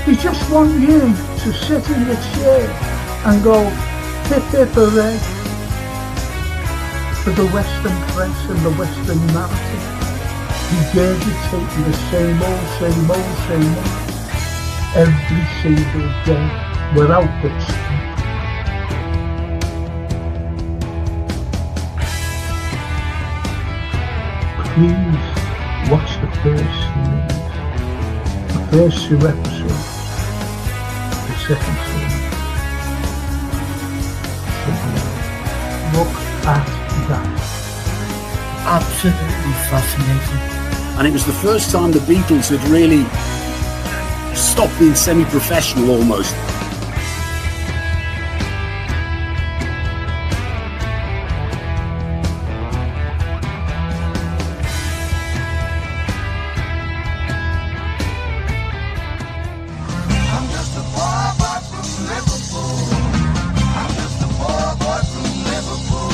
They just want you to sit in your chair and go, hip hip hooray, for the Western press and the Western narrative, regurgitating the same old, every single day, without exception. Please watch the first series, the first 2 episodes, the second series. Look at that. Absolutely fascinating. And it was the first time the Beatles had really stopped being semi-professional almost. I'm just a poor boy from Liverpool. I'm just a poor boy from Liverpool.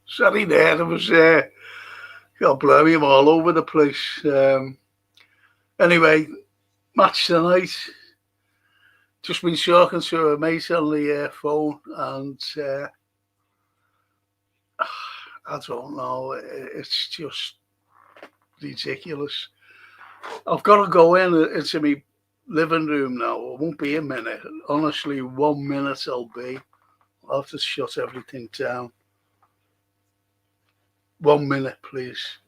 Sorry there, there was, God blame him, all over the place. Anyway, match tonight. Just been talking to a mate on the phone, and I don't know, it's just ridiculous. I've got to go into my living room now. It won't be a minute. Honestly, 1 minute I'll be. I'll have to shut everything down. 1 minute, please.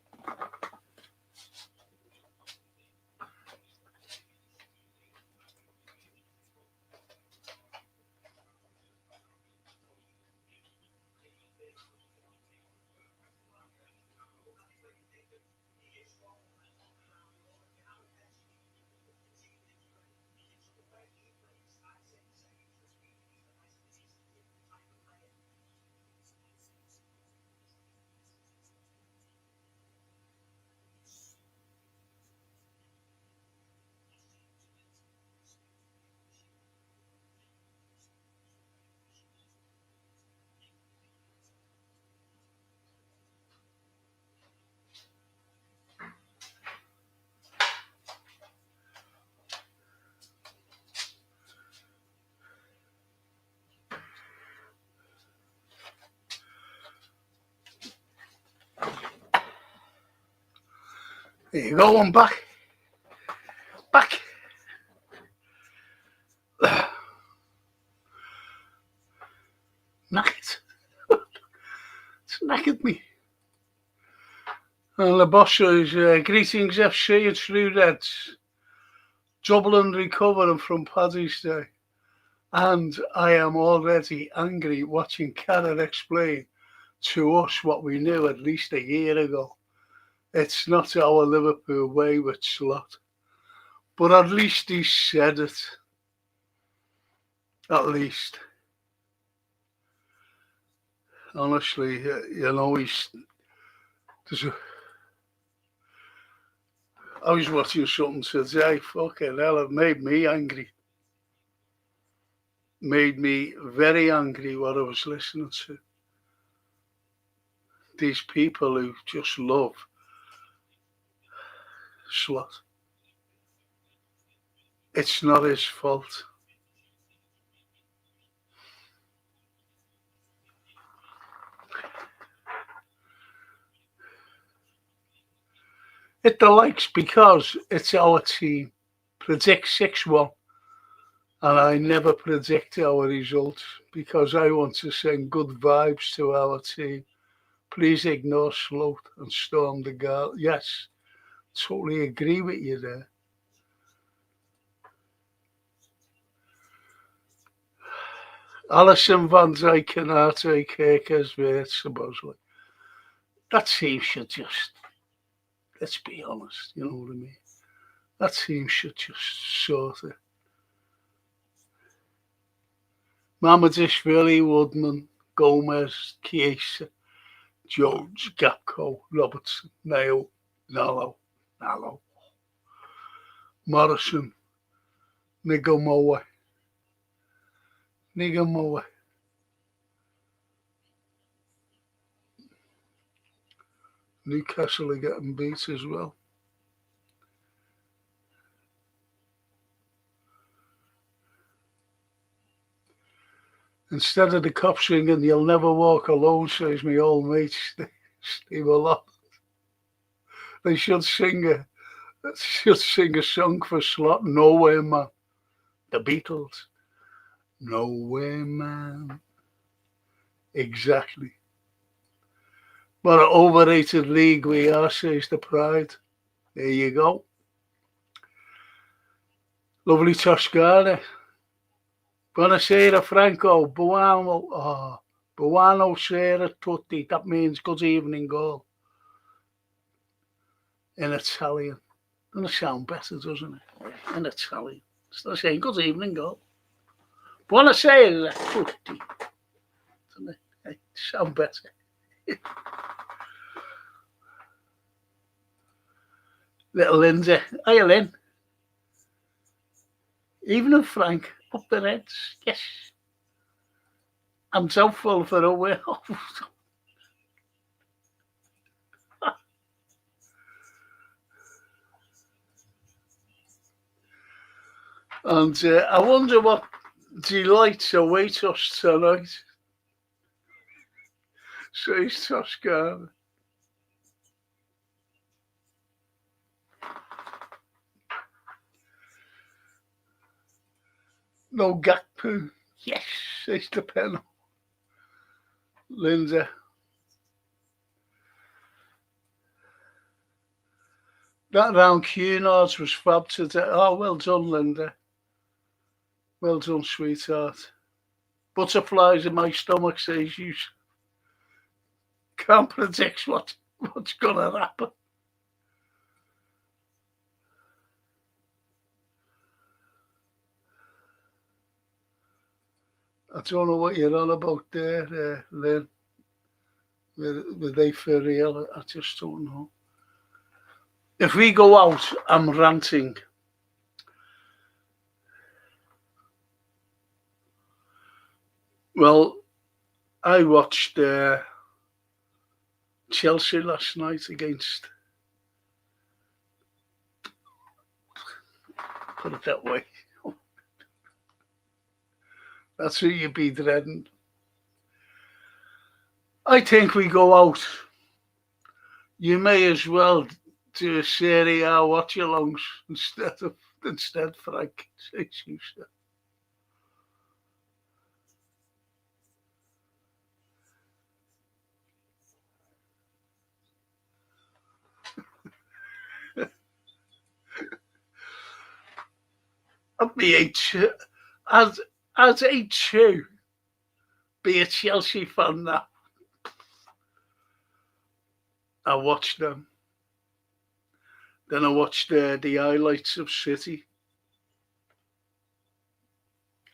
There you go, I'm back. Back. Knackered. It's knackered me. And the boss says, greetings FC, it's True Reds. Dublin recovering from Paddy's Day. And I am already angry watching Karen explain to us what we knew at least a year ago. It's not our Liverpool way with Slot. But at least he said it. At least. Honestly, you know, I was watching something today, fucking hell, it made me angry. Made me very angry what I was listening to. These people who just love Slot. It's not his fault. Hit the likes because it's our team. Predict 6-1. And I never predict our results because I want to send good vibes to our team. Please ignore Sloat and storm the guard. Yes, totally agree with you there. Alisson, Van Dijk, Canate, Kirkersvert, supposedly. That team should just, let's be honest, you know what I mean? That team should just sort it. Mamadishvili, Woodman, Gomez, Chiesa, Jones, Gakpo, Robertson, Nalo, Morrison, Nigamoa. Nigamoa. Newcastle are getting beat as well. Instead of the cops singing, "You'll never walk alone," says my old mate Steve O'Loughlin. They should sing a song for Slot, "Nowhere Man." The Beatles. Nowhere Man. Exactly. What an overrated league we are, says the Pride. There you go. Lovely Toscana. Buonasera, Franco. Buono. Oh, buono sera tutti. That means good evening, all. In Italian. Doesn't it sound better, doesn't it? In Italian. It's not saying good evening, all. Buonasera tutti. Doesn't it? It sound better. Little Lindsay. Hiya, Lynn. Evening, Frank. Up the Reds. Yes. I'm so full for a whirl. And I wonder what delights await us tonight, says Toscana. No Gakpo. Yes, says the pen. Linda. That round Cunards was fab today. Oh, well done, Linda. Well done, sweetheart. Butterflies in my stomach, says you. Can't predict what's going to happen. I don't know what you're on about there, Lynn. Were they for real? I just don't know. If we go out, I'm ranting. Well, I watched Chelsea last night against, put it that way. That's who you'd be dreading. I think we go out. You may as well do a Serie A watch-alongs instead, Frank, says you, sir. I'd be as a two, be a Chelsea fan now. I watched them. Then I watched the highlights of City.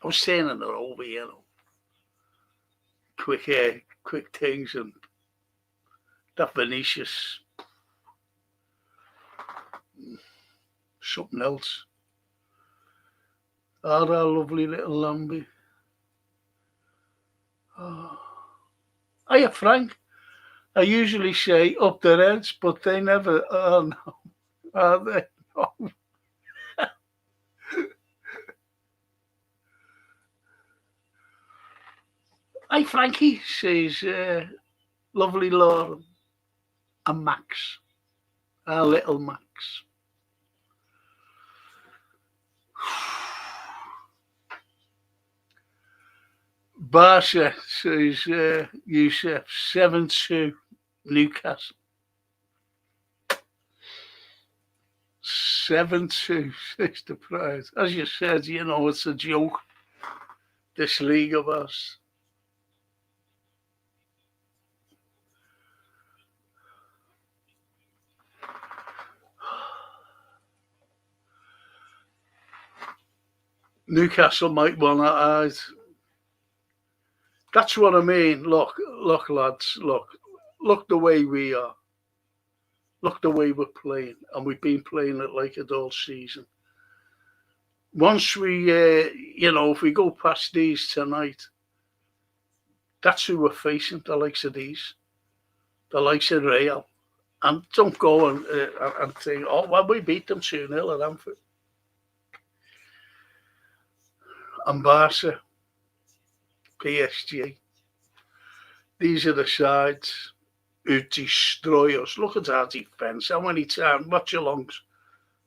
I was saying it over, you know. Quick things, and that Vinicius, something else. Oh, that lovely little Lambie. Oh. Hiya, Frank. I usually say up the Reds, but they never are now, are they? No. Hi, Frankie, says lovely Lauren and Max, our little Max. Barca, says Youssef, 7-2 Newcastle. 7-2, says the Pride. As you said, you know, it's a joke, this league of ours. Newcastle might want to hide. That's what I mean. Look, lads, look the way we are. Look the way we're playing, and we've been playing it like it all season. once we, if we go past these tonight, that's who we're facing, the likes of these, the likes of Real. And don't go and think, oh, well, we beat them 2-0 at Anfield. And Barca, PSG. These are the sides who destroy us. Look at our defence. How many times? Watch your lungs.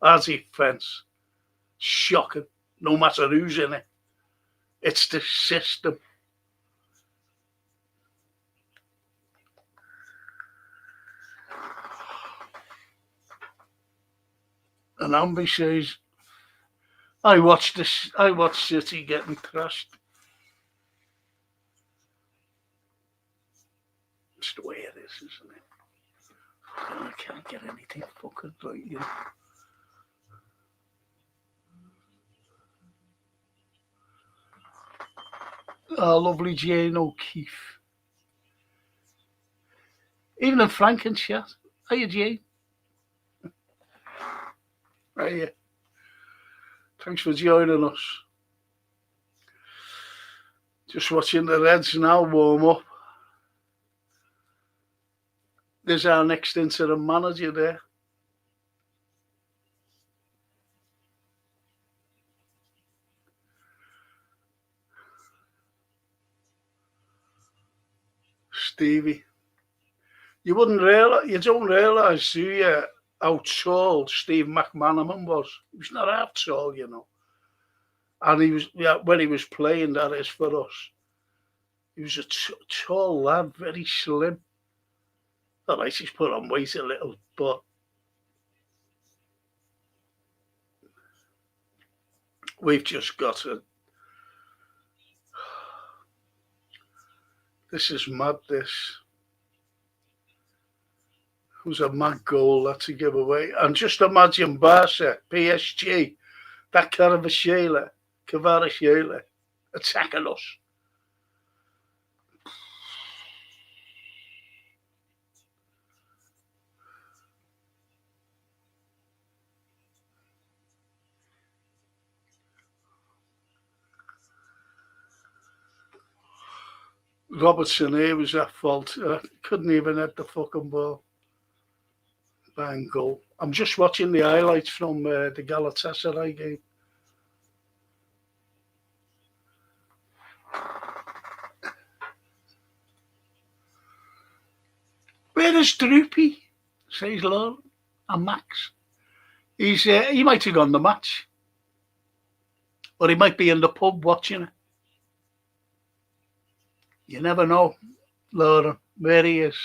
Our defence. Shocking. No matter who's in it. It's the system. And Ambi says, I watched City getting thrashed. It's the way it is, isn't it? I can't get anything fucking right, you know. Oh, lovely Jane O'Keefe. Even in Frankenchat. Hiya, Jane. Hiya. Thanks for joining us. Just watching the Reds now warm up. There's our next interim manager there. Stevie. You don't realise, do you, how tall Steve McManaman was. He was not half tall, you know. And he was, when he was playing, that is, for us. He was a tall lad, very slim. All right, he's put on weight a little, but we've just got to. This is mad, this. It was a mad goal, that's a giveaway. And just imagine Barca, PSG, that Kvaratskhelia attacking us. Robertson here was at fault. Couldn't even hit the fucking ball. Bang goal. I'm just watching the highlights from the Galatasaray game. Where is Droopy? Says Lauren and Max. He might have gone the match. Or he might be in the pub watching it. You never know, Lauren, where he is.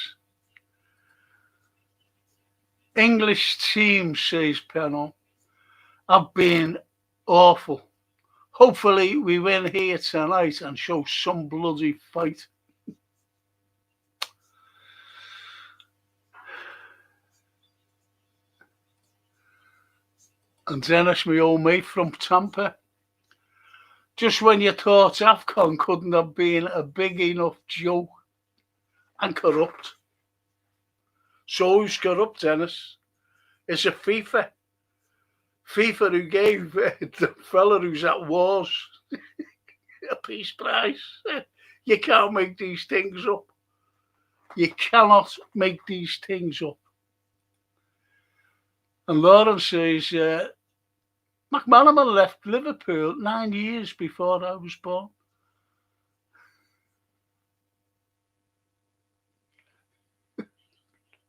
English team, says Penno, have been awful. Hopefully we win here tonight and show some bloody fight. And Dennis, my old mate from Tampa, just when you thought AFCON couldn't have been a big enough joke and corrupt. So who's corrupt, Dennis? It's a FIFA. FIFA who gave the fella who's at wars a peace prize. You can't make these things up. You cannot make these things up. And Lauren says, McManaman left Liverpool 9 years before I was born.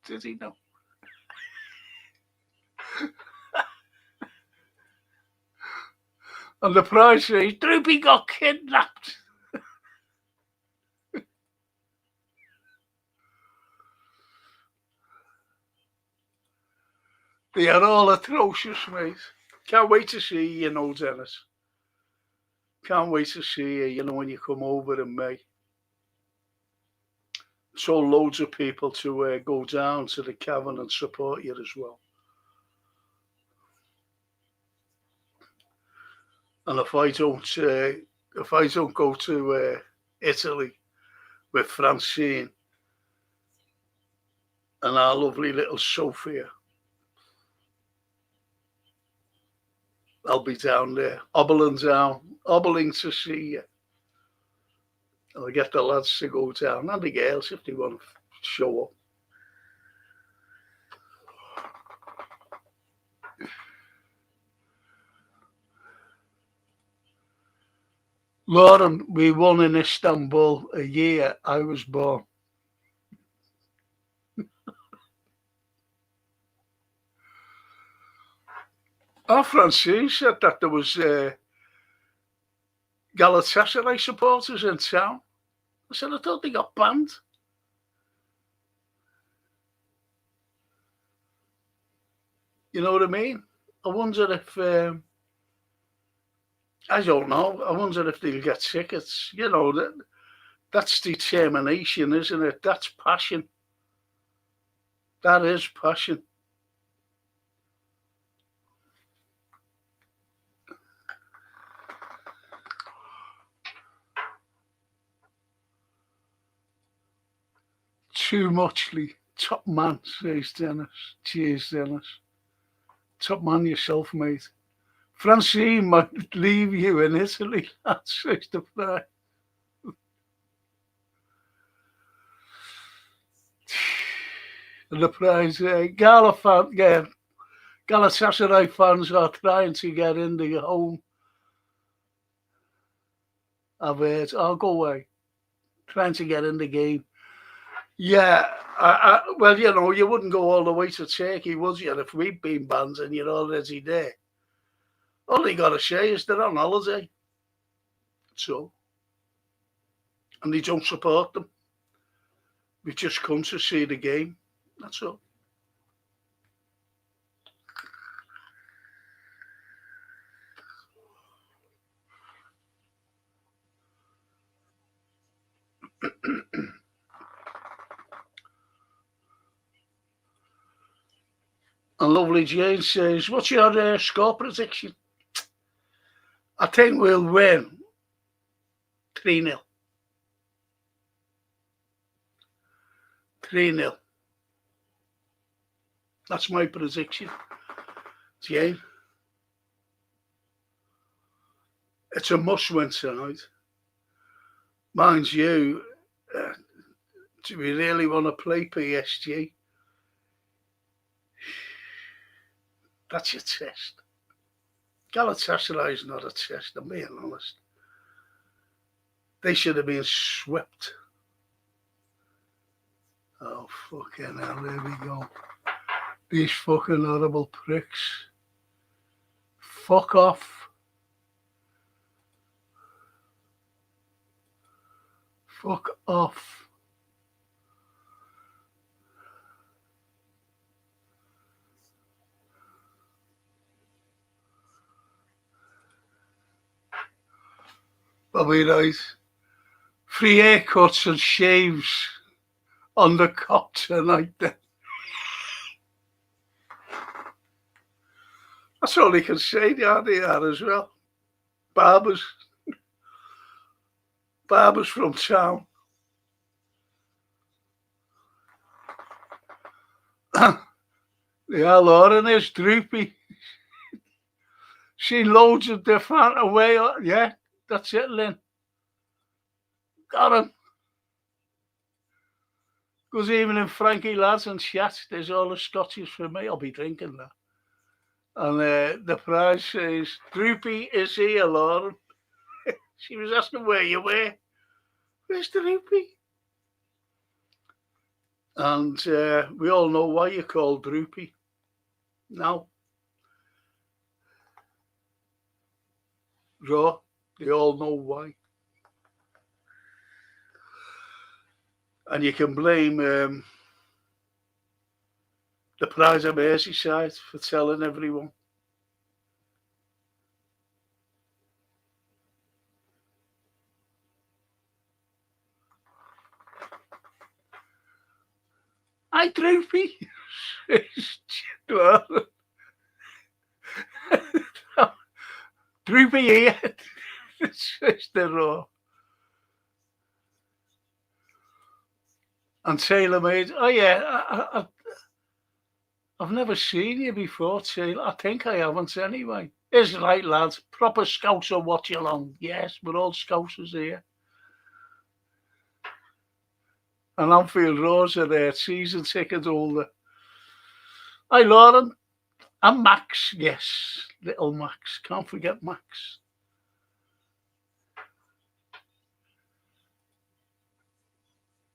Did he know? And the prize says, Droopy got kidnapped. They are all atrocious, mate. Can't wait to see you, Dennis. Can't wait to see you, when you come over in May. So loads of people to go down to the cavern and support you as well. And if I don't go to Italy with Francine and our lovely little Sophia, I'll be down there, hobbling to see you. I'll get the lads to go down, and the girls if they want to show up. Lauren, we won in Istanbul a year I was born. Our Francine said that there was Galatasaray supporters in town. I said, I thought they got banned. You know what I mean? I wonder if, I don't know, I wonder if they'll get tickets. You know, that's determination, isn't it? That's passion. That is passion. Too muchly. Top man, says Dennis. Cheers, Dennis. Top man yourself, mate. Francine might leave you in Italy, says the fly. The prize, Galatasaray fans are trying to get in the home. I've heard, I'll go away. Trying to get in the game. Yeah, well, you know, you wouldn't go all the way to Turkey, would you, if we'd been banned and you're already there? All you got to say is they're on holiday. So, and they don't support them. We just come to see the game. That's all. And Lovely Jane says, what's your score prediction? I think we'll win 3-0. 3-0. That's my prediction. Jane. It's a must-win tonight. Mind you, do we really want to play PSG? That's your test. Galatasaray is not a test, I'm being honest. They should have been swept. Oh, fucking hell, there we go. These fucking horrible pricks. Fuck off. Fuck off. Bobby right. Free haircuts and shaves on the cop tonight then. That's all he can say, they are as well. Barbers from town. Yeah, Lauren is droopy. She loads of different away. Yeah, that's it, Lynn. Got him. Good evening, Frankie, lads and chat. There's all the Scotches for me. I'll be drinking that. And the prize says, Droopy is here, Lauren. She was asking where you were. Where's Droopy? And we all know why you're called Droopy. Now, Raw, they all know why. And you can blame the Pride of Merseyside for telling everyone. Hi, Droopy. Droopy here. It's the Raw. And Taylor made, oh yeah, I've never seen you before, Taylor. I think I haven't anyway. Is right, lads. Proper scouts will watch you along. Yes, we're all scousers here. And Anfield Rose are there, season ticket holder. Hi, Lauren. And Max, yes. Little Max. Can't forget Max.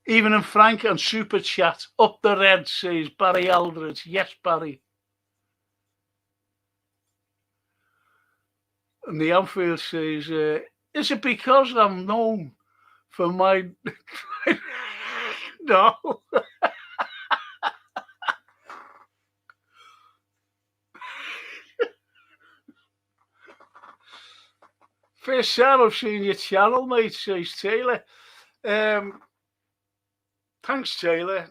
Even in Frank and Super Chat, up the red, says Barry Aldridge. Yes, Barry. And the Anfield says, is it because I'm known for my... No. First time I've seen your channel, mate, says Taylor. Thanks, Taylor.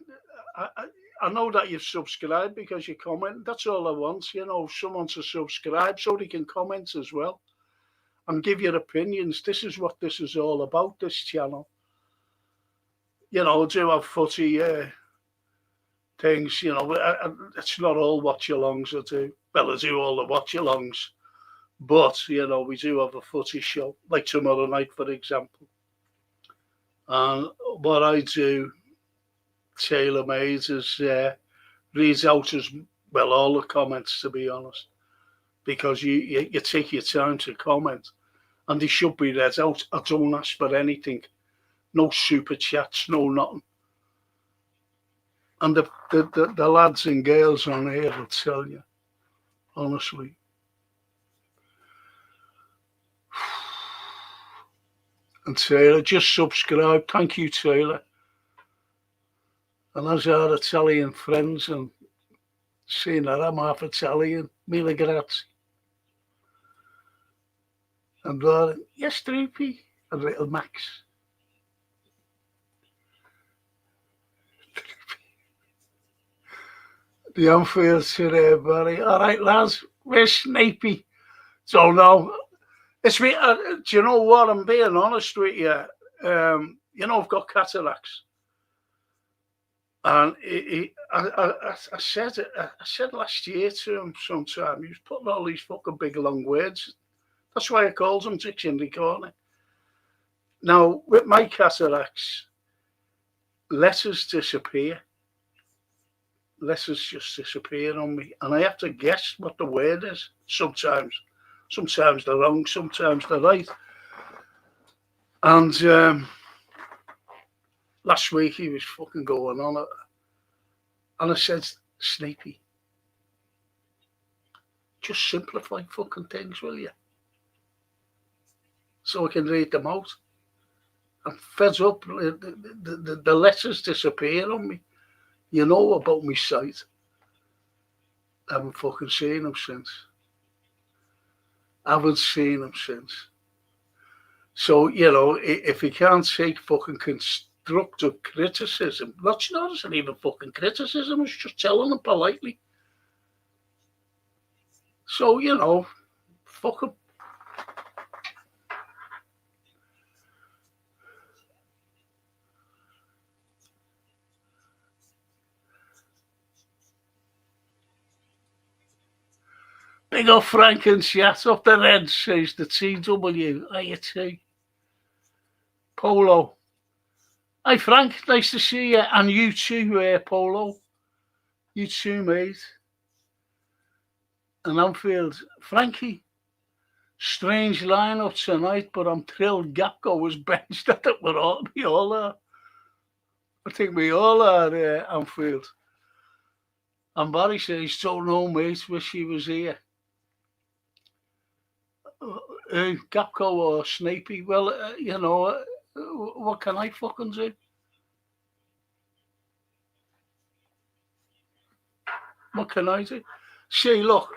I know that you've subscribed because you comment. That's all I want, someone to subscribe so they can comment as well and give your opinions. This is what this is all about, this channel. I do have footy things, it's not all watch-alongs I do. Well, I do all the watch-alongs, but, we do have a footy show, like tomorrow night, for example. And what I do, tailor-made, is reads out as well all the comments, to be honest, because you take your time to comment, and they should be read out. I don't ask for anything. No super chats, no nothing. And the lads and girls on here will tell you, honestly. And Taylor, just subscribe. Thank you, Taylor. And as our Italian friends, and seeing that I'm half Italian, mille grazie. And Lauren, yes, Droopy, and little Max. The Anfield today, Barry. All right, lads, where's Snapey? So now, it's me. Do you know what? I'm being honest with you. I've got cataracts, and I said last year to him sometime, he was putting all these fucking big long words. That's why I called him Dictionary Corner. Now, with my cataracts, letters disappear. Letters just disappear on me, and I have to guess what the word is sometimes. Sometimes they're wrong, sometimes they're right. And last week he was fucking going on it, and I said, Snapey, just simplify fucking things, will you? So I can read them out. I'm fed up. The letters disappear on me. You know about my site. I haven't fucking seen them since. So, if he can't take fucking constructive criticism, that's not even fucking criticism, it's just telling him politely. So, fuck him. Big old Frank and chat up the red, says the TW. IAT. Polo. Hi, Frank. Nice to see you. And you too, Polo. You too, mate. And Anfield. Frankie. Strange lineup tonight, but I'm thrilled Gapco was benched. I think we all are. I think we all are, Anfield. And Barry says, don't know, mate. Wish he was here. Gapco or Snapey, well, what can I fucking do? What can I do? See, look,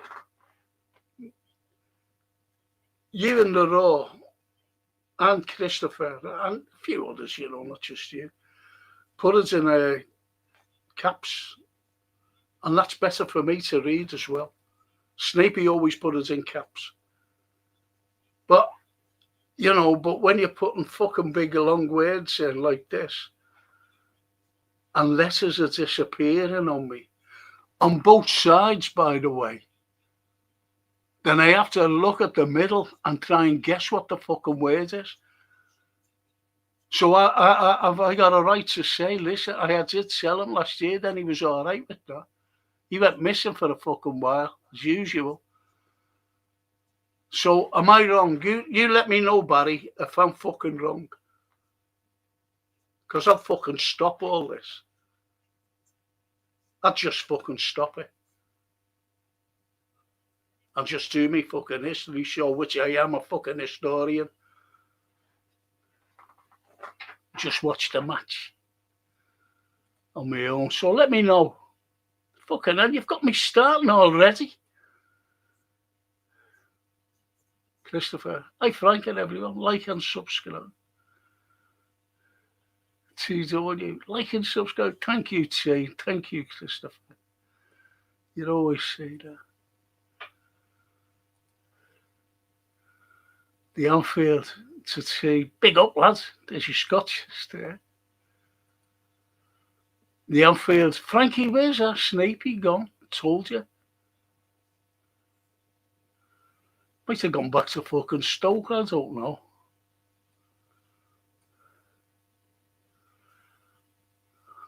you and the Raw and Christopher and a few others, not just you, put it in caps, and that's better for me to read as well. Snapey always put it in caps. But, but when you're putting fucking big long words in like this, and letters are disappearing on me, on both sides, by the way, then I have to look at the middle and try and guess what the fucking word is. So have I got a right to say, listen, I did sell him last year, then he was all right with that. He went missing for a fucking while, as usual. So am I wrong? You let me know, Barry, if I'm fucking wrong. Because I'll fucking stop all this. I'll just fucking stop it. I'll just do me fucking history show, which I am, a fucking historian. Just watch the match on my own. So let me know. Fucking hell, you've got me starting already. Christopher, hi Frank and everyone, like and subscribe. TW, like and subscribe. Thank you, T. Thank you, Christopher. You always say that. The Anfield to say, big up, lads. There's your Scotch there. The Anfield, Frankie, where's our Snapey gone? Told you. Might have gone back to fucking Stoke, I don't know.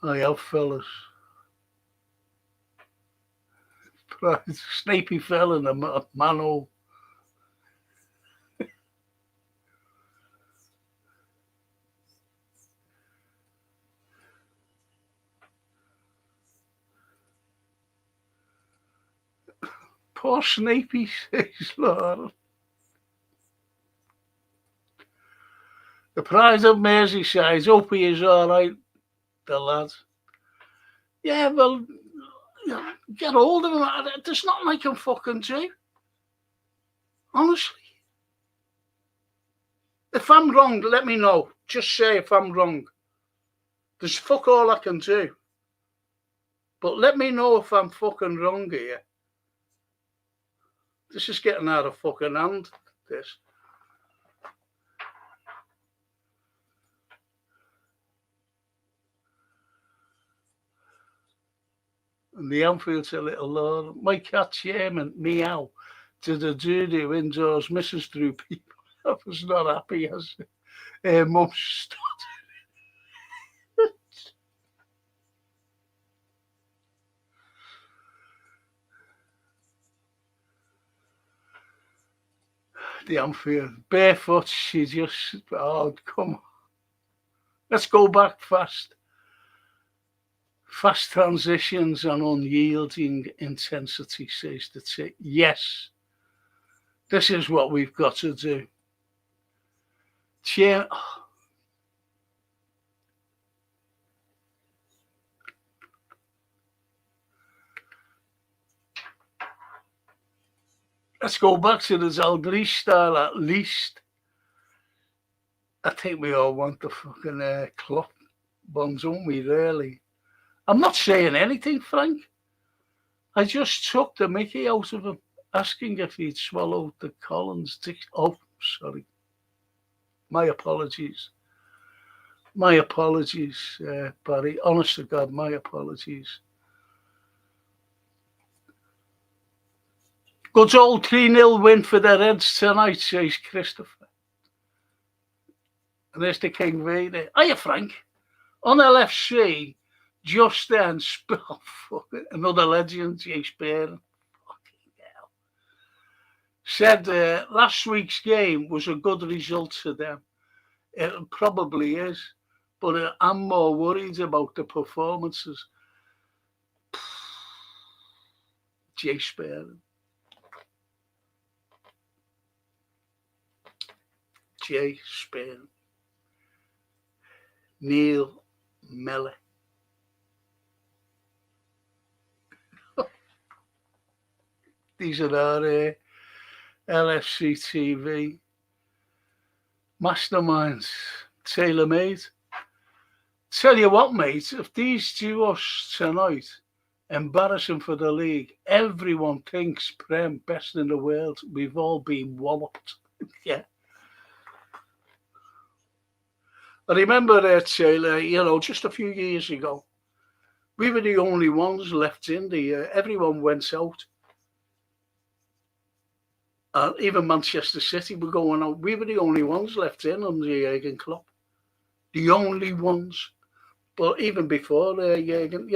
I have, fellas. Snapey fell in a manhole. Poor Snapey, says Laura. The pride of Merseyside. Hope he is all right, the lad. Yeah, well, get hold of him. There's nothing I can fucking do. Honestly. If I'm wrong, let me know. Just say if I'm wrong. There's fuck all I can do. But let me know if I'm fucking wrong here. This is getting out of fucking hand, this. And the Anfield's a little low. My cat chairman, meow, did a doo-doo indoors, misses through people. I was not happy as mum started. The Anfield, barefoot, she just, oh, come on. Let's go back fast. Fast transitions and unyielding intensity, says the T. Yes, this is what we've got to do. Let's go back to the Dalglish style at least. I think we all want the fucking clock bombs, don't we, really? I'm not saying anything, Frank. I just took the mickey out of him, asking if he'd swallowed the Collins. Oh, sorry. My apologies. My apologies, Barry. Honest to God, my apologies. Good old 3-0 win for the Reds tonight, says Christopher. And there's the King Vader. Hiya, Frank. On LFC, just then, another legend, Jay Spearing. Fucking hell. Said last week's game was a good result to them. It probably is, but I'm more worried about the performances. Jay Spearing. Jay Spearing. Neil Mellor. These are our LFC TV masterminds, tailor-made. Tell you what, mate, if these do us tonight, embarrassing for the league, everyone thinks Prem best in the world. We've all been walloped. Yeah. I remember, Taylor, just a few years ago, we were the only ones left in the, everyone went out. Even Manchester City were going out. We were the only ones left in under Jurgen Klopp. The only ones. But even before Jurgen,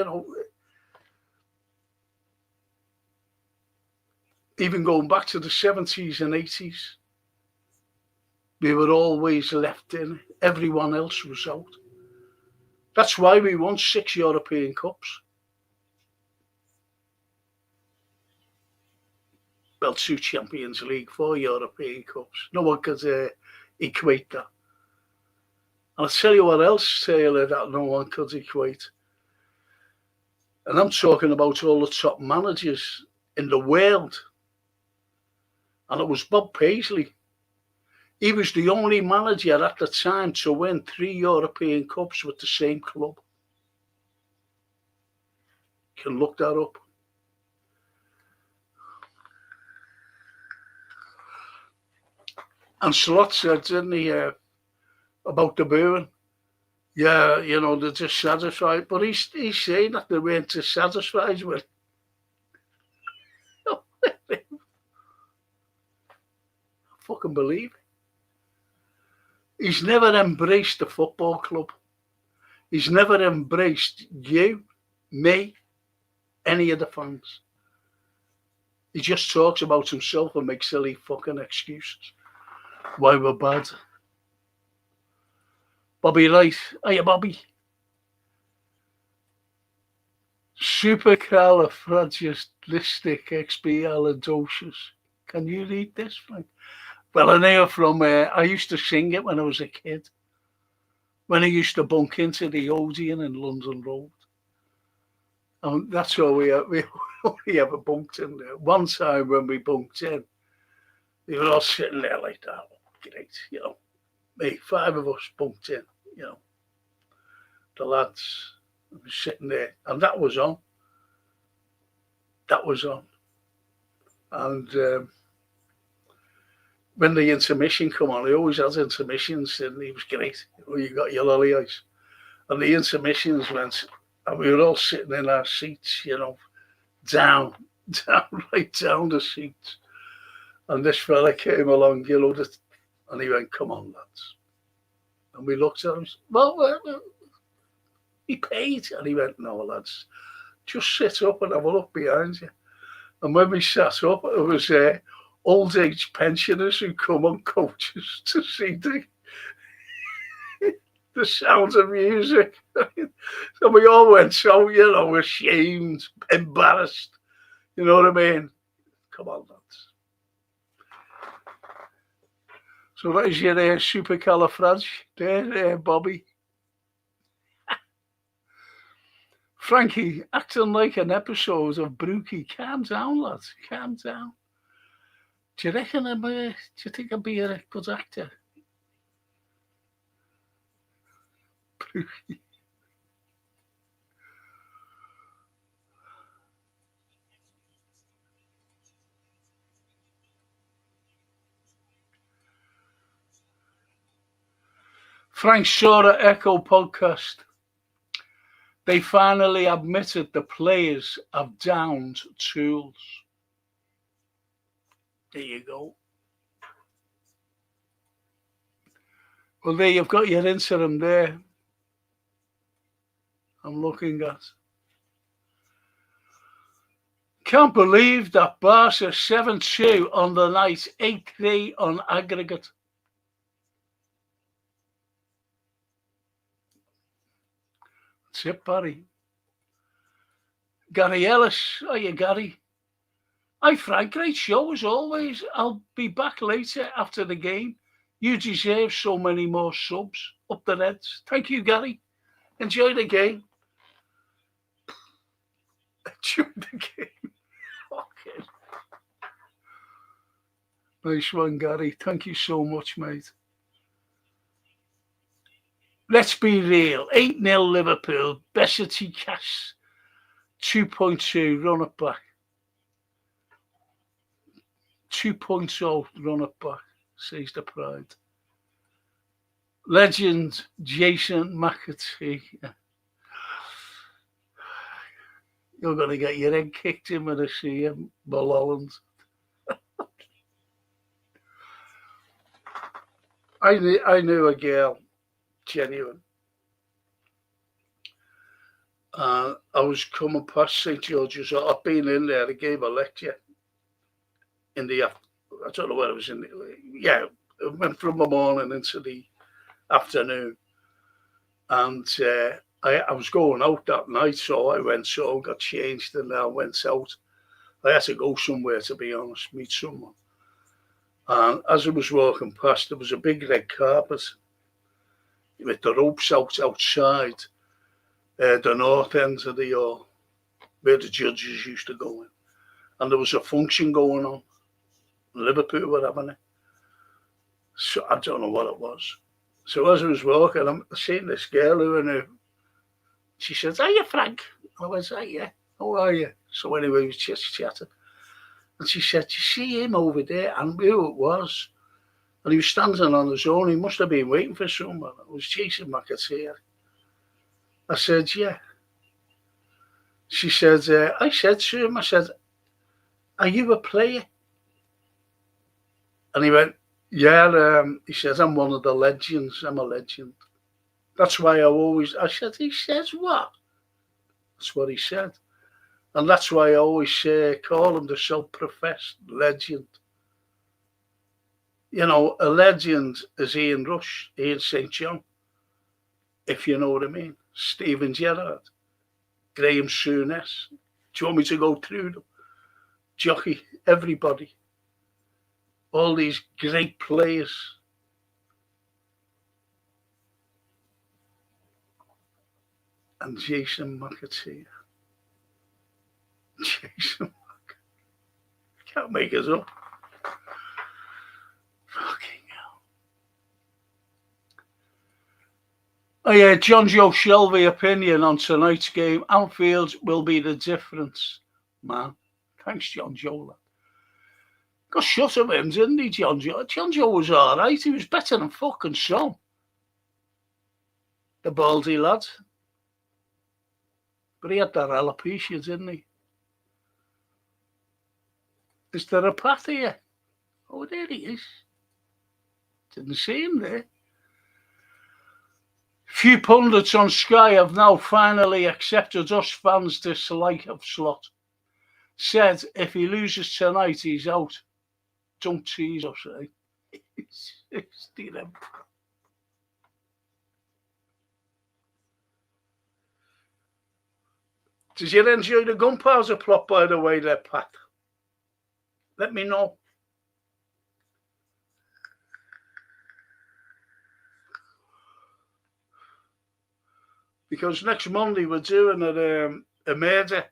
even going back to the 70s and 80s, we were always left in. Everyone else was out. That's why we won 6 European Cups. Well, 2 Champions League, 4 European Cups. No one could equate that. And I'll tell you what else, Taylor, that no one could equate. And I'm talking about all the top managers in the world. And it was Bob Paisley. He was the only manager at the time to win 3 European Cups with the same club. You can look that up. And Slot said, didn't he, about the booing? Yeah, they're just satisfied. But he's saying that they weren't just satisfied with. I fucking believe it. He's never embraced the football club. He's never embraced you, me, any of the fans. He just talks about himself and makes silly fucking excuses. Why we're bad. Bobby Light. Hiya, Bobby. Supercalifragilisticexpialidocious. Can you read this, Frank? Well, I know from, I used to sing it when I was a kid. When I used to bunk into the Odeon in London Road. And that's all we only ever bunked in there. One time when we bunked in, we were all sitting there like that. Great, me, 5 of us bunked in, the lads were sitting there, and that was on. And when the intermission come on, he always has intermissions, and he was great. You got your lolly ice. And the intermissions went, and we were all sitting in our seats, down, right down the seats. And this fella came along, and he went, come on, lads. And we looked at him, well, he paid. And he went, no, lads, just sit up and have a look behind you. And when we sat up, it was old age pensioners who come on coaches to see the sound of music. So we all went so, ashamed, embarrassed. You know what I mean? Come on, lads. So that is your supercalifrag there, Bobby. Frankie, acting like an episode of Brookie. Calm down, lads. Calm down. Do you reckon do you think I'd be a good actor? Brookie. Frank Sora Echo podcast. They finally admitted the players have downed tools. There you go. Well, there you've got your interim there. I'm looking at. Can't believe that Barca 7-2 on the night, 8-3 on aggregate. That's it, Barry. Gary Ellis. Hiya, Gary. Hi, Frank. Great show as always. I'll be back later after the game. You deserve so many more subs. Up the Reds. Thank you, Gary. Enjoy the game. Enjoy the game. Okay. Nice one, Gary. Thank you so much, mate. Let's be real. 8-0 Liverpool. Besity Cash. 2.2. Run it back. 2.0. Run it back. Says the pride. Legend Jason McAtee. You're going to get your head kicked in when I see him, Mulholland. I knew a girl, genuine. And I was coming past St. George's. I'd been in there. I gave a lecture in the, I don't know where it was in. Yeah, it went from the morning into the afternoon. And I was going out that night, so I went so got changed, and I went out. I had to go somewhere, to be honest, meet someone. And as I was walking past, there was a big red carpet with the ropes outside the north end of the hall, where the judges used to go in. And there was a function going on. Liverpool were having it. So I don't know what it was. So as I was walking, I'm seeing this girl who I knew. She says, "Are you Frank?" I went, "Yeah. How are you?" So anyway, we was just chatting. And she said, "You see him over there?" And who it was. And he was standing on his own. He must have been waiting for someone. It was Jason McAteer. I said, "Yeah." She said, I said to him, I said, "Are you a player?" And he went, "Yeah." He says, "I'm one of the legends. I'm a legend. That's why I said, "He says what?" That's what he said. And that's why I always call him the self-professed legend. You know, a legend is Ian Rush, Ian St. John, if you know what I mean. Steven Gerrard, Graham Souness. Do you want me to go through them? Jockey, everybody. All these great players. And Jason McAteer. Jason McAteer. Can't make it up. Fucking hell. Oh yeah, John Joe Shelby opinion on tonight's game. Anfield will be the difference, man. Thanks, John Joe. Got shut of him, didn't he, John Joe? John Joe was all right. He was better than fucking Son. The baldy lad. But he had that alopecia, didn't he? Is there a path here? Oh, there he is. Didn't see him there. Few pundits on Sky have now finally accepted us fans' dislike of Slot. Said if he loses tonight, he's out. Don't tease us, eh? Did you enjoy the gunpowder plot, by the way, there, Pat? Let me know. Because next Monday we're doing a murder.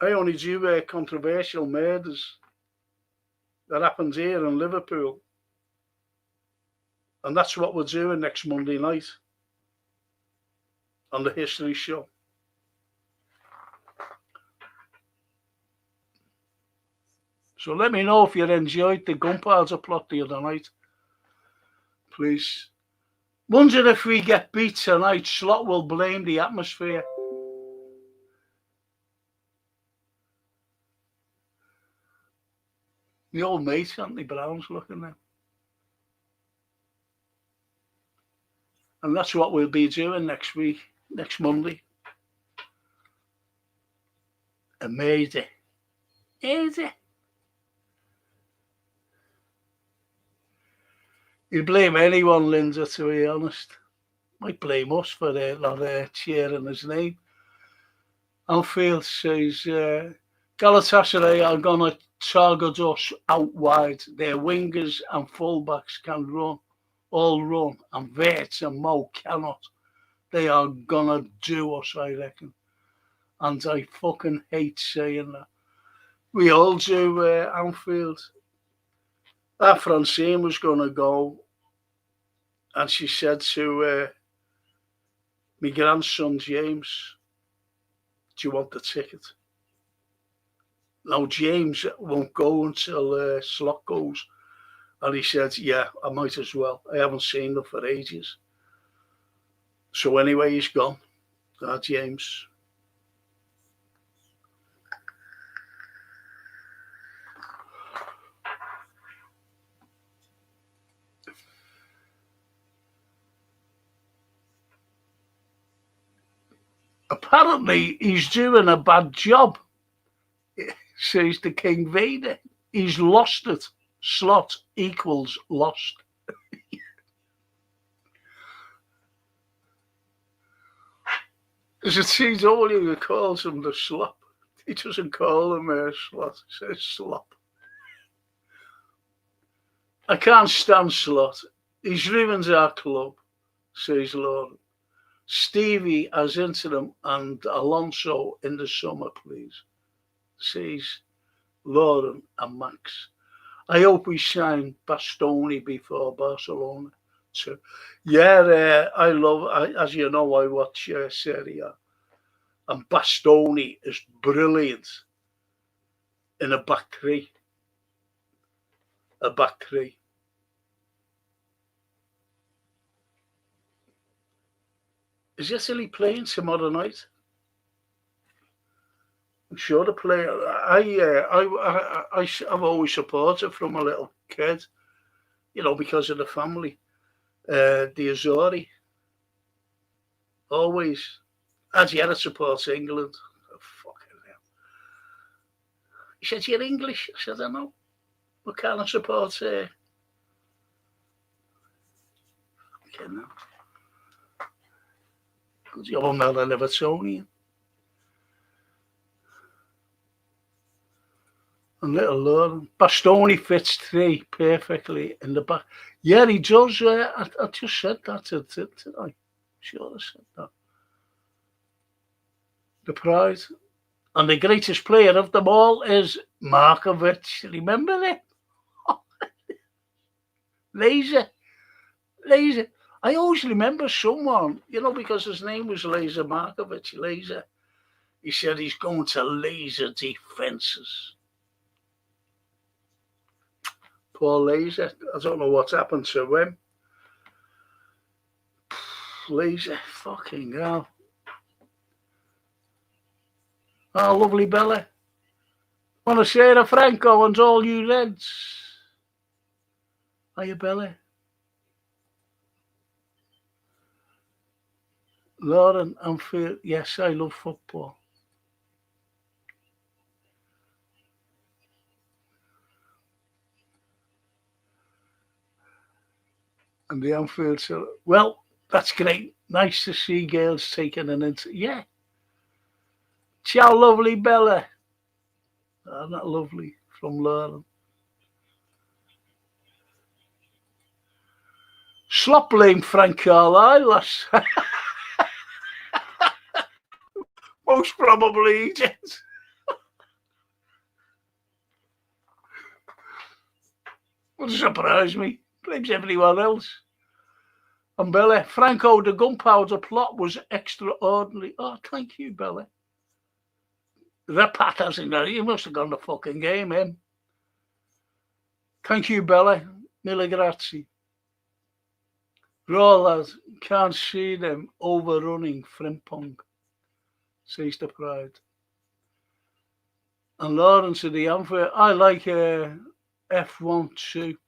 I only do controversial murders that happened here in Liverpool. And that's what we're doing next Monday night on the History Show. So let me know if you enjoyed the gunpowder plot the other night. Please. Wonder if we get beat tonight, Slot will blame the atmosphere. The old mate, Anthony Brown's looking there. And that's what we'll be doing next week, next Monday. Amazing. Easy. You blame anyone, Linda, to be honest. Might blame us for not cheering his name. Anfield says Galatasaray are going to target us out wide. Their wingers and fullbacks can run, all run, and Wirtz and Mo cannot. They are going to do us, I reckon. And I fucking hate saying that. We all do, Anfield. That Francine was going to go, and she said to my grandson James, "Do you want the ticket?" Now James won't go until Slot goes, and he said, "Yeah, I might as well. I haven't seen them for ages." So anyway, he's gone. James. apparently he's doing a bad job, says the King Vader. He's lost it. Slot equals lost. As it seems, all he calls him the slop. He doesn't call him a slot, he says slop. I can't stand Slot. He's ruins our club, says Lauren. Stevie as interim and Alonso in the summer, please, says Lauren and Max. I hope we sign Bastoni before Barcelona too. Yeah, I love, as you know, I watch Serie A. And Bastoni is brilliant in a back three. A back three. Is Italy playing tomorrow night? I'm sure the player. I've always supported from a little kid, because of the family. The Azzurri. Always. As you had to support England. Oh, fucking hell. He said, "You're English?" I said, "I know. What kind of support here?" Fucking hell. Because you're not an Evertonian. And little Lauren. Bastoni fits three perfectly in the back. Yeah, he does. I just said that, didn't I? Sure I said that. The prize. And the greatest player of them all is Markovic. Remember that? Laser. I always remember someone, because his name was Laser Markovic, Laser. He said he's going to laser defences. Poor Laser. I don't know what's happened to him. Laser. Fucking hell. Oh, lovely Bella. Buonasera, Franco, and all you Reds. Hiya, Bella. Lauren, yes, I love football. And the Anfield, well, that's great. Nice to see girls taking an interest. Yeah. Ciao, lovely Bella. Oh, not lovely, from Lauren. Slop blame Frank Carlyle. Most probably he did. Wouldn't surprise me. Blames everyone else. And Bella, Franco, the gunpowder plot was extraordinary. Oh, thank you, Bella. The Pat hasn't got it. He must have gone the fucking game, him. Thank you, Bella. Mille grazie. Raw lads, can't see them overrunning Frimpong, says the Pride. And Lawrence of the Anfield, I like F1 too.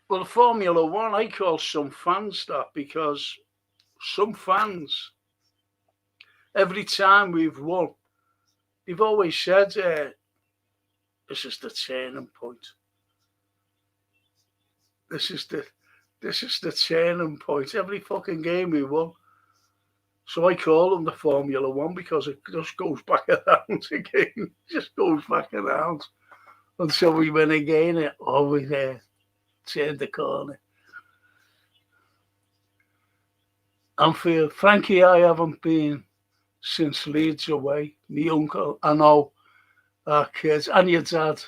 Well, Formula One, I call some fans that because some fans, every time we've won, they've always said, this is the turning point. This is the turning point. Every fucking game we won. So I call them the Formula One because it just goes back around again. It just goes back around until we win again. Over there, turn the corner. Anfield, Frankie, I haven't been since Leeds away. My uncle, I know, our kids, and your dad.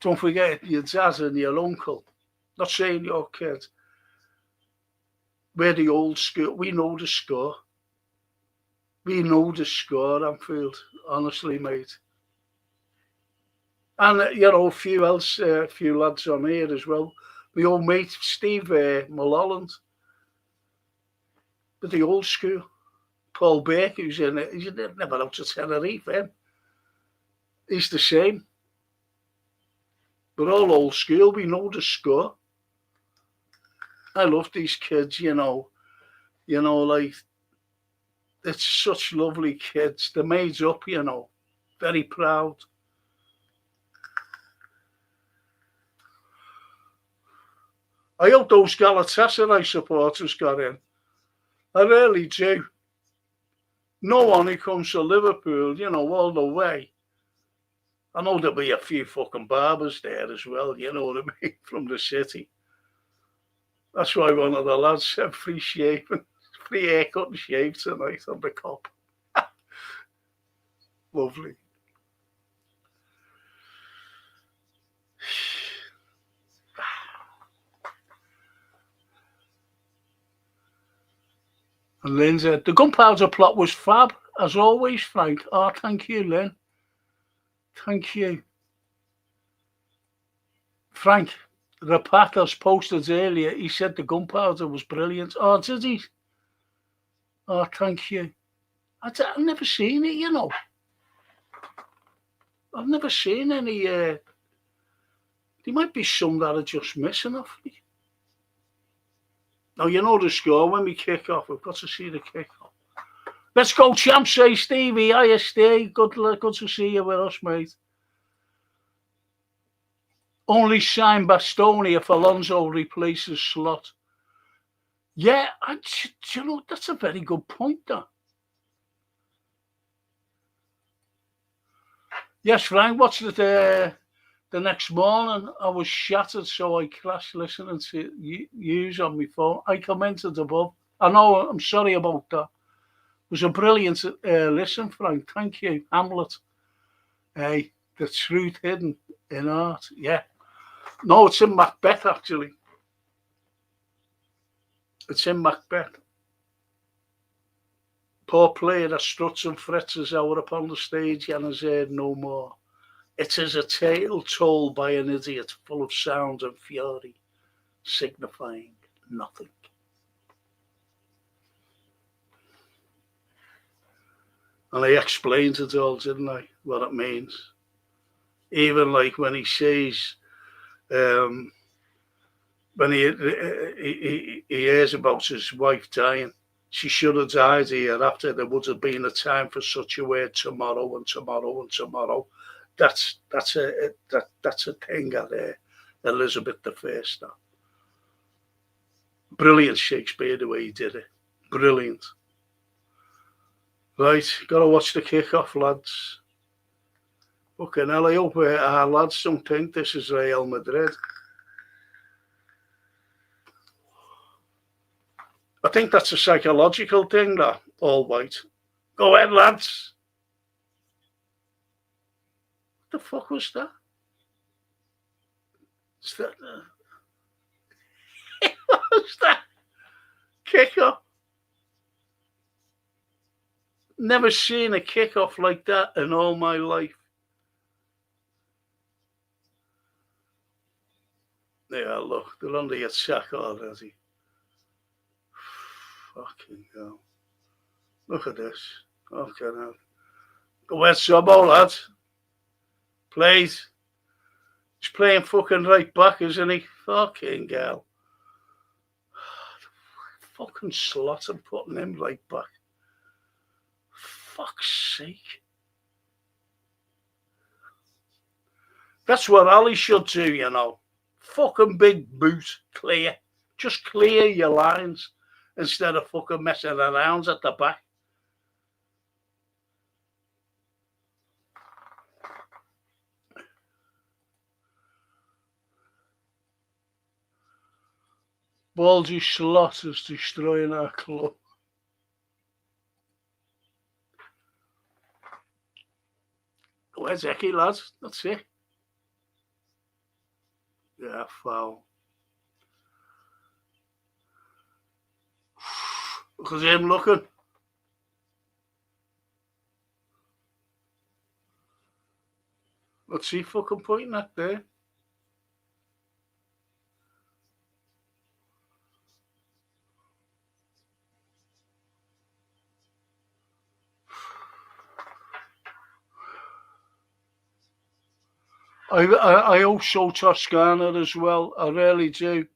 Don't forget your dad and your uncle. Not saying your kid. We're the old school. We know the score. We know the score, Anfield. Honestly, mate. And a few lads on here as well. My old mate Steve Mulholland. But the old school. Paul Baker, who's in it. He's never out to Tenerife, him. He's the same. We're all old school. We know the score. I love these kids, You know, like, it's such lovely kids. They're made up, you know, very proud. I hope those Galatasaray supporters got in. I really do. No one who comes to Liverpool, you know, all the way. I know there'll be a few fucking barbers there as well, you know what I mean, from the city. That's why one of the lads said free shaving, free haircut and shave tonight on the cop. Lovely. And Lynn said, the gunpowder plot was fab, as always, Frank. Oh, thank you, Lynn. Thank you. Frank, Rapakas posted earlier, he said the gunpowder was brilliant. Oh, did he? Oh, thank you. I've never seen it, you know. I've never seen any. There might be some that are just missing off me. Now, you know the score when we kick off. We've got to see the kick off. Let's go, champs, say Stevie. Hiya, Steve. Good to see you with us, mate. Only sign Bastoni if Alonso replaces Slot. Yeah, you know, that's a very good point, though. Yes, Frank, watched it the next morning. I was shattered, so I crashed listening to yous on my phone. I commented above. I know, I'm sorry about that. It was a brilliant listen, Frank. Thank you, Hamlet. Hey, the truth hidden in art. Yeah. No, it's in Macbeth, actually. It's in Macbeth. Poor player that struts and frets his hour upon the stage and has heard no more. It is a tale told by an idiot, full of sound and fury, signifying nothing. And I explained it all, didn't I, what it means. Even like when he says, when he hears about his wife dying, she should have died here after there would have been a time for such a word tomorrow and tomorrow and tomorrow. That's a thing at Elizabeth I. Now. Brilliant Shakespeare the way he did it. Brilliant. Right, got to watch the kick-off, lads. Fucking hell, I hope our lads don't think this is Real Madrid. I think that's a psychological thing, that, all white. Go ahead, lads. What the fuck was that? Is that what was that? Kick-off? Never seen a kick-off like that in all my life. Yeah, look, they're under your sack already. Fucking hell. Look at this. Okay, now. Go ahead, Sobbo, lad. Please. He's playing fucking right back, isn't he? Fucking hell. Fucking Slot and putting him right back. Fuck's sake. That's what Ali should do, you know. Fucking big boot, clear. Just clear your lines instead of fucking messing around at the back. Baldy Slot is destroying our club. Where's Eki, lads? That's it. Yeah, foul. Look at him looking. What's he fucking pointing at there? I also Toscana as well. I really do.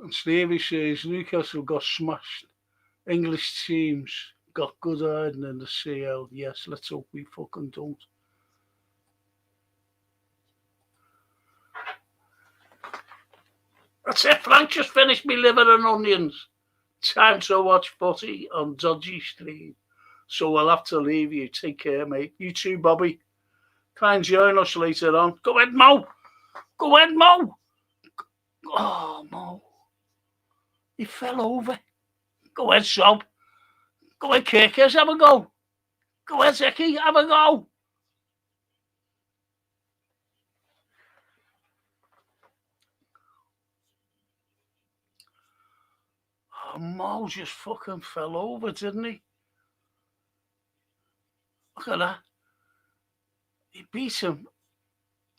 And Stevie says Newcastle got smashed. English teams got good hiding in the CL. Yes, let's hope we fucking don't. That's it, Frank. Just finished me liver and onions. Time to watch footy on Dodgy Street. So we'll have to leave you. Take care, mate. You too, Bobby. Try and join us later on. Go ahead, Mo. Go ahead, Mo. Oh, Mo. He fell over. Go ahead, Sob. Go ahead, Kirkers. Have a go. Go ahead, Zeki. Have a go. Oh, Mo just fucking fell over, didn't he? Look at that. He beat him.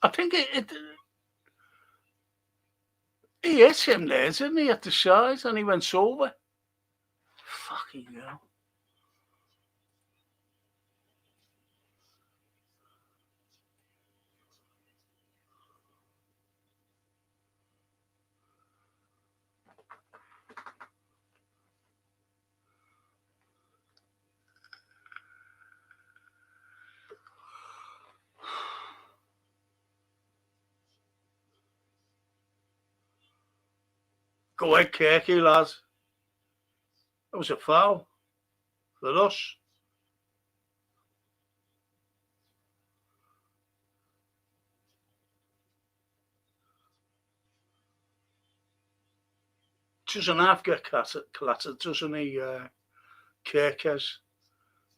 I think he hit him there, didn't he, at the side, and he went over. Fucking hell. Go ahead, Kirky, lads. That was a foul for us. Doesn't half get clattered, doesn't he, Kirkers?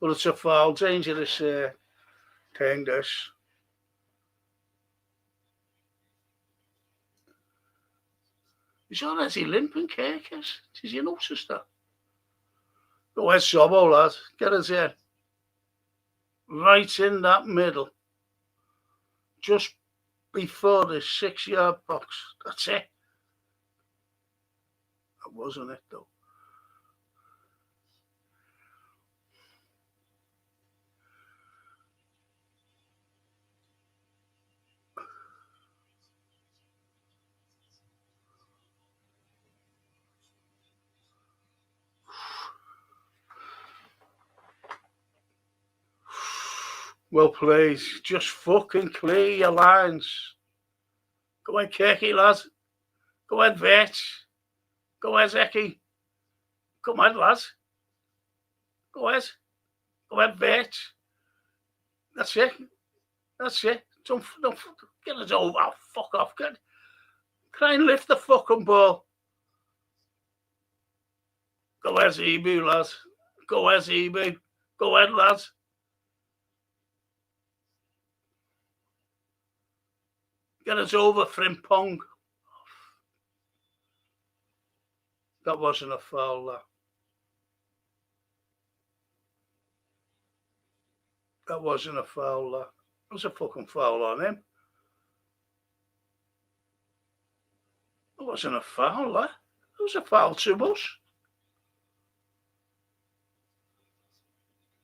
But it's a foul, dangerous thing, this. He's already limping, Kirkers. Did you notice that? Go ahead, Sobbo, lad. Get us here. Right in that middle. Just before the 6-yard box. That's it. That wasn't it, though. Well played. Just fucking clear your lines. Go ahead, Kirky, lads. Go ahead, Vetch. Go ahead, Zeki. Come on, lads. Go ahead. Go ahead, Vetch. That's it. That's it. Don't get us over. Oh, fuck off. Try and lift the fucking ball. Go ahead, Zebu, lads. Go ahead, Zebu. Go ahead, lads. Get us over, Frimpong. That wasn't a foul, that. That wasn't a foul, that. It was a fucking foul on him. It wasn't a foul, that. It was a foul to us.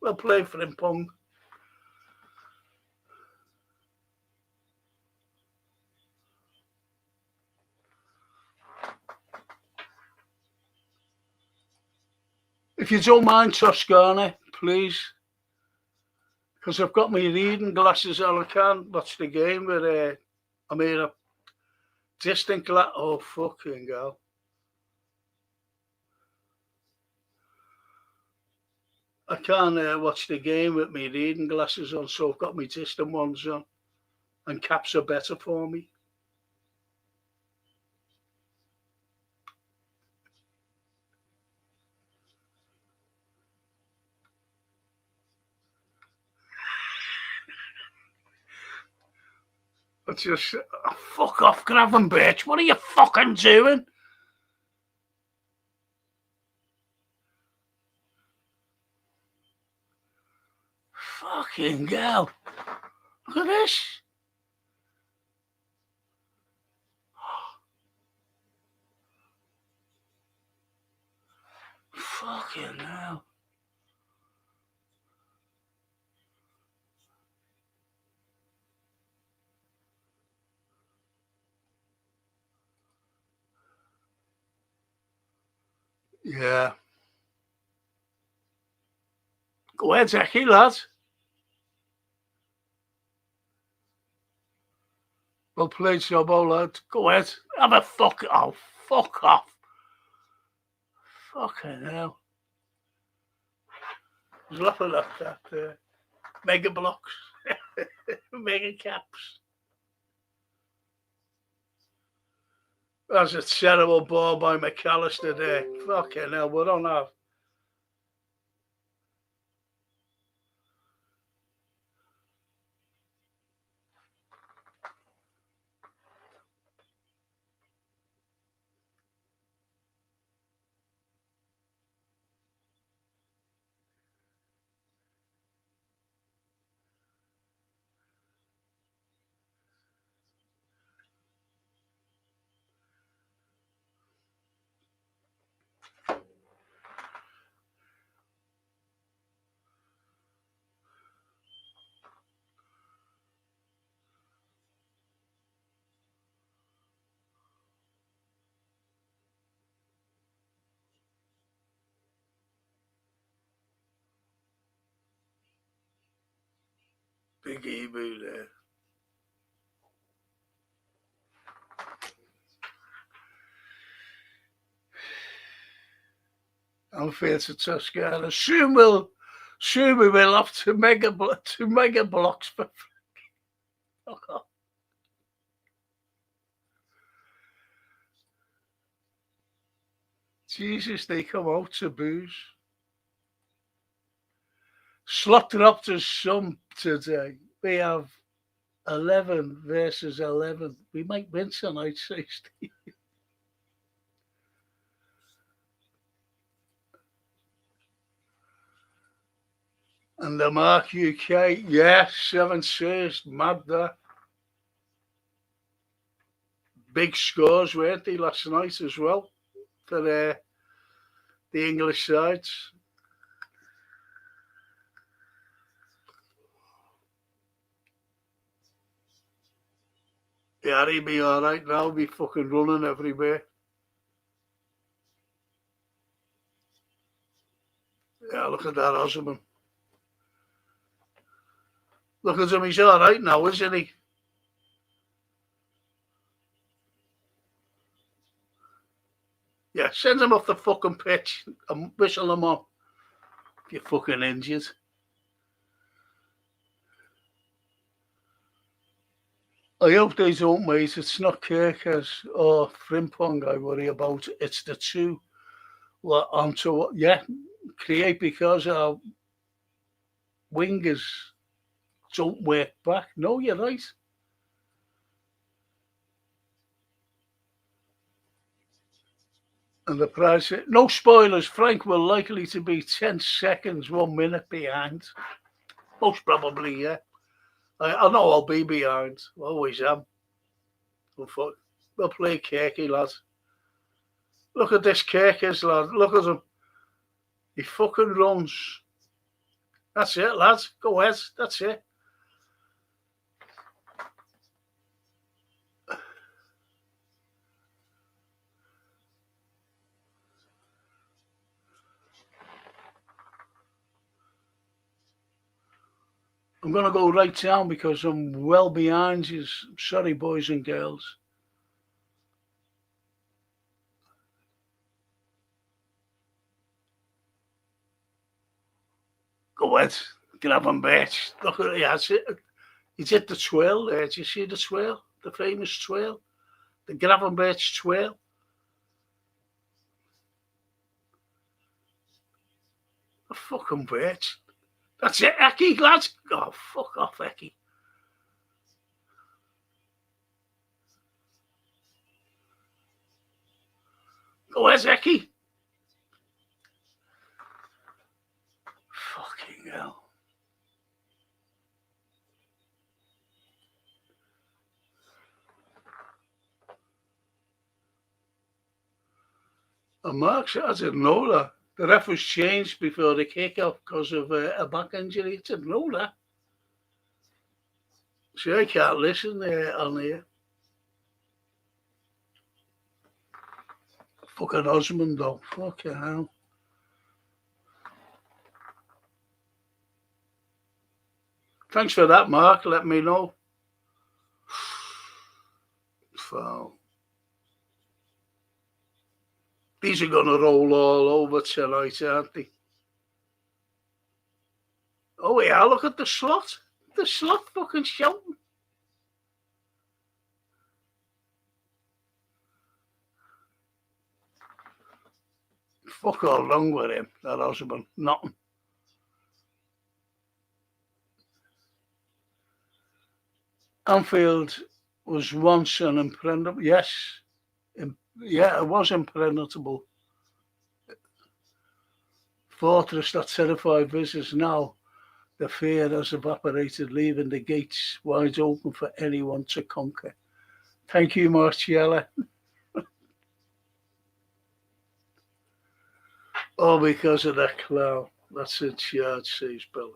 Well played, Frimpong. If you don't mind, Toscana, please, because I've got my reading glasses on. I can't watch the game with I'm here a distant glass. Oh, fucking hell. I can't watch the game with my reading glasses on, so I've got my distant ones on, and caps are better for me. But just fuck off, Gravenberch. What are you fucking doing? Fucking hell. Look at this. Fucking hell. Yeah. Go ahead, Zachy, lad. Well played, Sobbo, lad. Go ahead. Have a fuck off. Fuck off. Fucking hell. I was laughing at that. Mega blocks. Mega caps. That's a terrible ball by McAllister there. Fucking hell, we don't have. Big Emu there. Unfair to Toscana. Soon we will have to mega blocks for fuck off. Jesus, they come out to booze. Slot dropped us some today. We have 11 versus 11. We might win tonight, 60. And the Mark UK, yeah, 7 saves, mad that. Big scores, weren't they, last night as well for the English sides. Yeah, he'd be all right now, be fucking running everywhere. Yeah, look at that Osman. Look at him, he's all right now, isn't he? Yeah, send him off the fucking pitch and whistle him on if you're fucking injured. I hope they don't, mate. It's not Kirkers or Frimpong I worry about. It's the two onto, create because our wingers don't work back. No, you're right. And the price, no spoilers, Frank will likely to be 10 seconds, 1 minute behind. Most probably, yeah. I know I'll be behind. Always am. We'll play Kirky, lad. Look at this Kirkers, lad. Look at him. He fucking runs. That's it, lads. Go ahead. That's it. I'm going to go right down because I'm well behind you. Sorry, boys and girls. Go ahead. Grab him, bitch. Look at it. He's hit the twirl there. Do you see the twirl? The famous twirl? The Gravenberch twirl? A fucking bitch. That's it, Eki, lads. Oh, fuck off, Eki. Go ahead, Eki. Fucking hell. And Mark, I didn't know that. The ref was changed before the kick-off because of a back injury. I didn't know that. See, I can't listen on here. Fucking husband, though. Fucking hell. Thanks for that, Mark. Let me know. Foul. These are going to roll all over tonight, aren't they? Oh, yeah, look at the slot. The slot fucking shouting. Fuck all wrong with him, that husband. Nothing. Anfield was once an impregnable. Yes. Yeah, it was impregnable. Fortress that terrified visitors. Now the fear has evaporated, leaving the gates wide open for anyone to conquer. Thank you, Marciella. All because of that clown. That's it, Yard says Billy.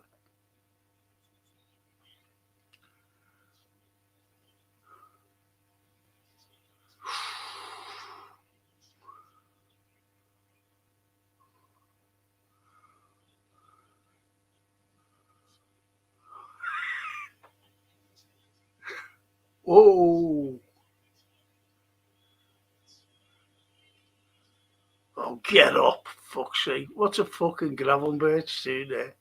Whoa. Oh, get up, fuck's sake. What's a fucking Gravenberch do there?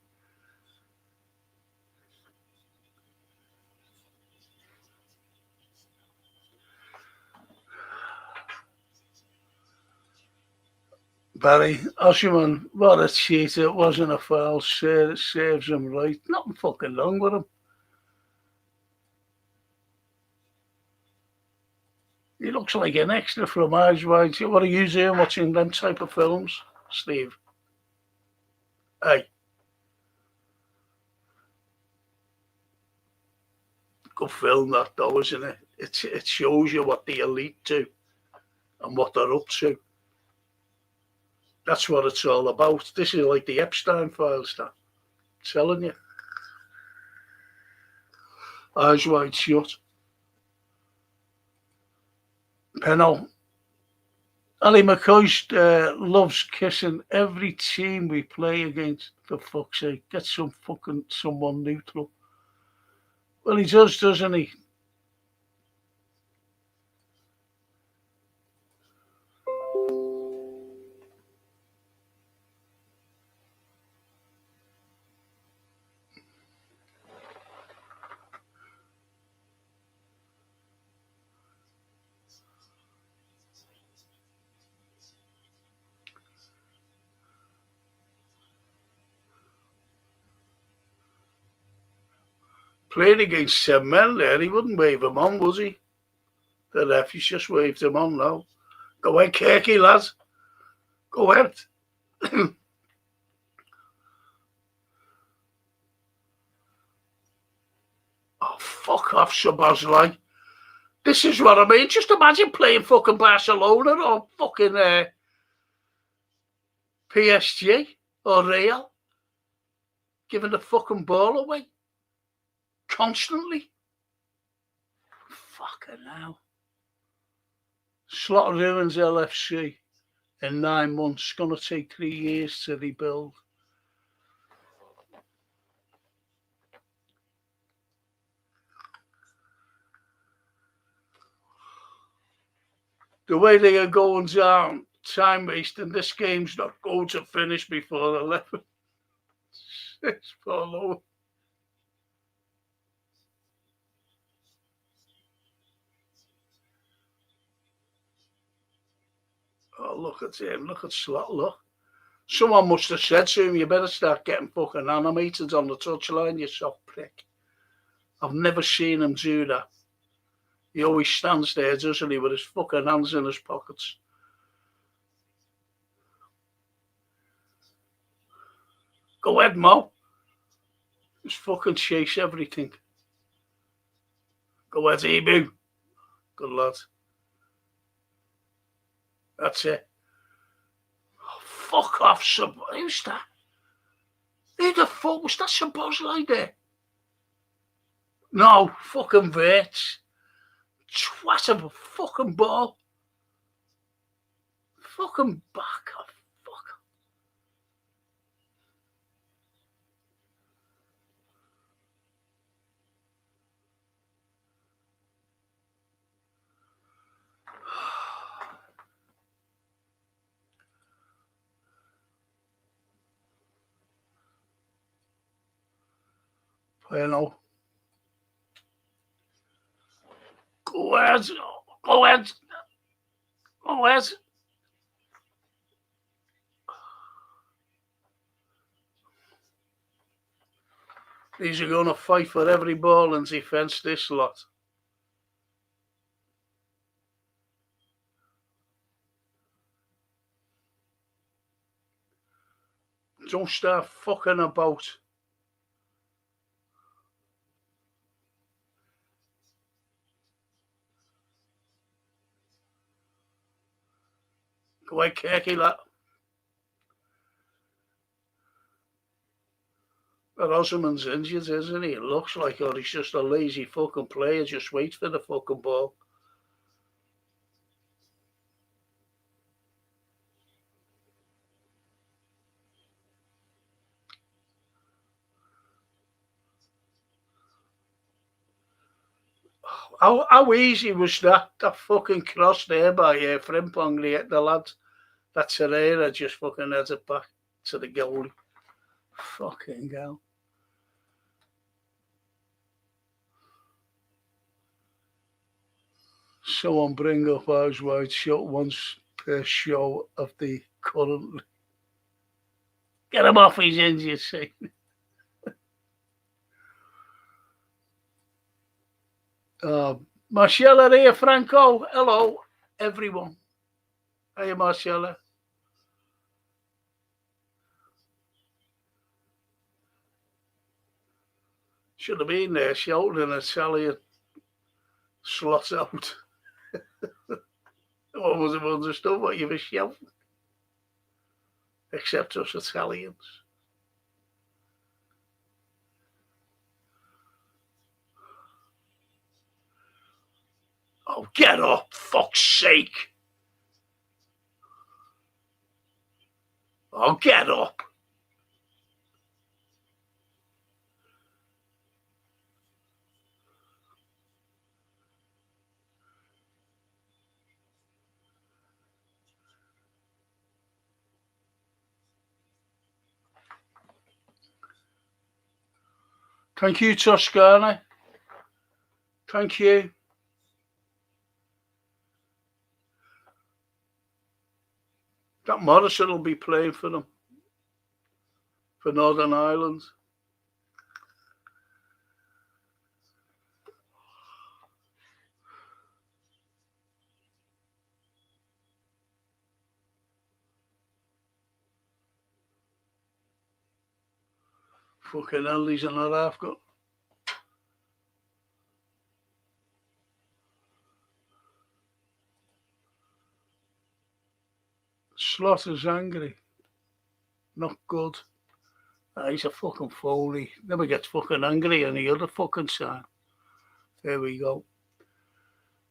Barry, Osherman, what a cheat. It wasn't a foul. Serves him right. Nothing fucking wrong with him. He looks like an extra from Eyes Wide. What are you doing watching them type of films, Steve? Hey. Good film, that, though, isn't it? It shows you what the elite do and what they're up to. That's what it's all about. This is like the Epstein files, that. I'm telling you. Eyes wide shut. Penal. Ali McCoy loves kissing every team we play against, for fuck's sake. Get someone neutral. Well, he does, doesn't he? Playing against 10 men there, he wouldn't wave him on, would he? The ref, he's just waved him on now. Go ahead, Kirky, lads. Go ahead. Oh, fuck off, Szoboszlai. This is what I mean. Just imagine playing fucking Barcelona or fucking PSG or Real. Giving the fucking ball away. Constantly. Fucking hell. Slot ruins LFC in 9 months. It's going to take 3 years to rebuild. The way they are going down, time wasting, this game's not going to finish before 11. 6-4. Oh, look at him. Look at Slot. Look. Someone must have said to him, you better start getting fucking animated on the touchline, you soft prick. I've never seen him do that. He always stands there, doesn't he, with his fucking hands in his pockets. Go ahead, Mo. Just fucking chase everything. Go ahead, Ebu. Good lad. That's it. Oh, fuck off, who's that? Who the fuck was that Szoboszlai there? No, fucking Wirtz. Twat of a fucking ball. fucking back off. Fuck. You know. Go ahead. Go ahead. Go ahead. These are going to fight for every ball in defence, this lot. Don't start fucking about. Go ahead, Kirky, lad. But Osman's injured, isn't he? It looks like, or he's just a lazy fucking player, just waits for the fucking ball. How easy was that fucking cross there by Frimpong, the lad? That Torreira just fucking heads it back to the goalie. Fucking hell. Someone bring up Eyes Wide Shut once per show of the current. Get him off his injured, see. Marcella here, Franco. Hello, everyone. Hey, Marcella. Should have been there shouting an Italian slot out. No one would have understood what you were shouting. Except us Italians. Oh, get up, fuck's sake. Oh, get up. Thank you, Toscana. Thank you. That Morrison will be playing for them. For Northern Ireland. Fucking hell, he's another half got. Slaughter's angry. Not good. He's a fucking phony. Never gets fucking angry any other fucking time. There we go.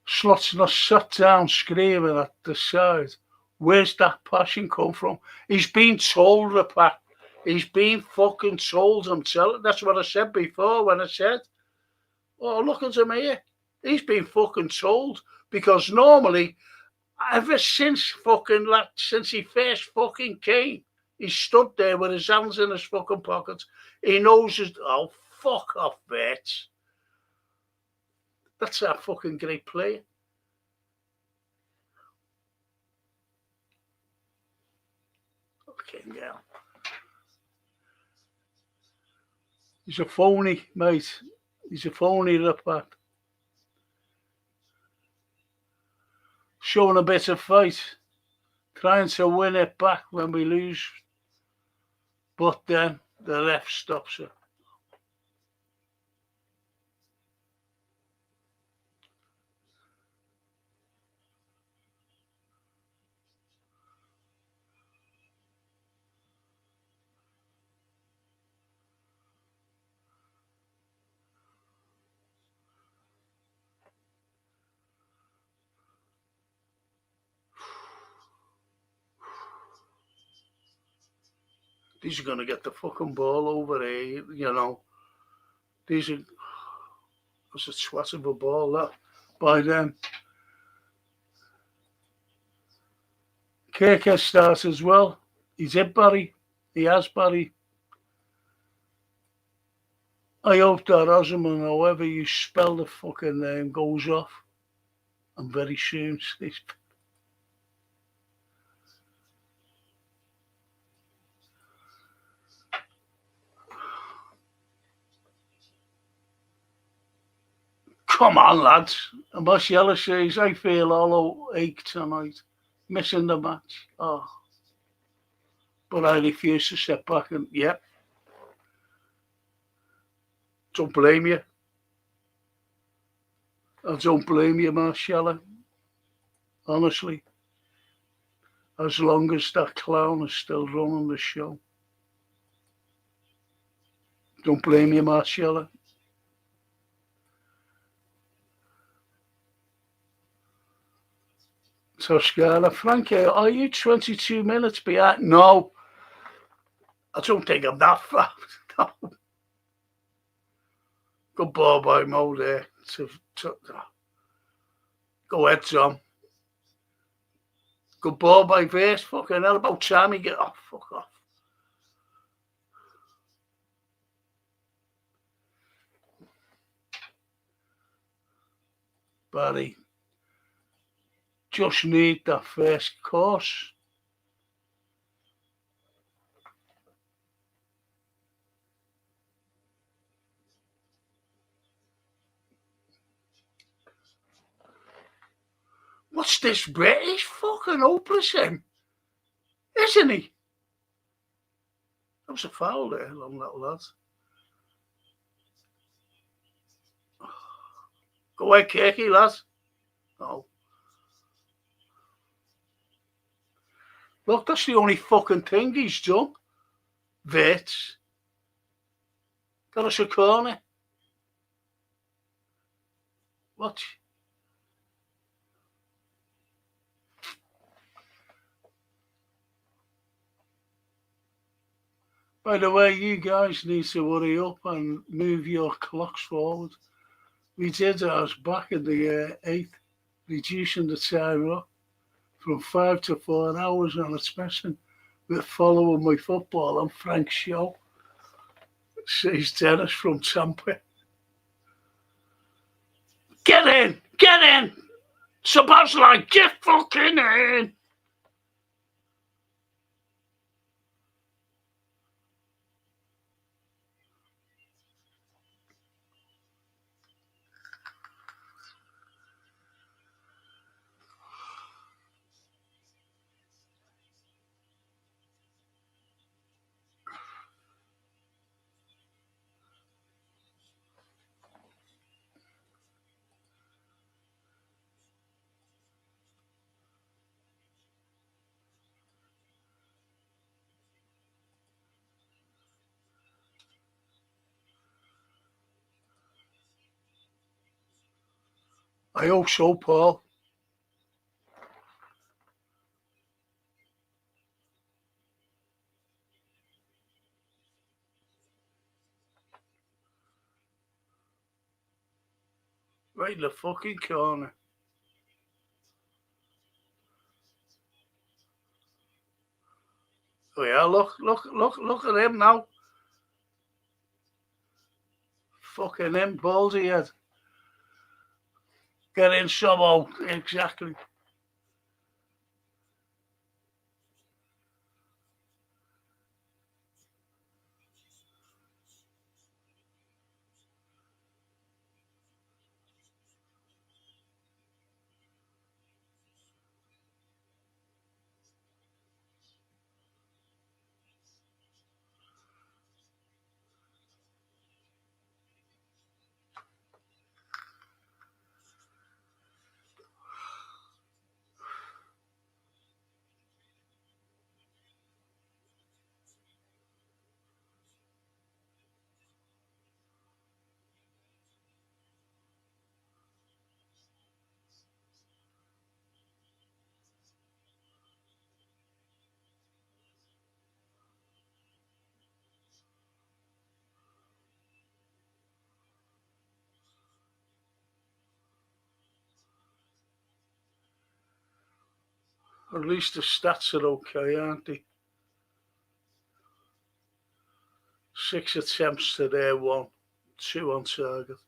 Slot's not sat down screaming at the side. Where's that passion come from? He's been told the pack. He's been fucking told himself. That's what I said before when I said, oh, look at him here. He's been fucking told. Because normally, ever since he first fucking came, he stood there with his hands in his fucking pockets. He knows his, oh, fuck off, bitch. That's a fucking great player. Fucking hell. He's a phony, mate. He's a phony, look back. Showing a bit of fight. Trying to win it back when we lose. But then the ref stops it. These are going to get the fucking ball over here, you know. These are... That's a twat of a ball, that, by them. KK starts as well. He's hit Barry. He has Barry. I hope that Osman, however you spell the fucking name, goes off. And very soon. Come on, lads. And Marcella says, I feel all ache tonight. Missing the match. Oh. But I refuse to sit back and, yeah. Don't blame you. I don't blame you, Marcella. Honestly. As long as that clown is still running the show. Don't blame you, Marcella. Toscana, Frankie, are you 22 minutes behind? No. I don't think I'm that fast. No. Good ball by Mo there. Go ahead, Tom. Good ball by Verse. Fucking hell, about time he get off. Fuck off. Barry. Just need that first course. What's this British fucking hopeless him? Isn't he? That was a foul there, long little lad. Go ahead, Kirky, lad. No. Look, that's the only fucking thing he's done. Vits. Got us a corner. What? By the way, you guys need to hurry up and move your clocks forward. We did ours back in the 8th, reducing the time up from 5 to 4 hours on its messing with following my football on Frank's show. Says Dennis from Tampa. Get in! Get in! Supposedly, get fucking in! I hope so, Paul. Right in the fucking corner. Oh yeah, look at him now. Fucking him, ballsy head. Get in, Sobo. Exactly. At least the stats are okay, aren't they? 6 attempts to their 1, 2 on target.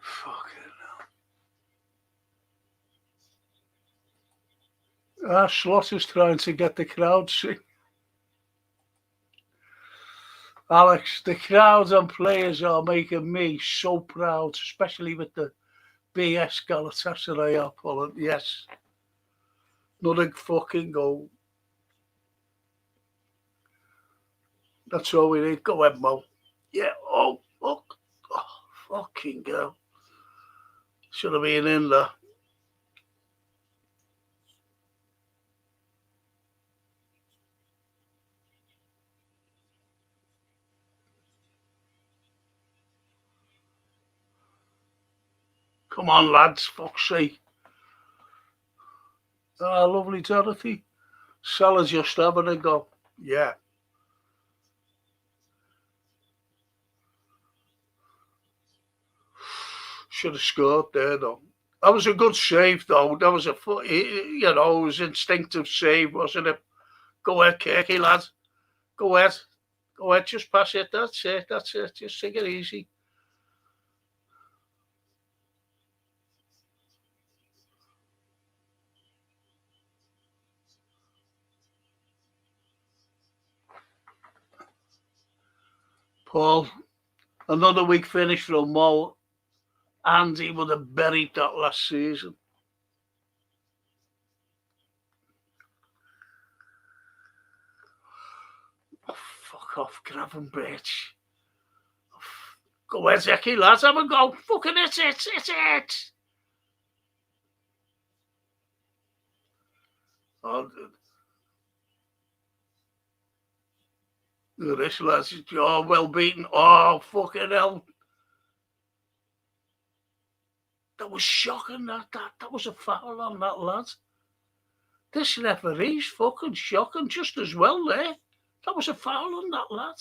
Fucking hell. Slaughter's trying to get the crowd sing. Alex, the crowds and players are making me so proud, especially with the BS Galatasaray pulling. Yes. Nothing fucking goal. That's all we need. Go ahead, Mo. Yeah, oh, fuck. Oh, fucking girl. Should have been in there. Come on, lads, fuck's sake. Ah, lovely Dorothy. Salah's just having a go. Yeah. Should have scored there, though. That was a good save, though. That was it was instinctive save, wasn't it? Go ahead, Kirky, lad. Go ahead. Go ahead, just pass it. That's it. Just take it easy. Paul, another week finish from Mo, and he would have buried that last season. Oh, fuck off, Gravenberch. Go ahead, Zeki, lads, have a go. Fucking it's it. Oh, look at this, lads. Oh, well beaten. Oh, fucking hell. That was shocking, that was a foul on that lad. This referee's fucking shocking just as well there. That was a foul on that lad.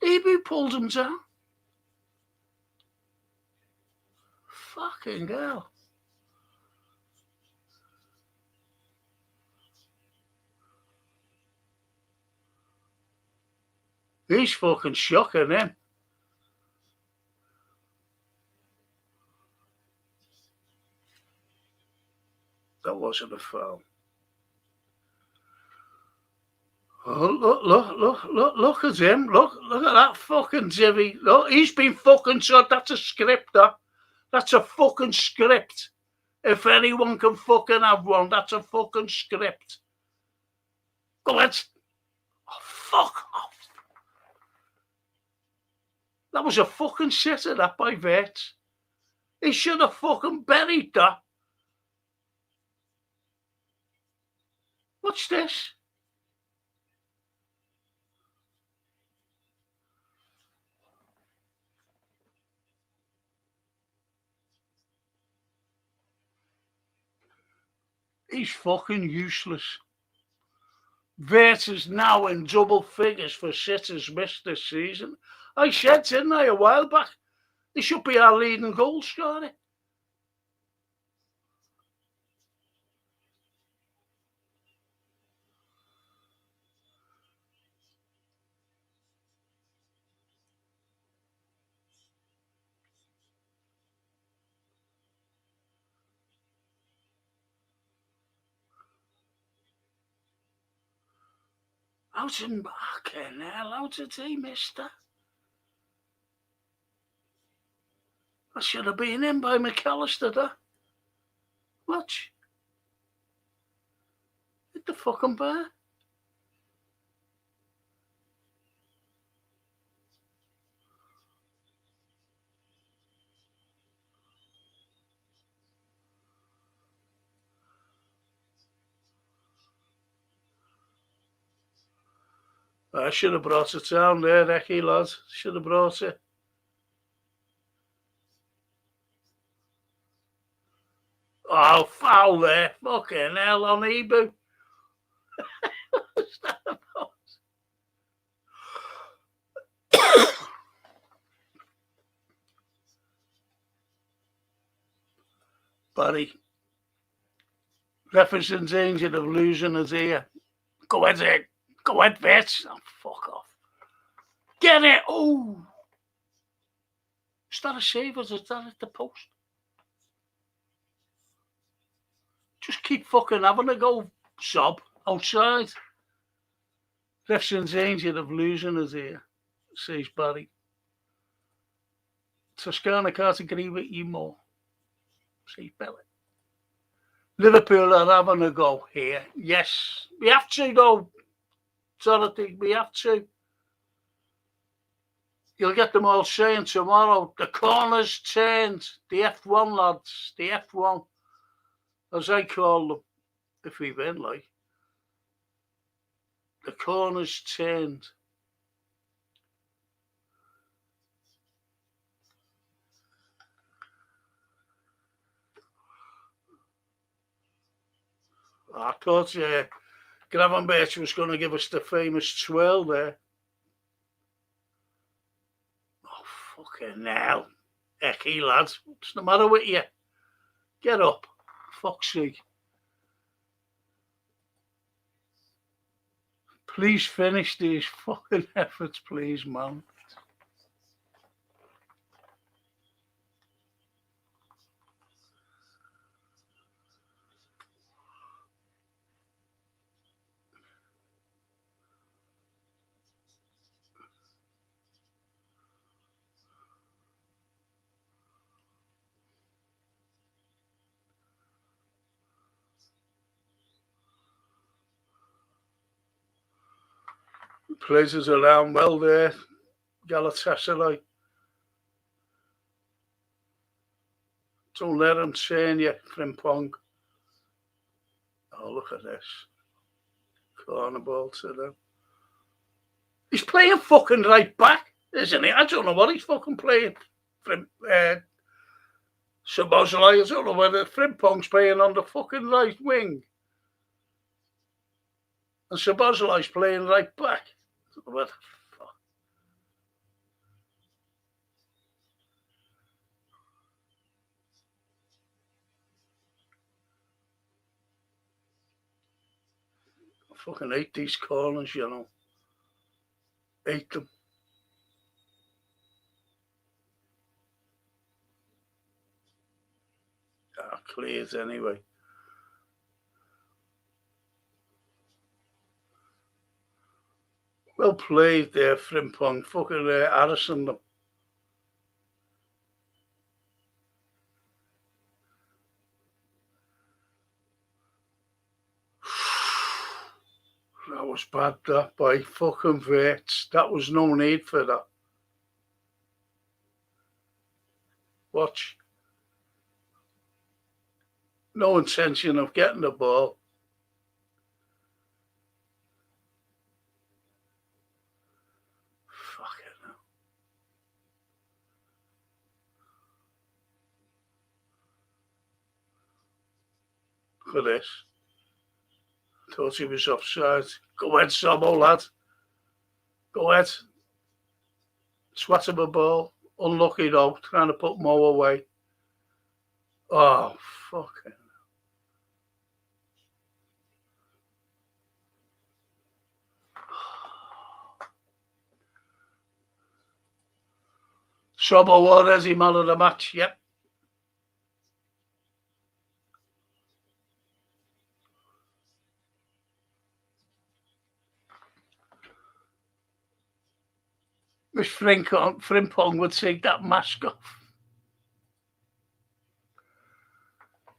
He pulled him down. Fucking hell. He's fucking shocking him. That wasn't a foul. Oh, look at him. Look at that fucking divvy. Look, he's been fucking shot. That's a script, that. That's a fucking script. If anyone can fucking have one, that's a fucking script. Go ahead. Oh, fuck off. That was a fucking sitter, that, by Vets. He should have fucking buried that. What's this? He's fucking useless. Vert is now in double figures for sitters missed this season. I said, didn't I, a while back? He should be our leading goal scorer. How did he miss that? That should have been in by McAllister, that. Watch. Hit the fucking bar. I should have brought it down there, Ecky, lads. Should have brought it. foul there. Fucking hell on Ebu. What's that about? Buddy. Referee's in danger of losing his ear. Go ahead, Zach. Go ahead, Vets. Oh, fuck off. Get it. Oh. Is that a save or is that at the post? Just keep fucking having a go, sob, outside. Ref's in danger of losing his ear, says Barry. Toscana can't agree with you more, says Billy. Liverpool are having a go here. Yes, we have to, though. Dorothy, we have to. You'll get them all saying tomorrow, the corner's turned. The F1, lads, the F1, as I call them, if we win, like. The corner's turned. I thought Gravenberch was going to give us the famous twirl there. Oh, fucking hell. Ecky, lads. What's the matter with you? Get up. Fuck's sake. Please finish these fucking efforts, please, man. Plays us around well there, Galatasaray. Don't let him turn you, Frimpong. Oh, look at this. Corner ball to them. He's playing fucking right back, isn't he? I don't know what he's fucking playing. Szoboszlai, I don't know whether Frimpong's playing on the fucking right wing. And Szoboszlai's playing right back. What the fuck? I fucking hate these corners, you know. Hate them. Clears anyway. Well played there, Frimpong. Fucking Harrison them. That was bad, that, by fucking Verts. That was no need for that. Watch. No intention of getting the ball. Fucking hell. Look at this. Thought he was offside. Go ahead, Sobbo, lad. Go ahead. Swat him a ball. Unlucky though, trying to put Mo away. Oh, fucking. Sobbo Juarez, he man of the match, yep. Wish Frimpong would take that mask off.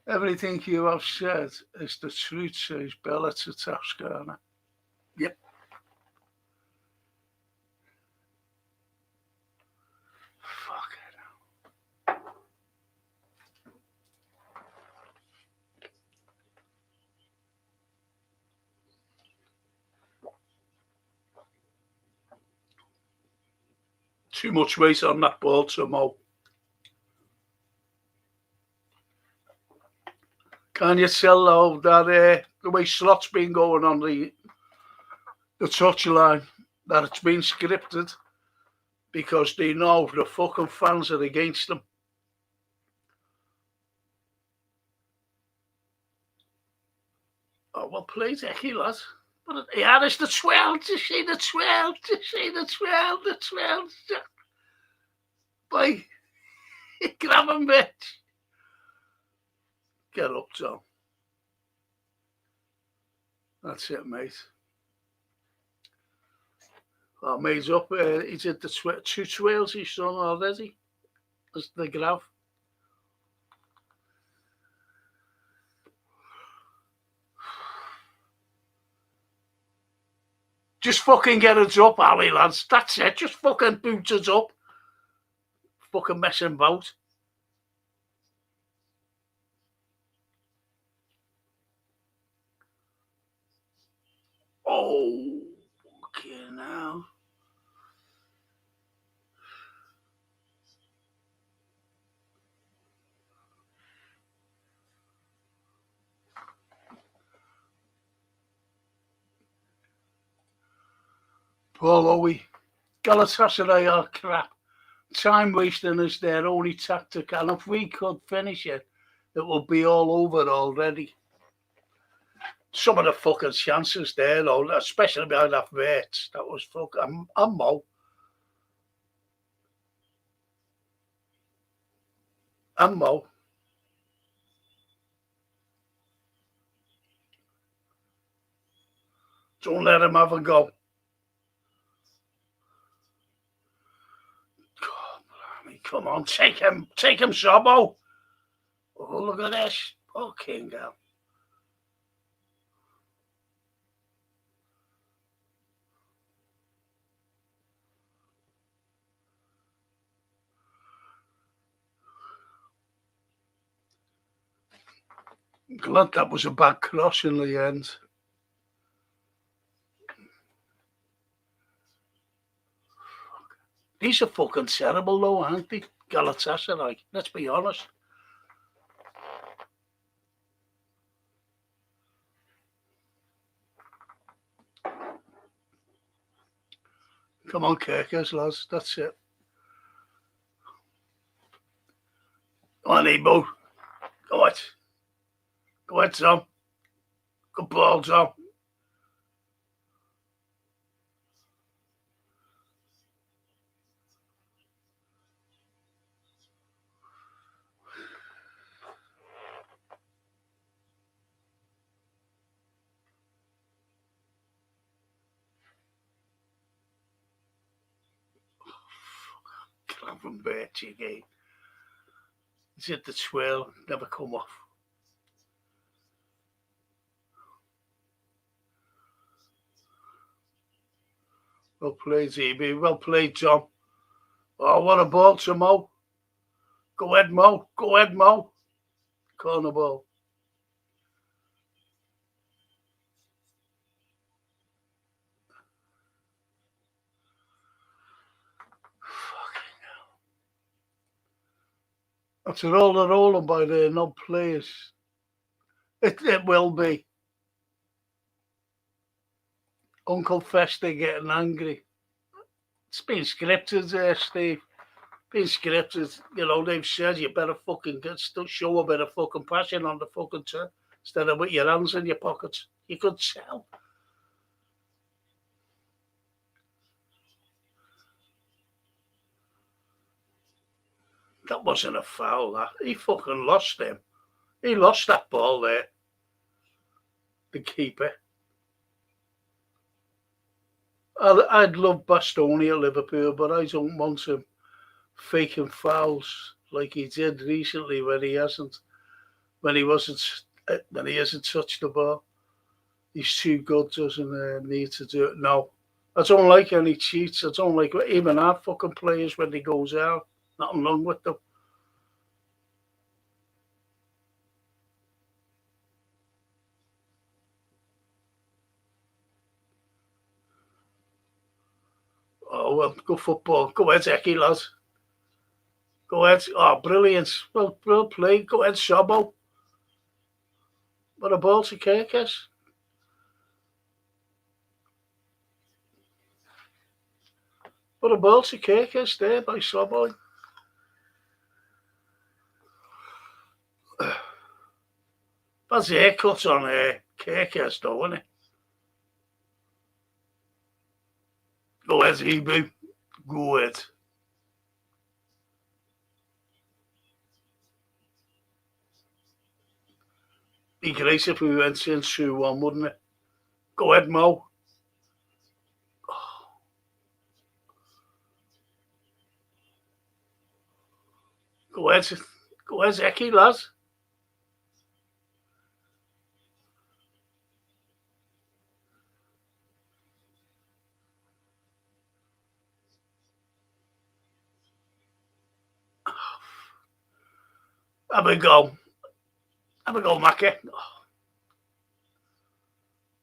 Everything you have said is the truth, says Bella to Toscana. Yep. Fuck it. Too much weight on that ball to Mo. Can't Can you tell though that the way Slot's been going on the touchline, that it's been scripted because they know the fucking fans are against them. Oh, well played, Ecky, lad. But yeah, it's the 12. You see the 12. You see the 12. The 12. Boy, grab him, bitch. Get up, Tom. That's it, mate. Oh, mate's up. He's at the 2 12s he's done already. That's the graph. Just fucking get us up, Ali, lads. That's it. Just fucking boot us up. Fucking messing about. Oh, okay now. Paul Owie. Galatasaray are crap. Time wasting is their only tactic, and if we could finish it, it will be all over already. Some of the fucking chances there, though, especially behind that Verts, that was fucking. I'm Mo. I'm Mo. Don't let him have a go. Come on, take him, Sobbo. Oh, look at this. Fucking hell. Glad that was a bad cross in the end. These are fucking terrible, though, aren't they? Galatasaray, let's be honest. Come on, Kirkers, lads. That's it. Come on, Ebo. Go on. Go ahead, Tom. Good ball, Tom. From Birch again. He's at the 12, never come off. Well played, ZB. Well played, Tom. Oh, what a ball to Mo. Go ahead, Mo. Go ahead, Mo. Corner ball. After all the rolling by the non-players, it will be. Uncle Fester getting angry. It's been scripted there, Steve. Been scripted. You know, they've said you better fucking show a bit of fucking passion on the fucking turn instead of with your hands in your pockets. You could tell. That wasn't a foul, that. He fucking lost him. He lost that ball there. The keeper. I'd love Bastoni at Liverpool, but I don't want him faking fouls like he did recently when he hasn't touched the ball. He's too good, doesn't need to do it. No. I don't like any cheats. I don't like even our fucking players when they goes out. Nothing wrong with them. Oh, well, good football. Go ahead, Ecky, lads. Go ahead. Oh, brilliant. Well played. Go ahead, Sobbo. What a ball to Kirkes. What a ball to Kirkes there by Slobboy. That's the haircut on Kirkes though, isn't it? Go ahead, Hebrew. Go ahead. Be great if we went in 2-1, wouldn't it? Go ahead, Mo. Go ahead, Eki, lads. Have a go. Have a go, Mackie.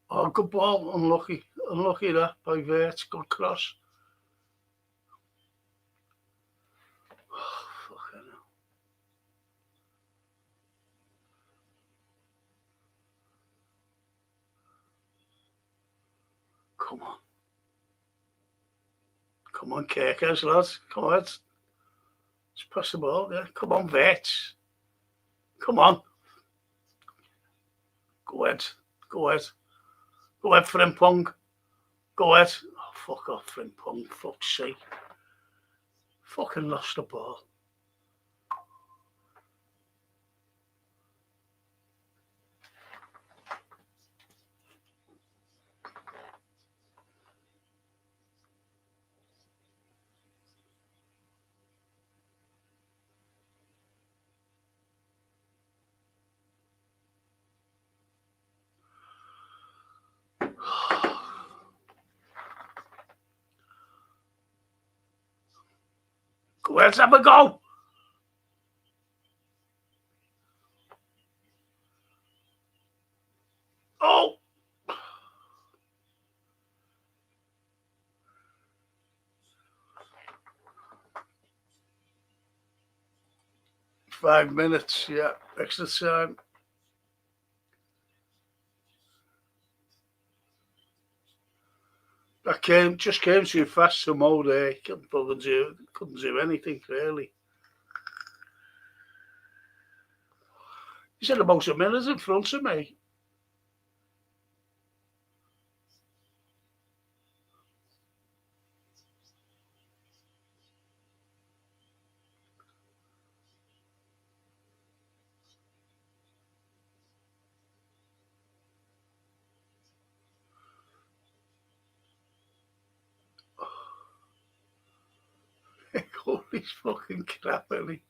Oh, good ball. Unlucky. Unlucky that by Vert. Good cross. Oh, fucking hell. Come on. Come on, Kirkes, lads. Come on. Let's pass the ball. Yeah. Come on, Vert. Come on. Go ahead. Go ahead. Go ahead, Frimpong. Go ahead. Oh, fuck off, Frimpong. Fuck's sake. Fucking lost the ball. Let's have a go. Oh. Five minutes, yeah, extra time. That just came too fast to Mo there. Couldn't do anything really. He said about a minute in front of me. Holy fucking crap, really.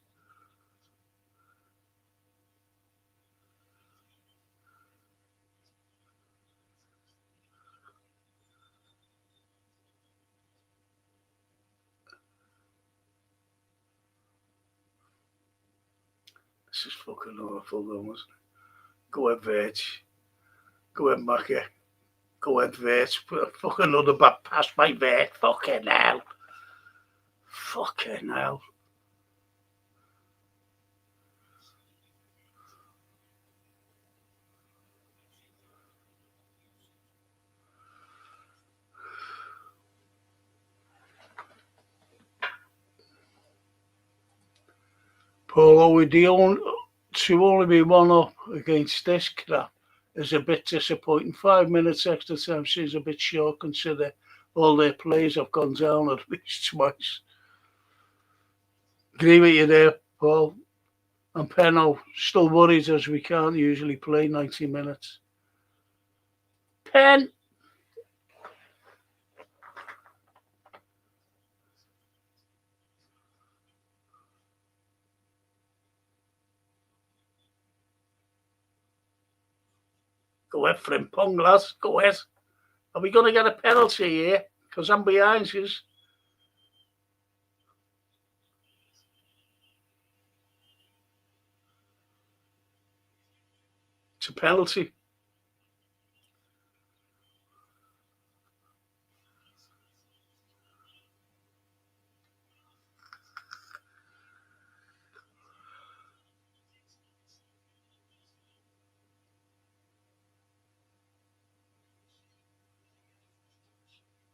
This is fucking awful, though, isn't it? Go ahead, Vert. Go ahead, Mackie. Go ahead, Vert. Fucking another bad pass by Vert. Fucking hell. Fucking hell. Paulo, we deal to only be one up against this crap is a bit disappointing. 5 minutes extra time seems a bit short considering all their players have gone down at least twice. Agree with you there, Paul. And Penno, still worried as we can't usually play 90 minutes. Pen! Go ahead, Frimpong, lads. Go ahead. Are we going to get a penalty here? Because I'm behind you. It's a penalty.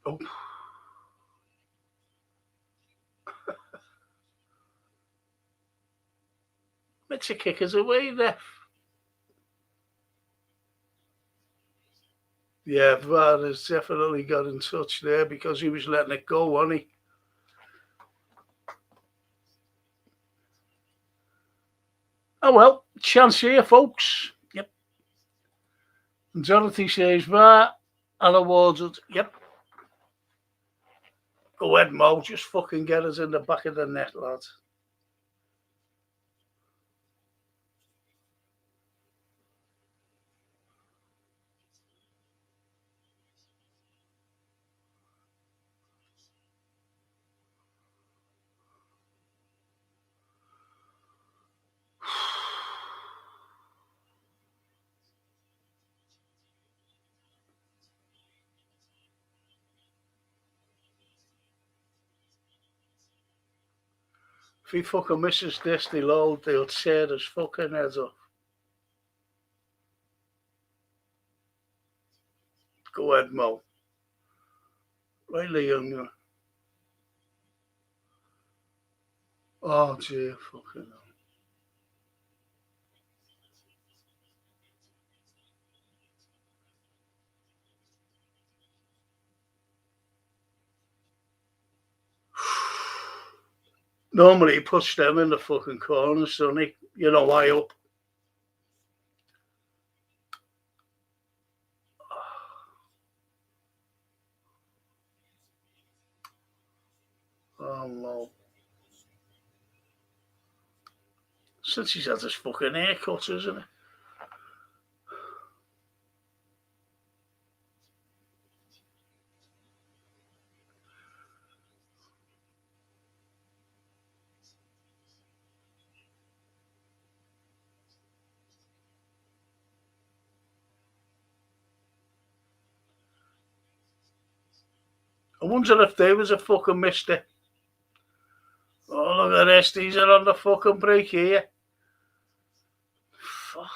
Oh. Makes a kickers away there. Yeah, VAR has definitely got in touch there because he was letting it go, wasn't he? Oh well, chance here, folks. Yep. And Dorothy says VAR and awarded. Yep. Go ahead, Mo. Just fucking get us in the back of the net, lads. If he fucking misses this, they'll tear his fucking heads off. Go ahead, Mo. Riley Younger. Oh, gee, fucking hell. Normally he puts them in the fucking corners, doesn't he? You know, high up. Oh, no. Since he's had his fucking haircut, isn't it? I wonder if they was a fucking mister. Oh, look at this. These are on the fucking break here. Fuck.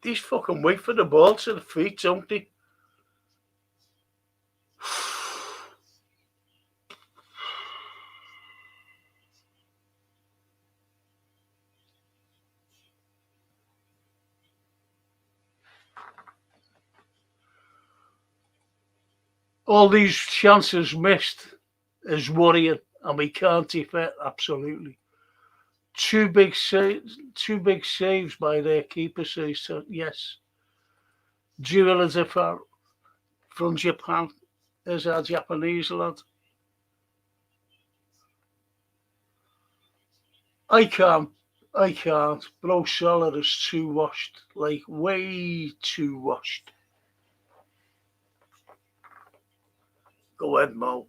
These fucking wait for the ball to the feet, don't they? All these chances missed is worrying, and we can't defend absolutely. Two big saves by their keeper. So yes, duel as if from Japan. There's our Japanese lad. I can't. Bro Solar is too washed, like way too washed. Go ahead, Mo.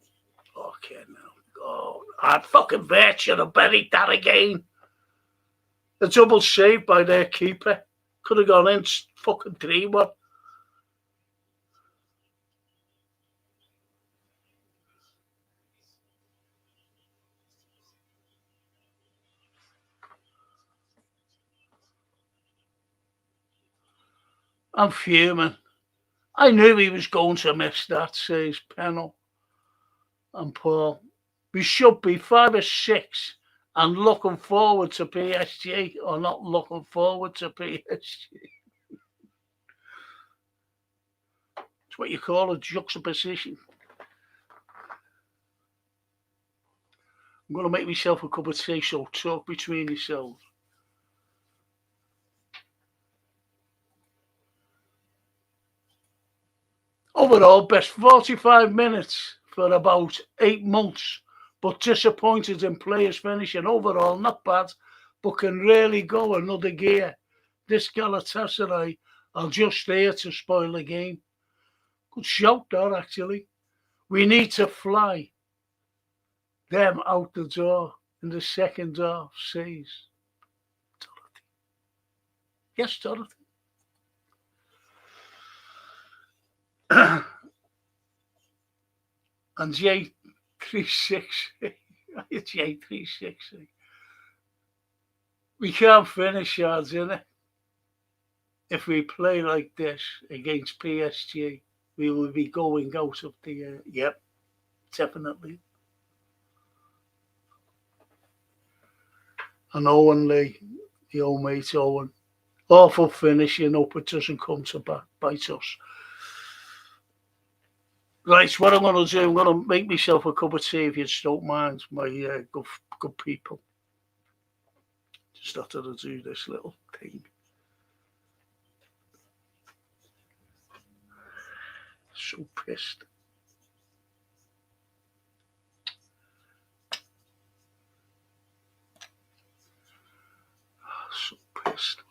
Okay, now. Oh, I'd fucking bet should have buried that again. A double save by their keeper. Could have gone in fucking 3-1. I'm fuming. I knew he was going to miss that, says Pennell and Paul. We should be 5 or 6 and looking forward to PSG or not looking forward to PSG. It's what you call a juxtaposition. I'm going to make myself a cup of tea, so talk between yourselves. Overall, best 45 minutes for about 8 months, but disappointed in players finishing. Overall, not bad, but can really go another gear. This Galatasaray are just there to spoil the game. Good shout there, actually. We need to fly them out the door in the second half, says Dorothy. Yes, Dorothy. And J360, J360. We can't finish yards, innit? if we play like this against PSG, we will be going out of the. Yep, definitely. And Owen Lee, the old mate Owen, awful finish, but it doesn't come to bite us. Right, so what I'm going to do, I'm going to make myself a cup of tea if you don't mind, my good people. Just after to do this little thing. So pissed. So pissed.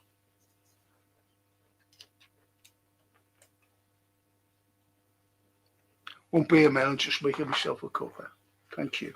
Won't be a minute, just making myself a cuppa. Thank you.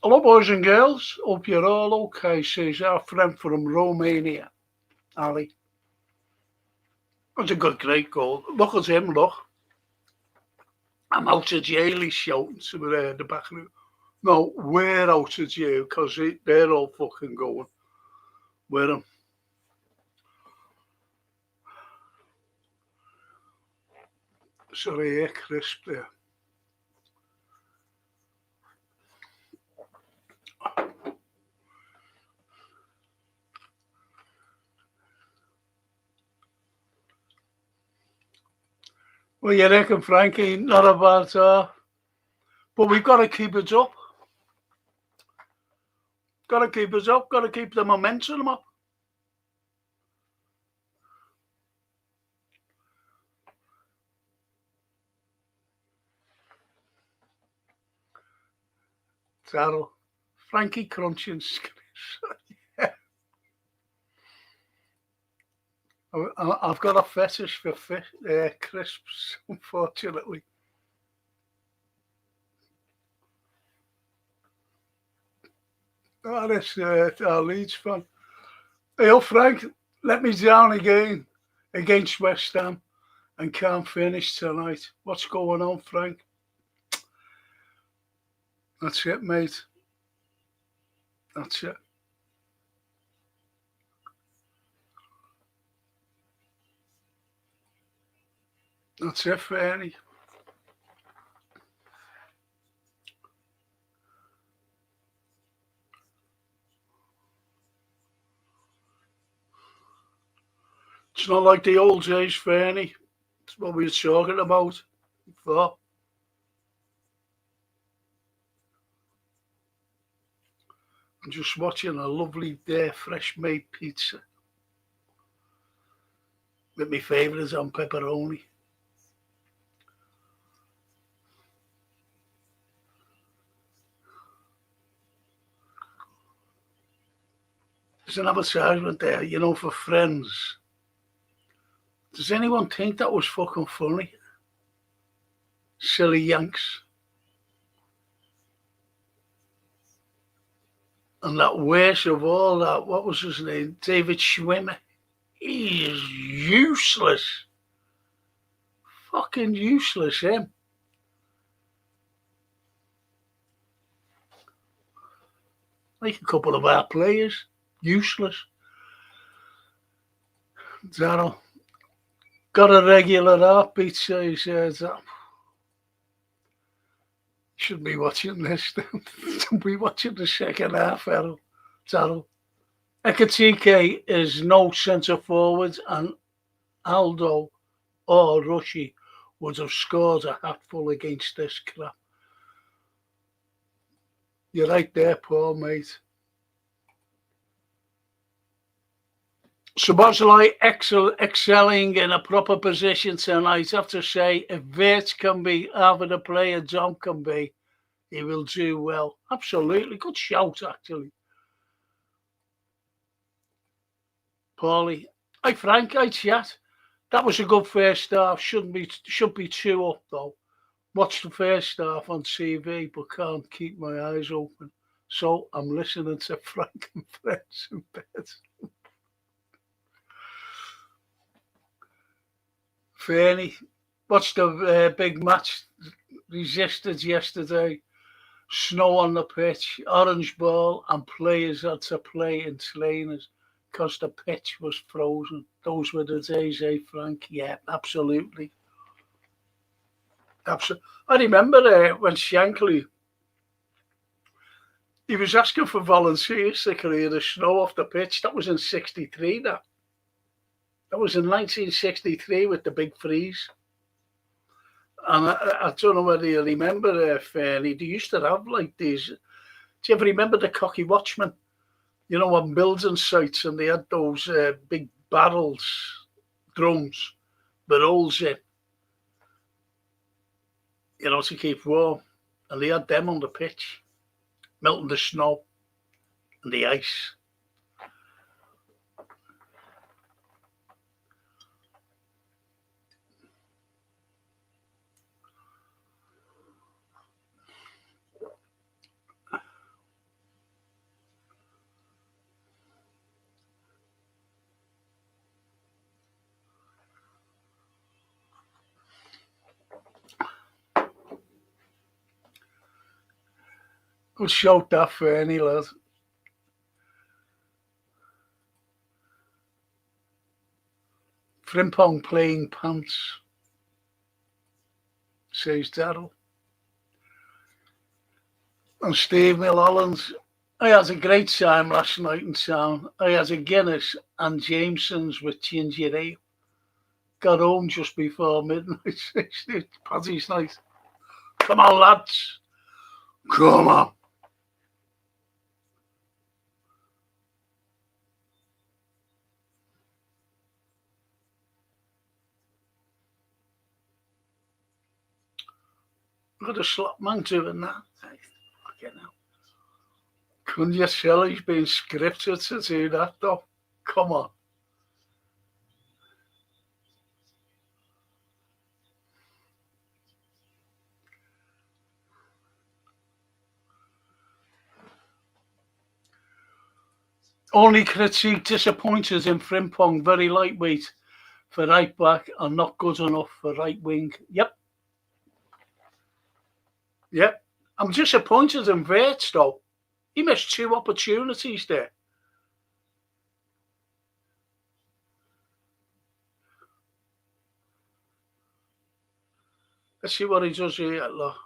Hello, boys and girls. Hope you're all okay, says our friend from Romania, Ali. That's a good, great goal. Look at him, look. I'm out of jail, he's shouting to the back room. No, we're out of jail because they're all fucking going with him. Sorry, crisp there. Well, you reckon, Frankie? Not a bad but we've got to keep it up. Got to keep us up. Got to keep the momentum up. Daryl, Frankie crunching. I've got a fetish for crisps, unfortunately. Oh, that's our Leeds fan. Hey, oh, Frank, let me down again against West Ham and can't finish tonight. What's going on, Frank? That's it, mate. That's it. That's it, Fernie. It's not like the old days, Fernie. It's what we were talking about before. I'm just watching a lovely fresh made pizza with my favourites on pepperoni. There's an advertisement there, for Friends. Does anyone think that was fucking funny? Silly Yanks. And that worst of all, that, what was his name? David Schwimmer. He is useless. Fucking useless, him. Like a couple of our players. Useless. Daryl. Got a regular heartbeat, says that. Should be watching this. Don't be watching the second half, Daryl. Ekatike is no centre forward, and Aldo or Rushy would have scored a hatful against this crap. You're right there, poor mate. Szoboszlai excelling in a proper position tonight. I have to say, if Wirtz can be having a player Dom can be, he will do well. Absolutely. Good shout, actually. Paulie. Hi, Frank. Hi, chat. That was a good first half. Should be 2 up, though. Watched the first half on TV, but can't keep my eyes open. So I'm listening to Frank and Friends in bed. Fernie, watched the big match resisted yesterday. Snow on the pitch, orange ball, and players had to play in trainers because the pitch was frozen. Those were the days, Frank? Yeah, absolutely. Absolutely. I remember when Shankly, he was asking for volunteers to clear the snow off the pitch. That was in 63, that. That was in 1963 with the big freeze. And I don't know whether you remember, Fernie, they used to have like these. Do you ever remember the Cocky Watchman? On building sites, and they had those big barrels, drums, with holes in, to keep warm. And they had them on the pitch, melting the snow and the ice. Good shout that for any lad. Frimpong playing pants, says Daryl. And Steve Milholland, I had a great time last night in town. I had a Guinness and Jameson's with ginger ale. Got home just before midnight. Paddy's night. Come on, lads. Come on. Got a slot man doing that. Fucking hell. Couldn't you tell he's been scripted to do that, though? Come on. Only critique disappointed in Frimpong, very lightweight for right back and not good enough for right wing. Yep. I'm disappointed in Wirtz, though. He missed 2 opportunities there. Let's see what he does here, look.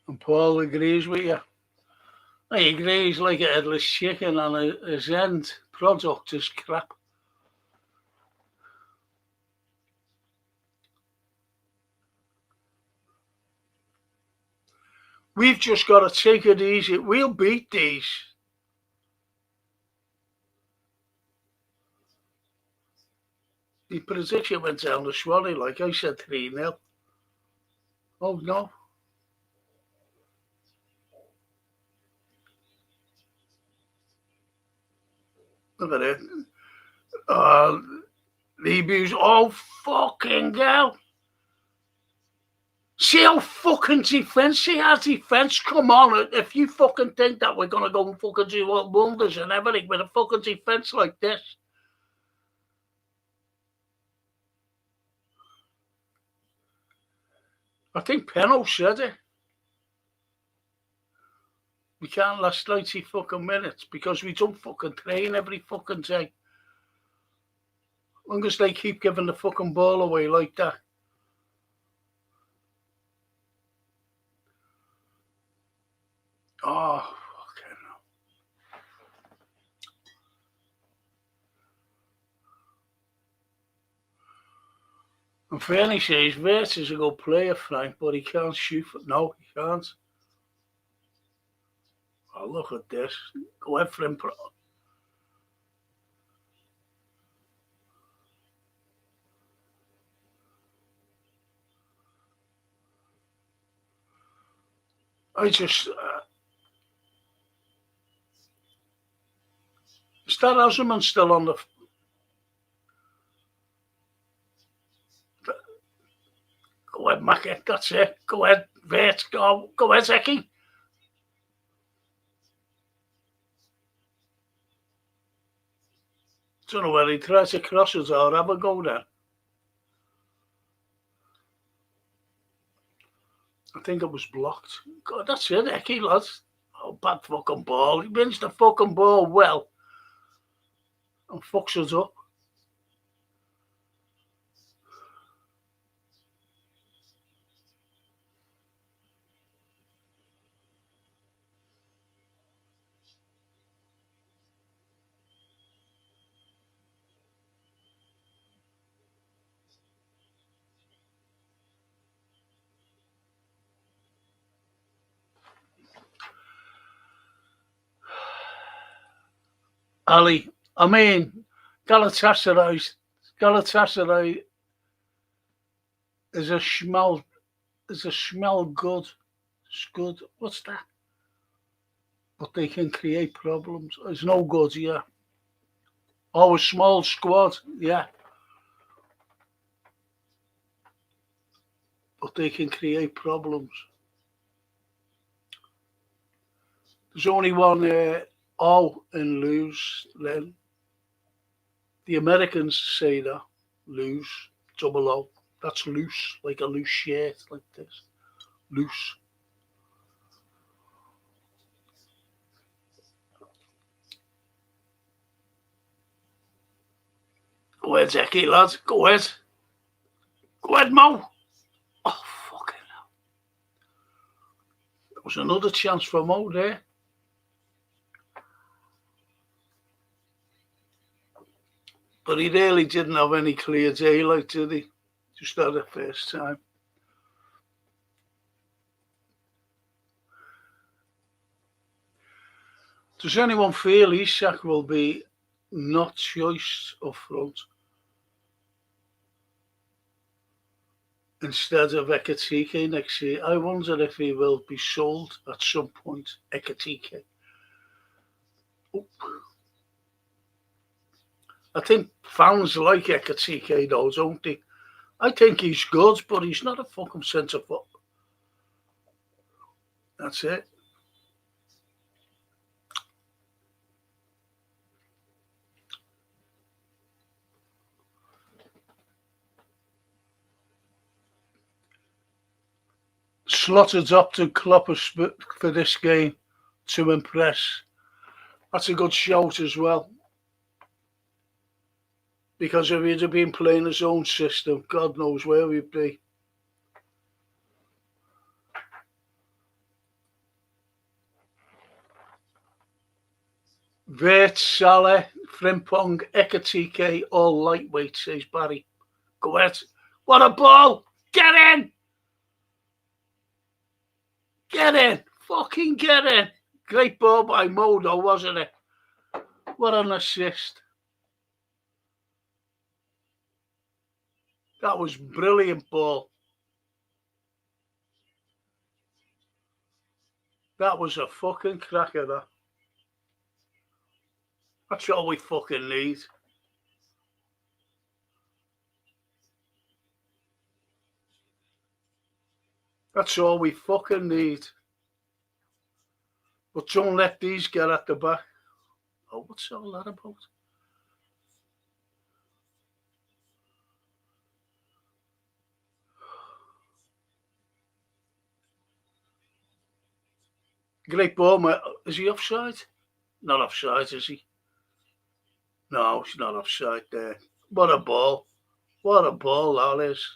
And Paul agrees with you. He agrees like a headless chicken, and his end product is crap. We've just got to take it easy. We'll beat these. The prediction went down the swally, like I said, 3-0. Oh, no. Look at it. Lebu's, oh, fucking hell. See how fucking defensive our defense. Come on, if you fucking think that we're going to go and fucking do wonders and everything with a fucking defense like this. I think Penno said it. We can't last 90 fucking minutes because we don't fucking train every fucking day. As long as they keep giving the fucking ball away like that. Oh, fucking hell. And Fernie says Wirtz is a good player, Frank, but he can't shoot. No, he can't. Oh, look at this. Go ahead for him. I just... is that Osman still on the... Go ahead, Mackie. That's it. Go ahead, Wirtz. Go ahead, Zeki. Don't know whether he tries to cross us or have a go there. I think it was blocked. God, that's it, Eki, lads. Oh, bad fucking ball. He wins the fucking ball well and fucks us up. Ali, I mean, Galatasaray is a smell good. It's good. What's that? But they can create problems. It's no good, yeah. Oh, a small squad, yeah. But they can create problems. There's only one O in lose, Len. The Americans say that. lose, double O. That's loose, like a loose shirt, like this. Loose. Go ahead, Zeki, lad. Go ahead. Go ahead, Mo. Oh, fucking hell. There was another chance for Mo there. But he really didn't have any clear daylight, did he? Just at the first time. Does anyone feel Isak will be not choice up front instead of Ekatike next year? I wonder if he will be sold at some point, Ekatike. I think fans like Ekatike though, don't they? I think he's good, but he's not a fucking centre foot. That's it. Slotted opted Klopp for this game to impress. That's a good shout as well. Because if he'd have been playing his own system, God knows where we'd be. Vert, Salah, Frimpong, Ekatike, all lightweight, says Barry. Go ahead. What a ball! Get in! Get in! Fucking get in! Great ball by Modo, wasn't it? What an assist. That was brilliant ball. That was a fucking cracker, that. That's all we fucking need. That's all we fucking need. But don't let these get at the back. Oh, what's all that about? Great ball, mate. Is he offside? Not offside, is he? No, he's not offside there. What a ball. What a ball that is.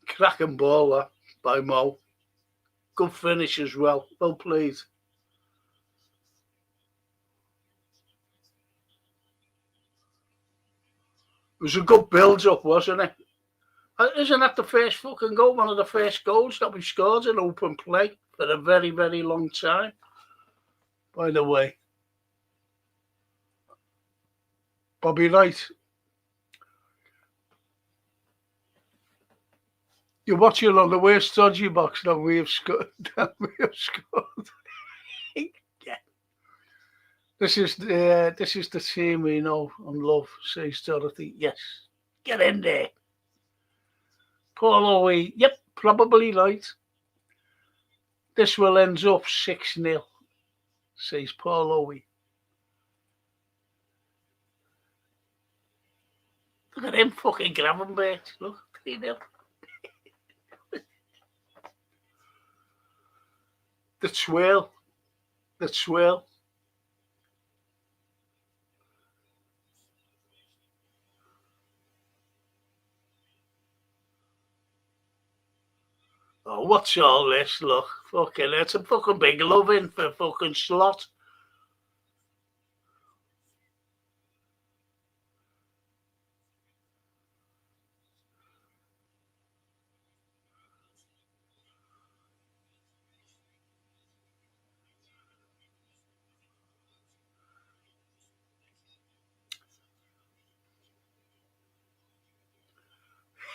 Cracking ball, that, by Mo. Good finish as well. Well played. It was a good build-up, wasn't it? Isn't that the first fucking goal? One of the first goals that we scored in open play for a very, very long time. By the way, Bobby Wright, you're watching on the worst dodgy box that we have scored. Yeah. This is the team we know and love, says Dorothy. Yes, get in there. Paul Owe, yep, probably right. This will end up 6-0, says Paul Owe. Look at him fucking Gravenberg. Look, 3-0. The twirl. The twirl. Oh, what's all this? Look, fucking, it's a fucking big loving for fucking Slot.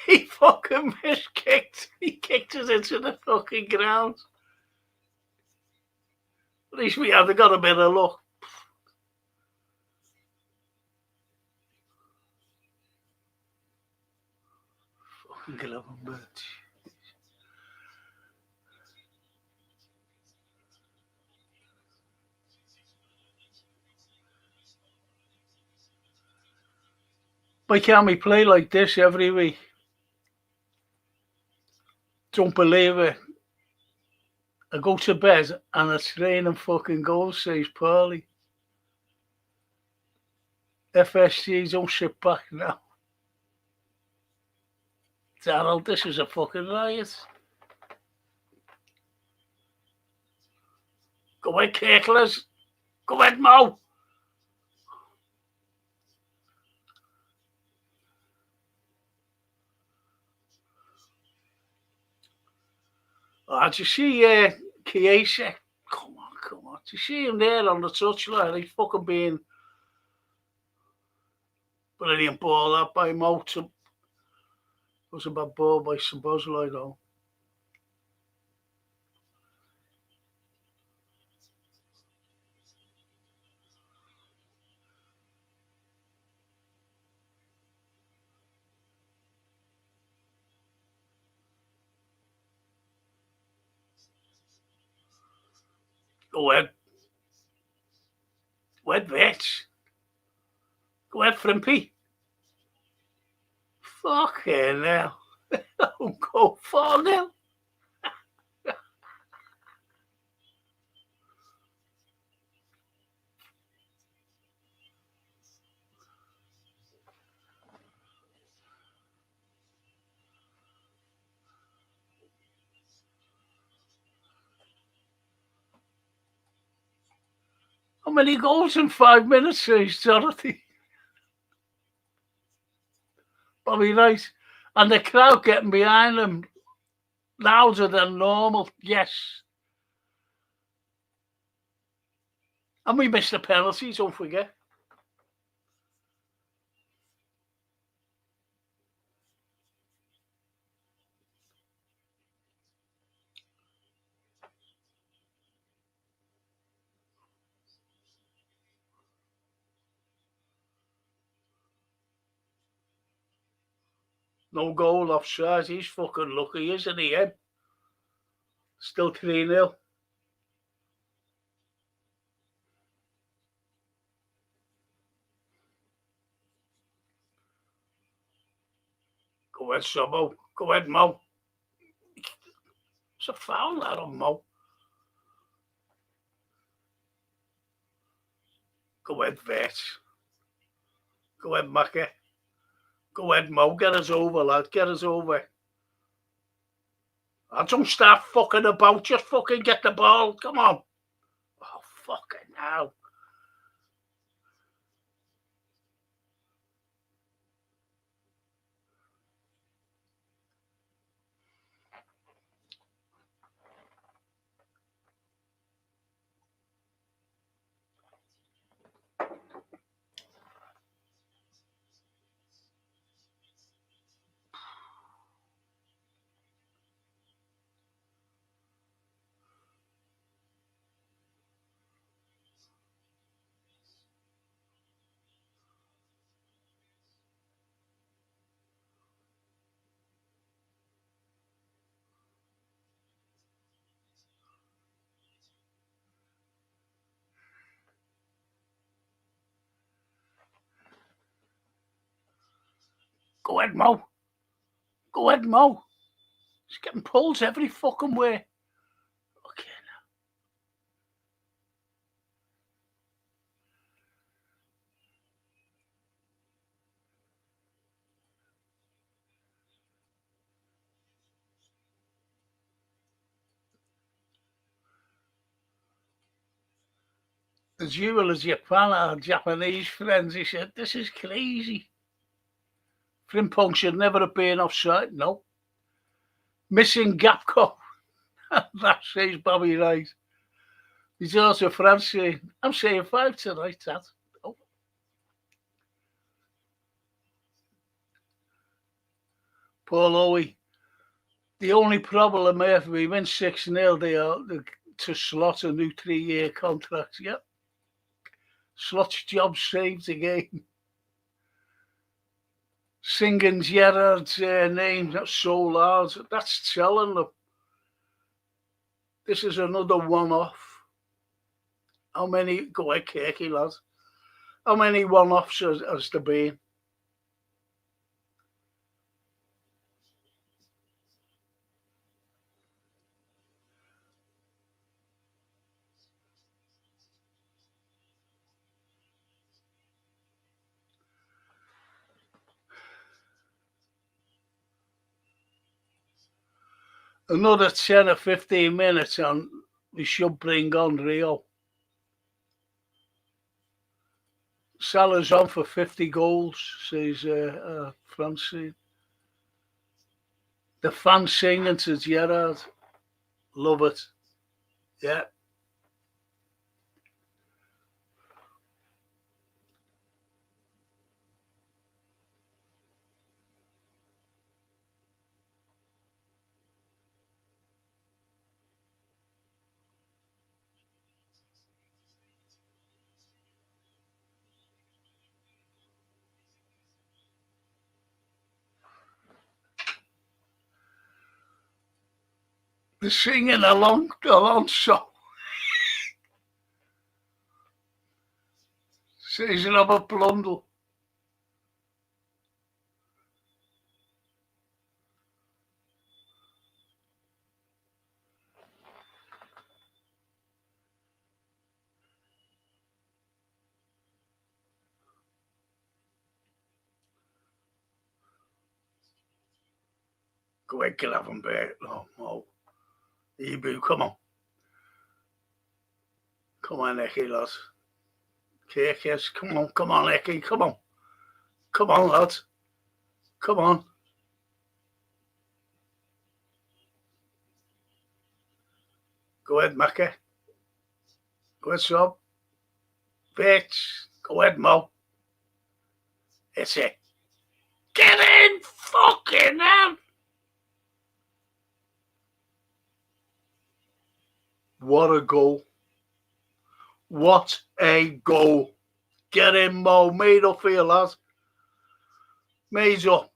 He fucking miskicked. He kicked us into the fucking ground. At least we had got a bit of luck. Fucking Gravenberg. Why can't we play like this every week? Don't believe it. I go to bed and it's raining fucking goals, says Pearly. FSG, don't sit back now. Daryl, this is a fucking riot. Go ahead, Kirklers. Go ahead, Mo. Oh, did you see Chiesa? Come on. Did you see him there on the touchline? He's fucking being brilliant ball up by Mo. It was a bad ball by Sabozlai, though. Go ahead. Go ahead, Vetch. Go ahead, Frimpy. Fucking hell. Don't go 4-0. How many goals in 5 minutes, says Dorothy? Bobby Rice. And the crowd getting behind him louder than normal. Yes. And we missed the penalties, don't forget. No goal offside. He's fucking lucky, isn't he, Ed? Still 3-0. Go ahead, Subbo. Go ahead, Mo. It's a foul that on Mo. Go ahead, Vet. Go ahead, Macca. Go ahead, Mo. Get us over, lad. Get us over. I don't start fucking about. Just fucking get the ball. Come on. Oh, fucking hell. Go ahead, Mo. Go ahead, Mo. He's getting pulls every fucking way. Okay, now. The jewel is Japan, Japanese friends. He said, this is crazy. Frimpong should never have been offside. No. Missing Gapco. That says Bobby Wright. He's also France saying, I'm saying 5 tonight, Dad. Oh. Paul Owie. The only problem if we win 6-0, they are to slot a new 3-year contract. Yep. Slot's job saved again. Singing Gerard's name, that's so loud. That's telling them. This is another one-off. How many, go ahead, Kirky, lads. How many one-offs has there been? Another 10 or 15 minutes and we should bring on Rio. Salah's on for 50 goals, says Francine. The fans singing to Gerrard. Love it. Yeah. They're singing along so. Says Robert Blundell. Go ahead, get have him back. Oh. Ebu, come on. Come on, Nicky, lads. Yes, come on, Nicky, come on. Come on, lads. Come on. Go ahead, Mackie. Go ahead, Sob. Bitch. Go ahead, Mo. It's it. Get in, fucking hell. What a goal. What a goal. Get in, Mo. Made up for you, lads. Made up.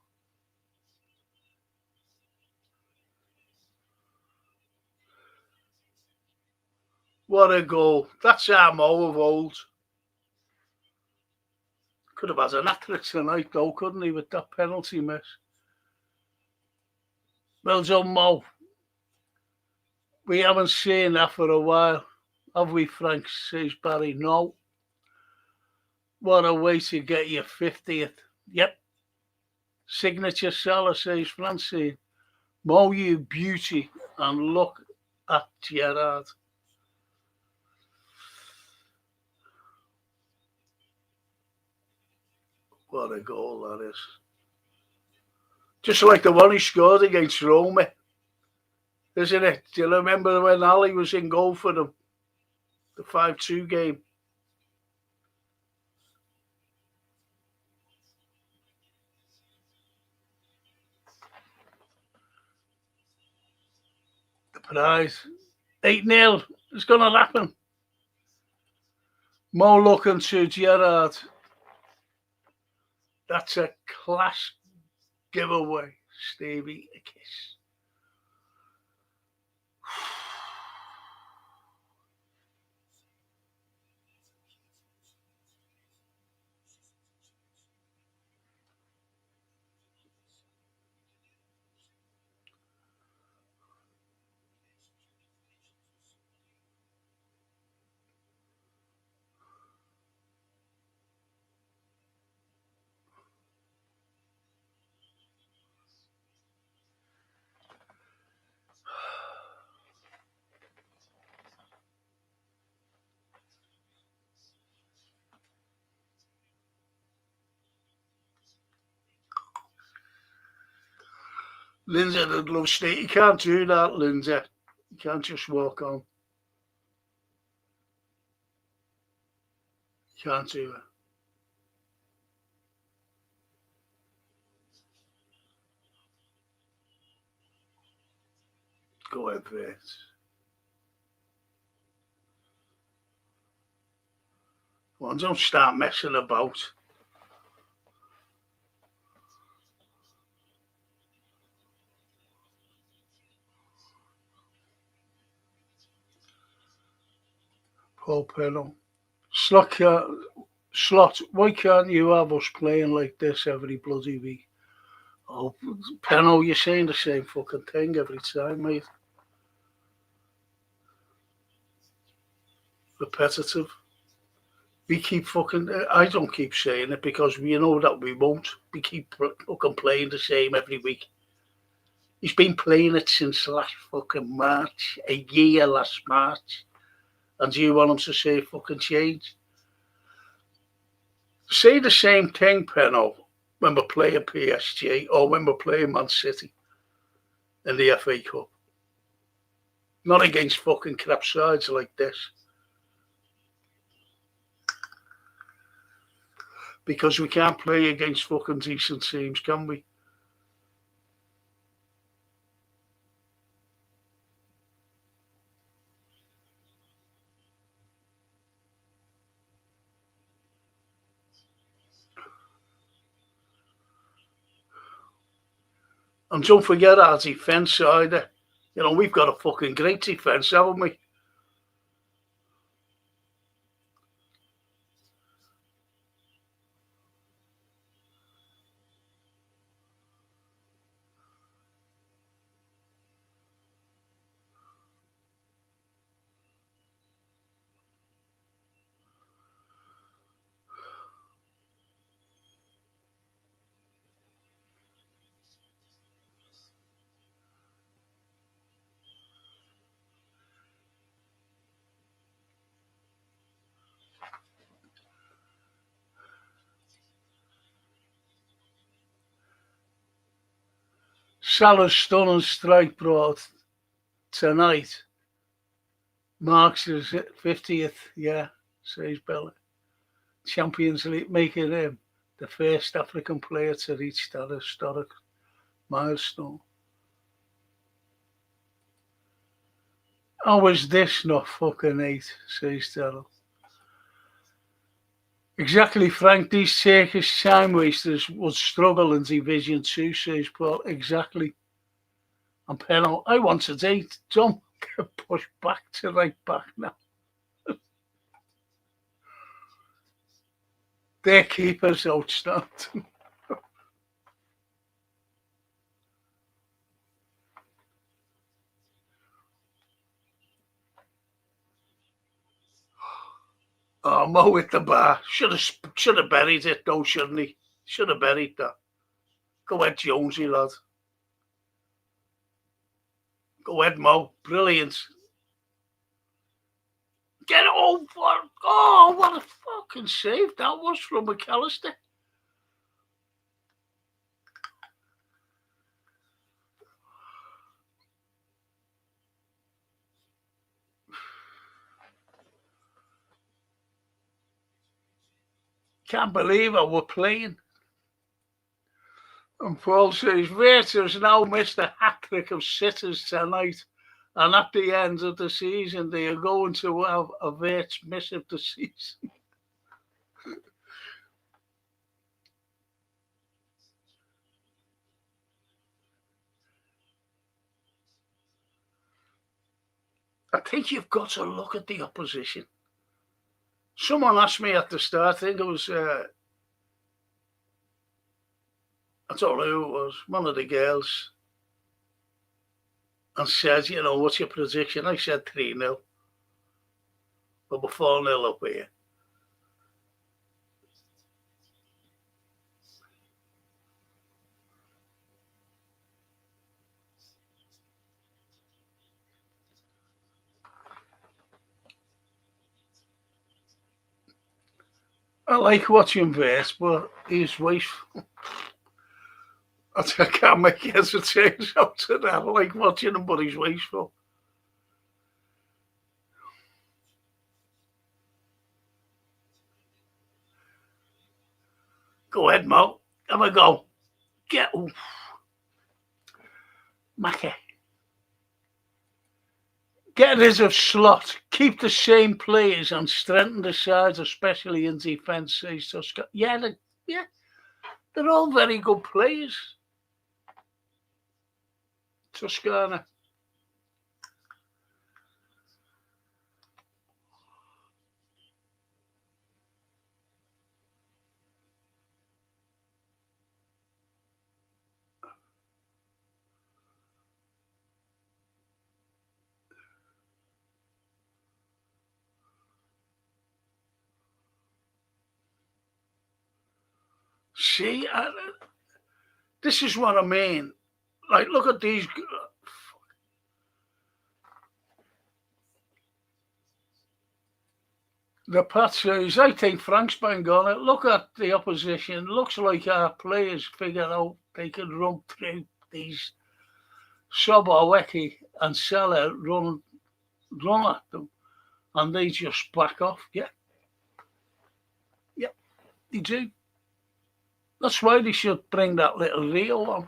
What a goal. That's our Mo of old. Could have had an hat-trick tonight, though, couldn't he, with that penalty miss? Well done, Mo. We haven't seen that for a while, have we, Frank? Says Barry. No. What a way to get your 50th. Yep. Signature Salah, says Francine. Mo, you beauty. And look at Gerrard. What a goal that is. Just like the one he scored against Roma, isn't it? Do you remember when Ali was in goal for them? The 5-2 game. The prize. 8-0. It's going to happen. Mo looking to Gerrard. That's a class giveaway, Stevie. A kiss. Lindsay would love Steve. You can't do that, Lindsay. You can't just walk on. You can't do it. Go ahead, Pete. Well, don't start messing about. Paul Pennell. Slot, why can't you have us playing like this every bloody week? Oh, Pennell, you're saying the same fucking thing every time, mate. Repetitive. We keep fucking... I don't keep saying it because we know that we won't. We keep fucking playing the same every week. He's been playing it since last fucking March, a year last March. And do you want him to say fucking change? Say the same thing, Penno, when we're playing PSG or when we're playing Man City in the FA Cup. Not against fucking crap sides like this. Because we can't play against fucking decent teams, can we? And don't forget our defence either. You know, we've got a fucking great defence, haven't we? Salah's stunning strike brought tonight marks his 50th, says Bella. Champions League, making him the first African player to reach that historic milestone. How is this not fucking 8, says Daryl. Exactly, Frank. These Turkish time wasters would struggle in Division 2, says Paul. Exactly. And Penno, I wanted 8. Don't get pushed back to right back now. Their keeper's outstanding. Oh, Mo with the bar. Should have buried it though, shouldn't he? Should have buried that. Go ahead, Jonesy, lad. Go ahead, Mo. Brilliant. Get over. Oh, what a fucking save that was from McAllister. Can't believe how we're playing. And Paul says, Raiders now missed a hat-trick of sitters tonight. And at the end of the season, they are going to have a Raiders miss of the season. I think you've got to look at the opposition. Someone asked me at the start, I think it was, I don't know who it was, one of the girls, and said, you know, what's your prediction? I said 3-0. But we're 4-0 up here. I like watching Vert, but he's wasteful. I can't make heads or tails out of that. I like watching him, but he's wasteful. Go ahead, Mo. Have a go. Get off. Mackie. Get rid of Slot. Keep the same players and strengthen the sides, especially in defence. Yeah, they're all very good players. Toscana. See, this is what I mean. Like, look at these. The Patriots, I think Frank's bang on it. Look at the opposition. Looks like our players figured out they could run through these Soboweki and Salah run at them, and they just back off. Yeah, they do. That's why they should bring that little reel on.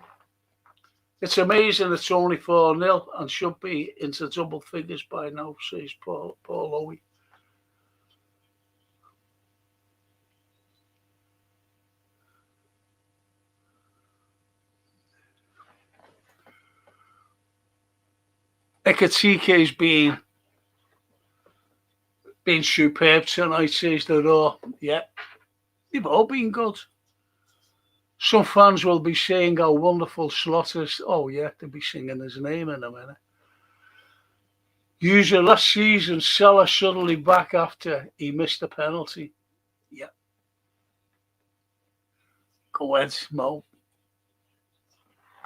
It's amazing it's only 4-0 and should be into double figures by now, says Paul Owie. Ekatike's been superb tonight, says the Raw. Yeah, they've all been good. Some fans will be saying how wonderful Slaughter's. Oh, yeah, they'll be singing his name in a minute. Usually last season, Salah suddenly back after he missed a penalty. Yeah. Go ahead, Mo.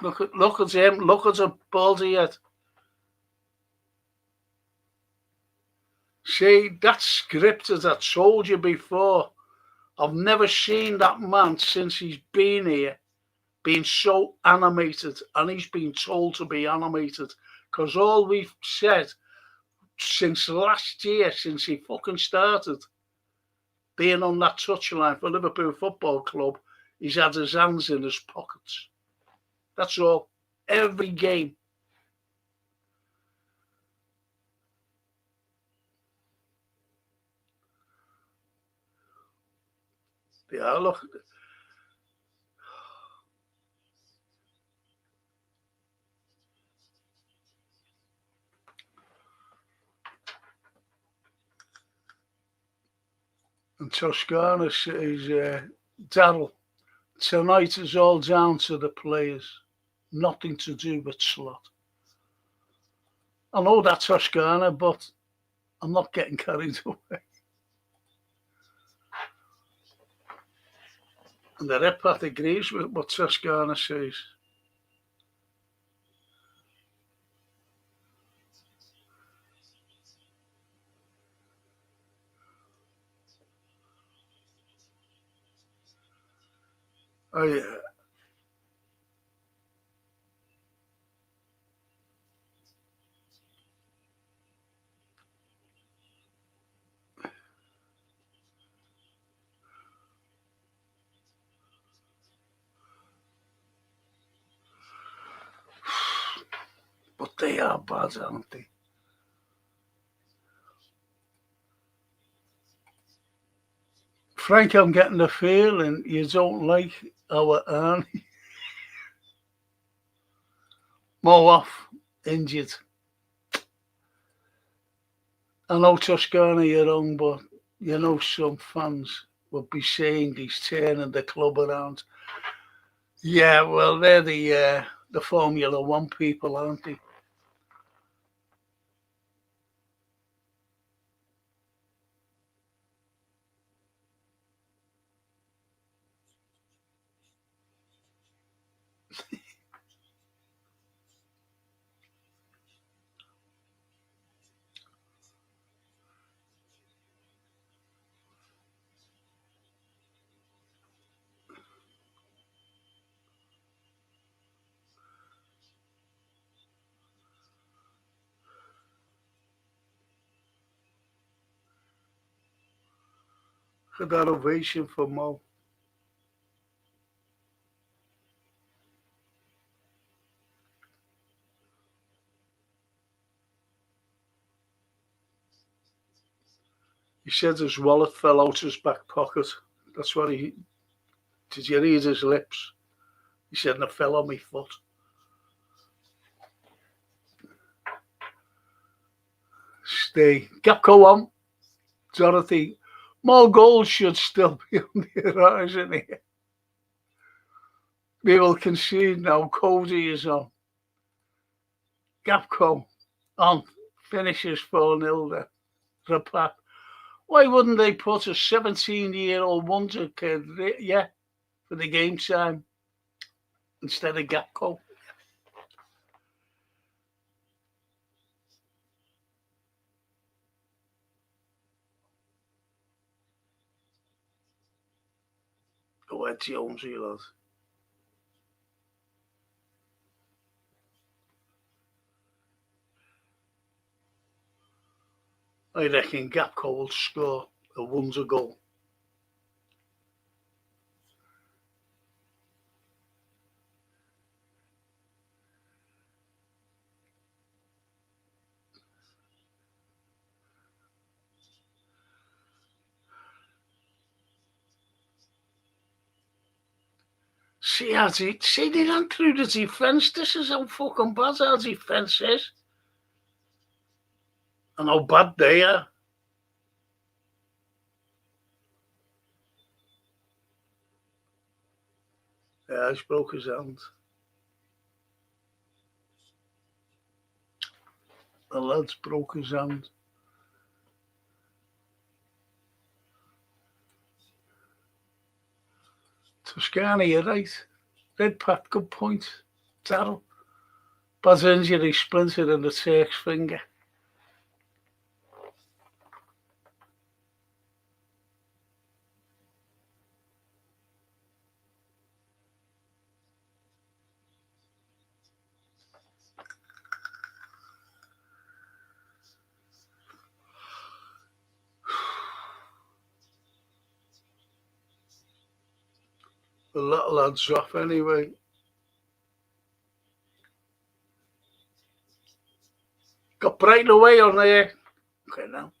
Look at him. Look at him, baldy head. See, that's scripted. I told you before. I've never seen that man since he's been here being so animated, and he's been told to be animated, because all we've said since last year, since he fucking started being on that touchline for Liverpool Football Club, he's had his hands in his pockets. That's all. Every game. Yeah, look. And Toscana says, Darryl, tonight is all down to the players. Nothing to do with Slot. I know that, Toscana, but I'm not getting carried away. And the Red Path agrees with what Toscana says. Oh, yeah. But they are bad, aren't they? Frank, I'm getting the feeling you don't like our Arnie. Mo off, injured. I know Toscana, you're wrong, but you know some fans will be saying he's turning the club around. Yeah, well, they're the Formula One people, aren't they? Look at that ovation for Mo. He said his wallet fell out his back pocket. That's what he... Did you read his lips? He said, and it fell on my foot. Stay. Gapco on. Dorothy. More goals should still be on the horizon here. We will concede now. Cody is on. Gapco on. Finishes 4-0 there. Rapat. Why wouldn't they put a 17-year-old wonder kid, for the game time instead of Gapco? Oh, Ed Jonesy, lad. I reckon Gapco will score a wonder goal. See they ran through the defence. This is how fucking bad our defence is. And how bad they are. Yeah, he's broke his hand. The lad's broke his hand. Toscana, you're right. Red Pat, good point. Darryl. Bad injury, splintered in the Turk's finger. The little lad's off anyway. Got Brighton away on there. Okay, now.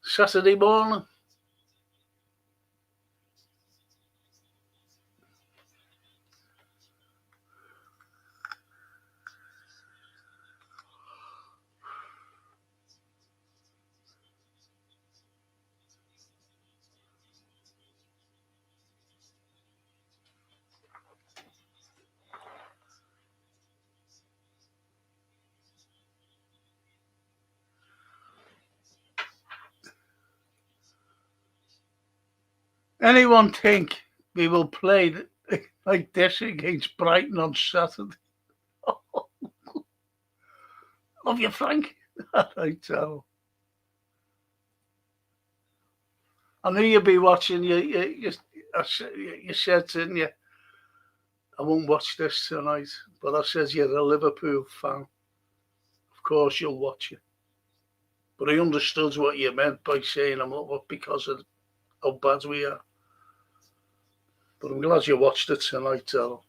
Saturday morning. Anyone think we will play like this against Brighton on Saturday? Love you, Frank. I tell. I knew you'd be watching. You said, didn't you? I won't watch this tonight, but I said you're a Liverpool fan. Of course you'll watch it. But I understood what you meant by saying I'm not because of how bad we are. But I'm glad you watched it tonight, Darryl.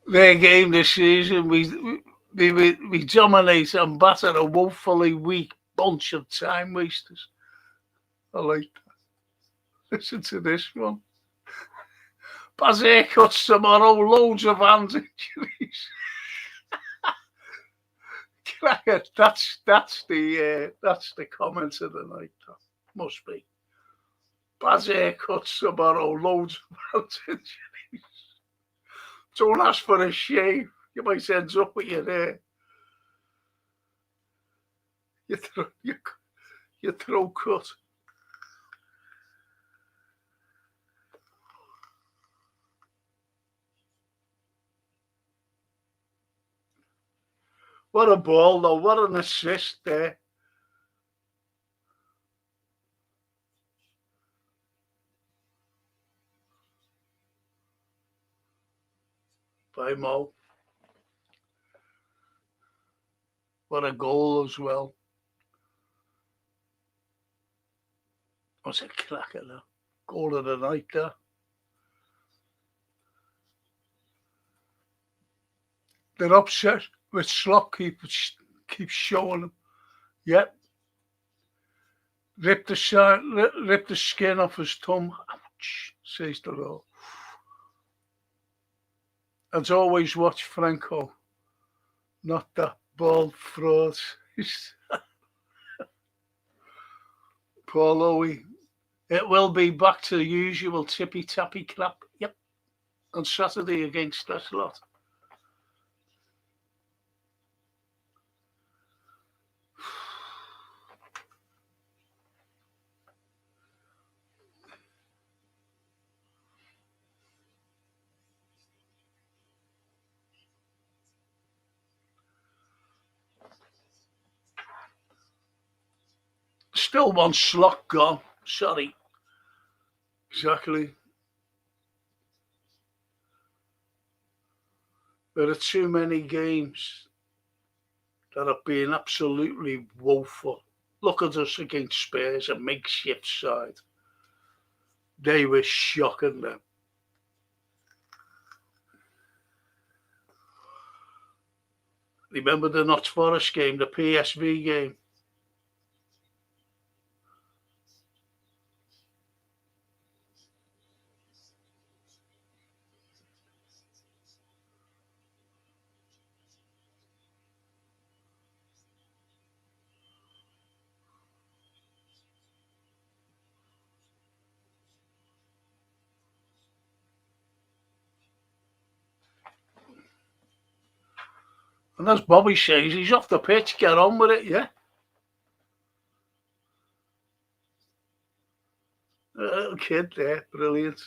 Their game this season, we dominate and batter a woefully weak bunch of time wasters. I like that. Listen to this one. Baz haircuts tomorrow, loads of hand injuries. That's the comment of the night. That must be. Baz haircuts tomorrow, loads of hand injuries. Don't ask for a shave. You might end up with your hair. Your throat cut. What a ball, though. What an assist there. By Mo. What a goal as well. What's a cracker now? Goal of the night there. They're upset with Slot keeps showing them. Yep. Rip the skin off his thumb. Ouch, says the law. As always, watch Franco. Not that bald fraud. Poor Louie. It will be back to the usual tippy-tappy crap. Yep. On Saturday against that lot. Still one slot gone. Sorry. Exactly. There are too many games that have been absolutely woeful. Look at us against Spurs, a makeshift side. They were shocking them. Remember the Notts Forest game, the PSV game? And as Bobby says, he's off the pitch, get on with it, yeah? A little kid there, brilliant.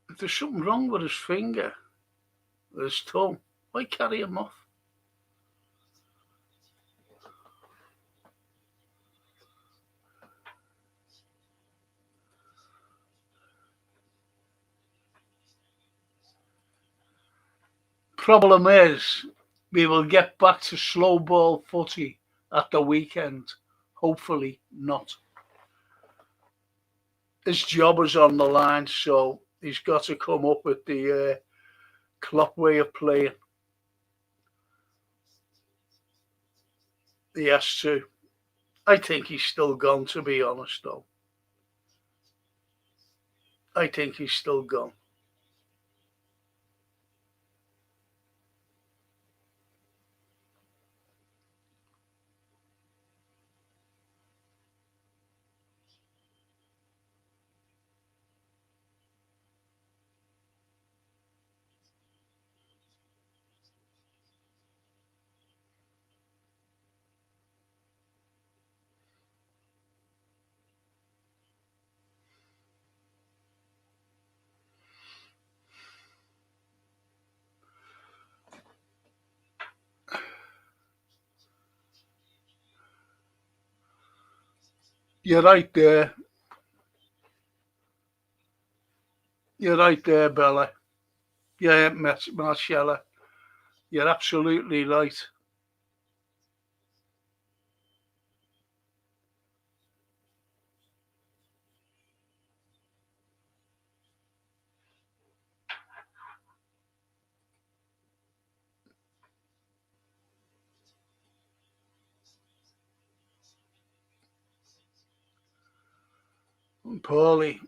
If there's something wrong with his finger, with his tongue, why carry him off? Problem is, we will get back to slow ball footy at the weekend. Hopefully not. His job is on the line, so he's got to come up with the Klopp way of playing. He has to. I think he's still gone, to be honest, though. I think he's still gone. You're right there. You're right there, Bella. Yeah, Marcella. You're absolutely right. Paulie.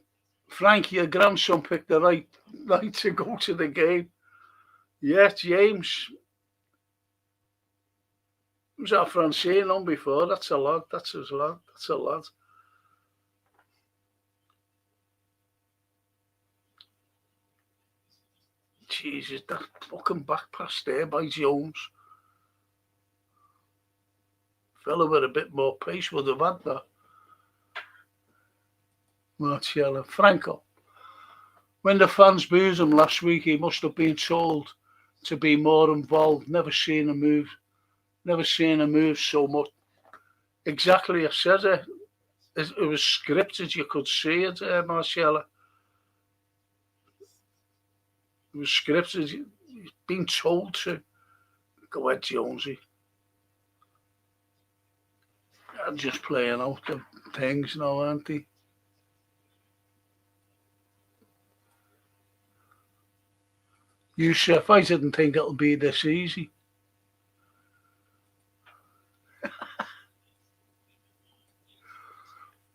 Frank, your grandson picked the right night to go to the game. Yeah, James. Was that Francine on before? That's a lad. That's his lad. That's a lad. Jesus, that fucking back pass there by Jones. Fella with a bit more pace would have had that. Marcella. Franco. When the fans booed him last week, he must have been told to be more involved. Never seen a move so much. Exactly, I said it. It was scripted. You could see it, Marcella. It was scripted. He's been told to. Go ahead, Jonesy. I'm just playing out the things now, aren't they? Yusuf, I didn't think it'll be this easy.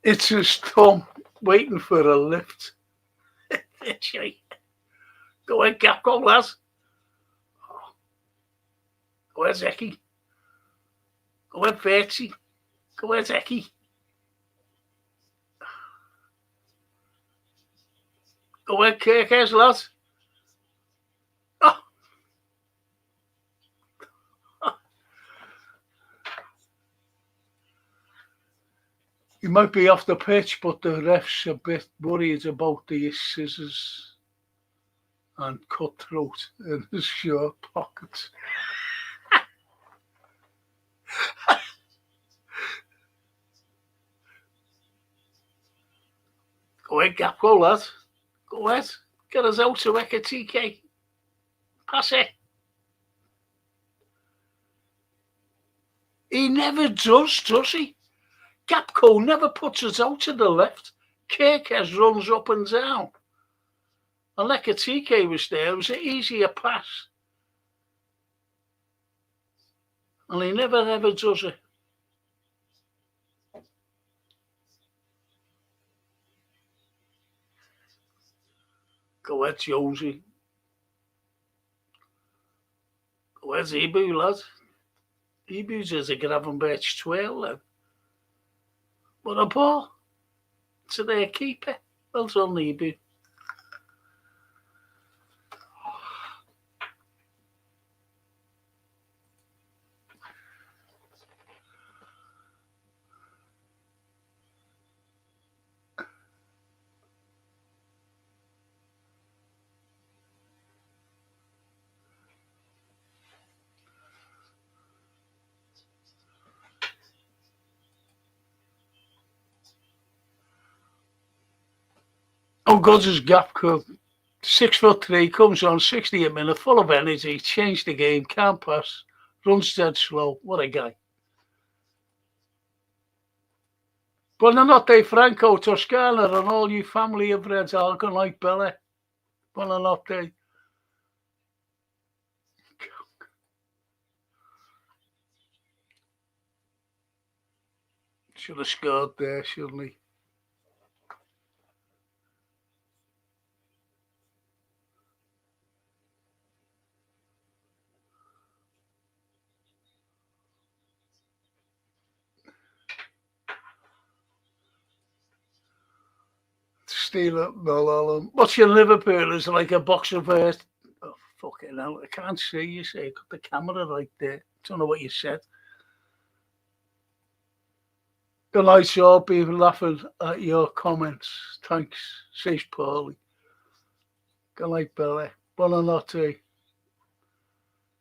It's his thumb waiting for a lift. Go ahead, Capco, lads. Go ahead, Zeki. Go ahead, Verti. Go ahead, Zeki. Go ahead, Kirkers, lads. He might be off the pitch, but the ref's a bit worried about the scissors and cutthroat in his shirt pockets. Go ahead, Gap, go, lad. Go ahead. Get us out to TK. Pass it. He never does he? Gapco never puts us out to the left. Kirkes runs up and down. And TK was there, it was an easier pass. And he never ever does it. Go ahead, Jonesy. Go ahead, Ebu, lad. Ebu's as a Gravenberch twirl, then. What a ball. To their keeper. Well done, Ebu. Oh, God, his Gapco. 6'3", comes on 60 a minute, full of energy, changed the game, can't pass, runs dead slow. What a guy. Buonanotte, Franco, Toscana, and all you family of Reds, Algon like Bella. Buonanotte. Should have scored there, shouldn't he? Steal it, no. Watching Liverpool is like a box of oh, fucking hell, I can't see you, say, got the camera right there. Don't know what you said. Good night, y'all. Be laughing at your comments. Thanks, says Paulie. Good night, Billy. Buonanotte.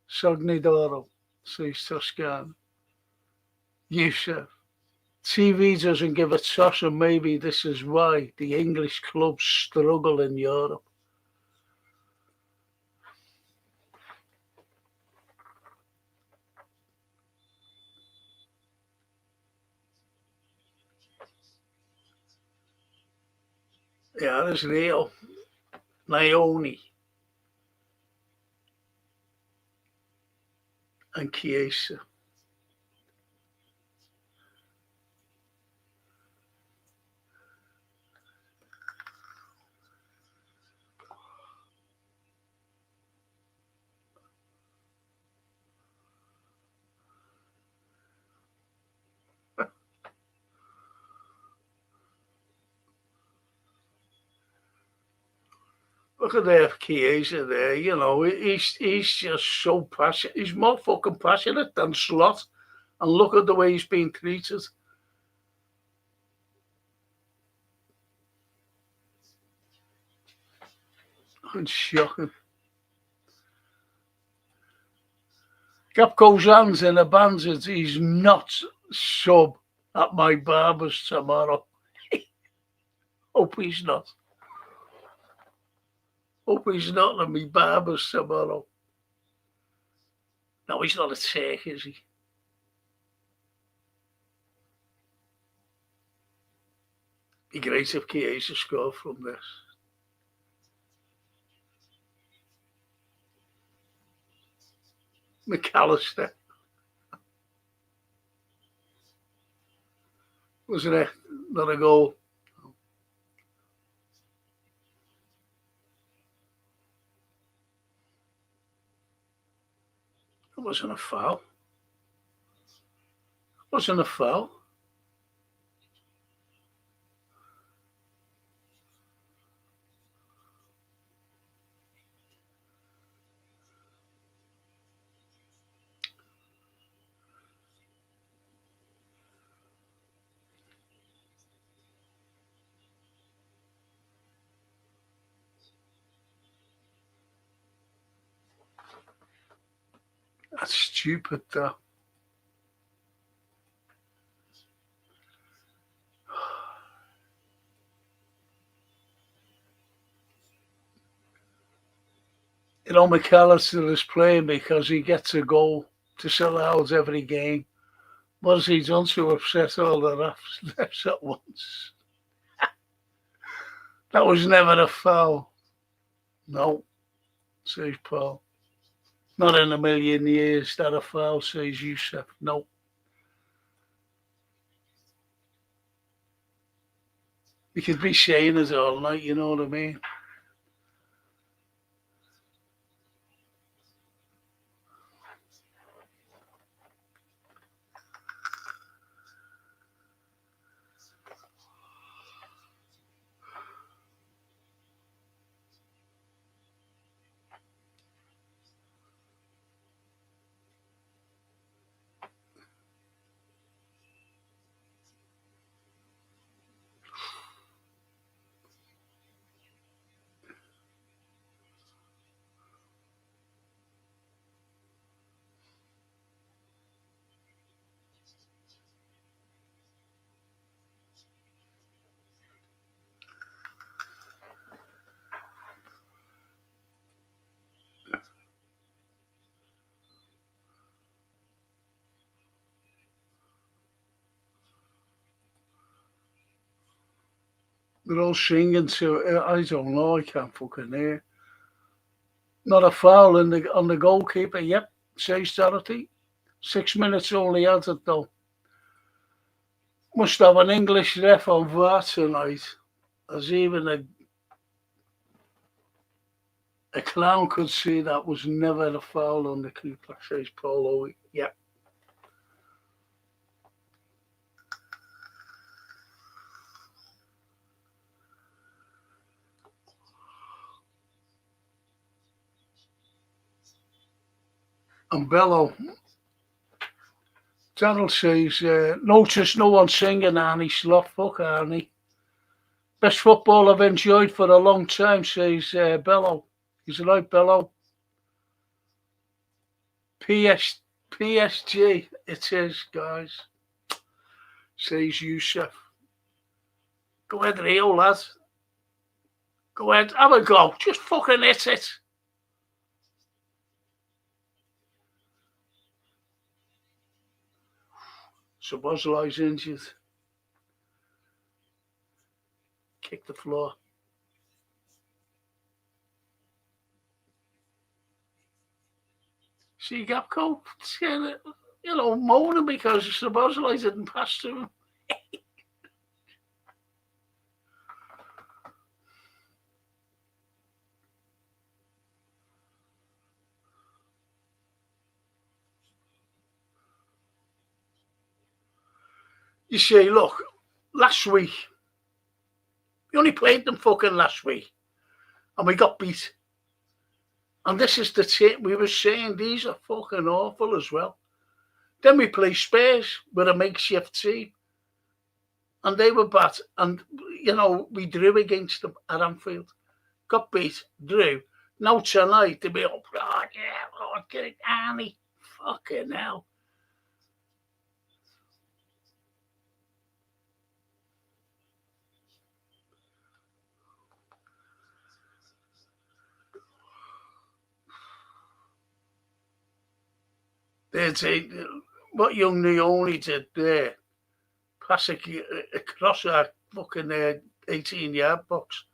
Sognidoro, says Toscan. Yusuf. TV doesn't give a toss, and maybe this is why the English clubs struggle in Europe. Yeah, there's Leo. Naomi. And Chiesa. Look at that Chiesa there, you know, he's just so passionate. He's more fucking passionate than Slot. And look at the way he's been treated. It's shocking. Gapco's hands in a bandage. He's not sub at my barber's tomorrow. Hope he's not. Hope he's not at my barber's tomorrow. No, he's not a Turk, is he? Be great if Chiesa scored from this. McAllister. Wasn't it? Not a goal. It wasn't a foul. It wasn't a foul. That's stupid, that. You know, McAllister is playing because he gets a goal to sell out every game. What has he done to upset all the refs at once? That was never a foul. No, says Paul. Not in a million years that a foul, says Yusuf. No. You could be saying it all night, you know what I mean? They're all singing to, I don't know, I can't fucking hear. Not a foul on the goalkeeper. Yep, says Dorothy. 6 minutes only had it though. Must have an English ref on VAR tonight. As even a clown could see that was never a foul on the keeper, says Paul Owie. Yep. And Bello. Donald says, notice no one singing Arnie Slot. Fuck Arnie. Best football I've enjoyed for a long time, says Bello. He's right, Bello. PSG, it is, guys, says Yusuf. Go ahead, Rio, lad. Go ahead, have a go. Just fucking hit it. So Bosley's injured. Kick the floor. See Gapco, you know, moaning because Bosley didn't pass to him. You say, look, last week, we only played them fucking last week, and we got beat. And this is the team we were saying, these are fucking awful as well. Then we play Spurs with a makeshift team, and they were bad. And, you know, we drew against them at Anfield. Got beat, drew. Now tonight, they'll be up, oh, yeah, Lord, get it, Arnie. Fucking hell. What young Leone did there, pass across our fucking 18-yard box.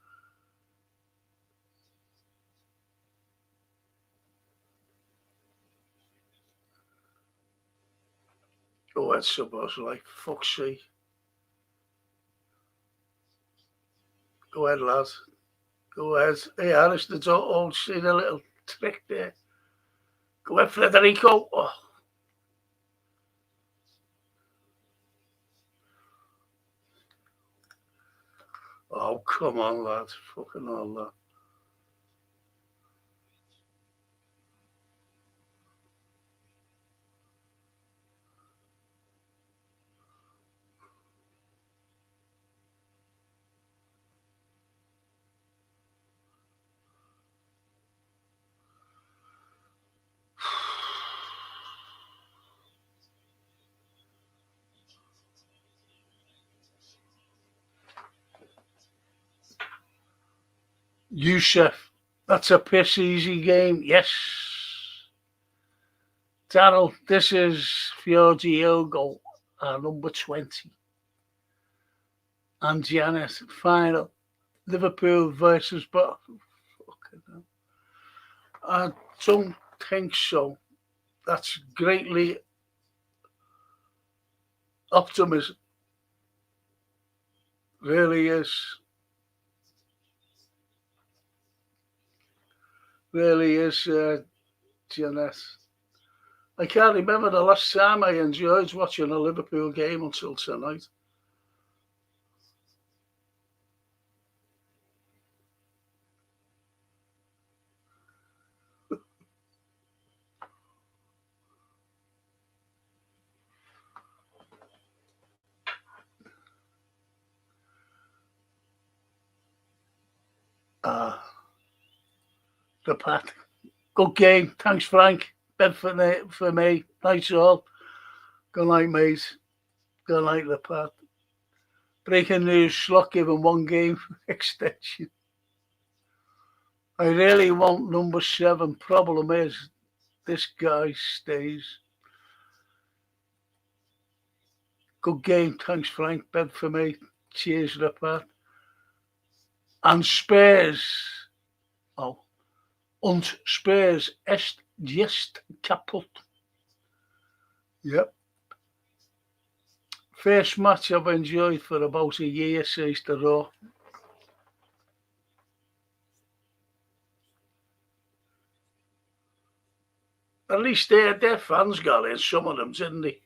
Go ahead, suppose, like, fuck's sake. Go ahead, lad. Go ahead. Hey, Harris, the all seen a little trick there. Go ahead, Federico. Oh, come on, lad. Fucking all that. Yusuf, that's a piss easy game. Yes. Daryl, this is for Diogo, number 20. And Janet, final. Liverpool versus Barcelona. I don't think so. That's greatly optimism. Really is. Really is, Janet. I can't remember the last time I enjoyed watching a Liverpool game until tonight. The Pat. Good game. Thanks, Frank. Bet for me. Nice all. Good night, mate. Good night, the Pat. Breaking news, Slot given 1 game extension. I really want number 7. Problem is, this guy stays. Good game. Thanks, Frank. Bet for me. Cheers, the Pat. And Spurs. Oh. Und Spurs est just kaputt. Yep. First match I've enjoyed for about a year, says the Raw. At least their fans got in, some of them, didn't they?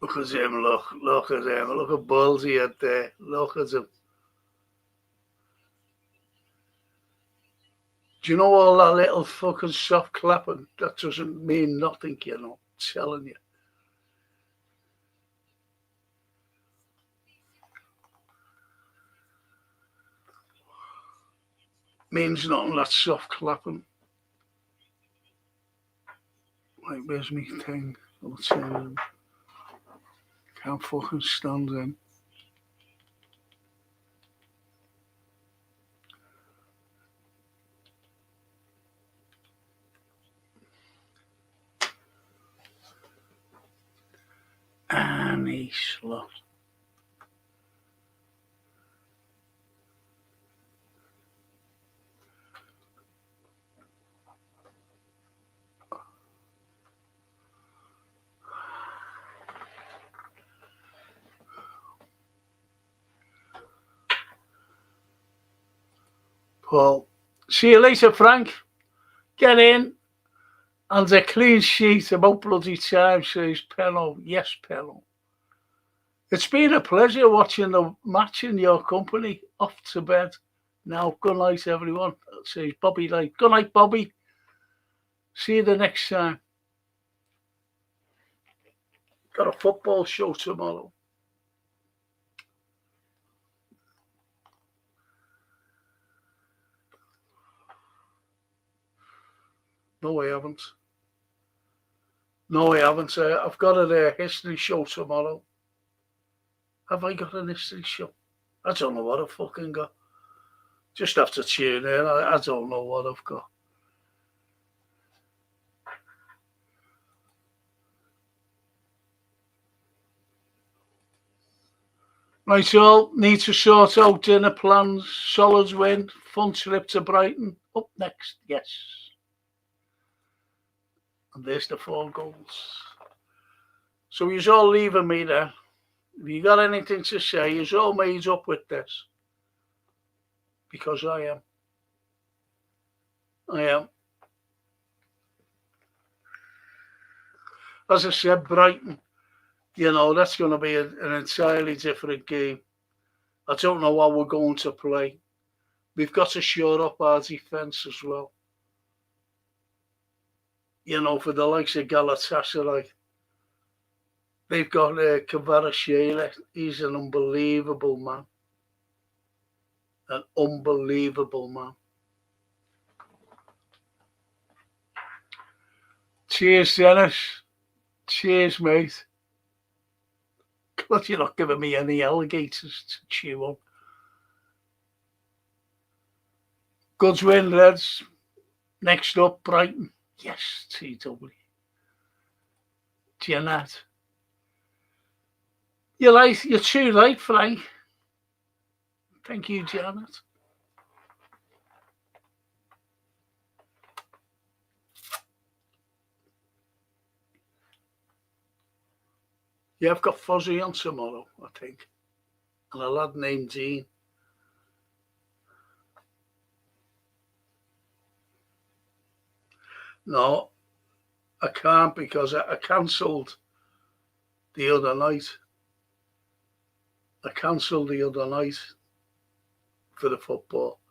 Look at him, look at him, look at Ballsy out there, look at him. Do you know all that little fucking soft clapping? That doesn't mean nothing, you know, I'm telling you. Means nothing, that soft clapping. Like, where's me thing? I'll tell you. Can't fucking stand him. Any Slot. Paul. See you later, Frank. Get in. And a clean sheet about bloody time, says Penno. Yes, Penno. It's been a pleasure watching the match in your company. Off to bed. Now, good night, everyone. Says Bobby Light. Good night, Bobby. See you the next time. Got a football show tomorrow. No, I haven't. No, I haven't. I've got a history show tomorrow. Have I got a history show? I don't know what I've fucking got. Just have to tune in. I don't know what I've got. Right, so need to sort out dinner plans. Solids win. Fun trip to Brighton. Up next, yes. And there's the 4 goals. So you're all leaving me there. If you got anything to say, you're all made up with this. Because I am. I am. As I said, Brighton, you know, that's going to be an entirely different game. I don't know how we're going to play. We've got to shore up our defence as well. You know, for the likes of Galatasaray. They've got Kvaratskhelia. He's an unbelievable man. An unbelievable man. Cheers, Dennis. Cheers, mate. God, you're not giving me any alligators to chew on. Goods win, Reds. Next up, Brighton. Yes, TW. Janet. You're too late, Frank. Thank you, Janet. Yeah, I've got Fozzie on tomorrow, I think. And a lad named Dean. No, I can't because I cancelled the other night. I cancelled the other night for the football.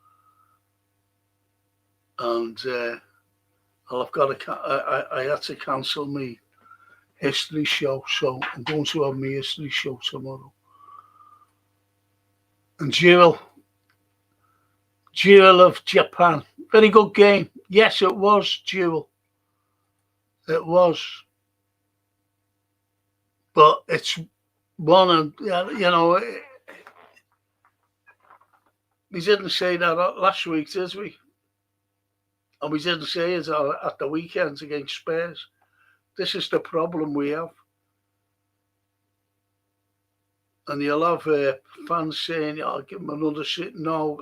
And I've got to, I had to cancel my history show, so I'm going to have my history show tomorrow. And Jewel of Japan, very good game. Yes, it was, Jewel. It was. But it's one of, you know, we didn't say that last week, did we? And we didn't say it at the weekends against Spurs. This is the problem we have. And you'll have fans saying, I'll give him another season. No,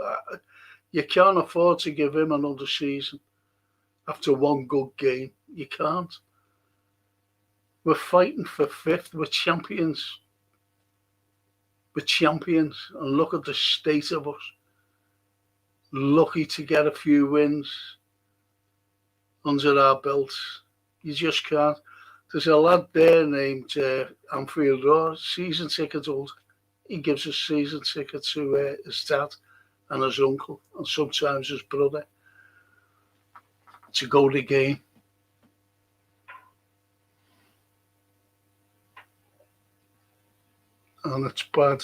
you can't afford to give him another season after one good game. You can't. We're fighting for fifth. We're champions. We're champions. And look at the state of us. Lucky to get a few wins under our belts. You just can't. There's a lad there named Anfield Road, season ticket holder. He gives a season ticket to his dad and his uncle and sometimes his brother to go to the game. And it's bad.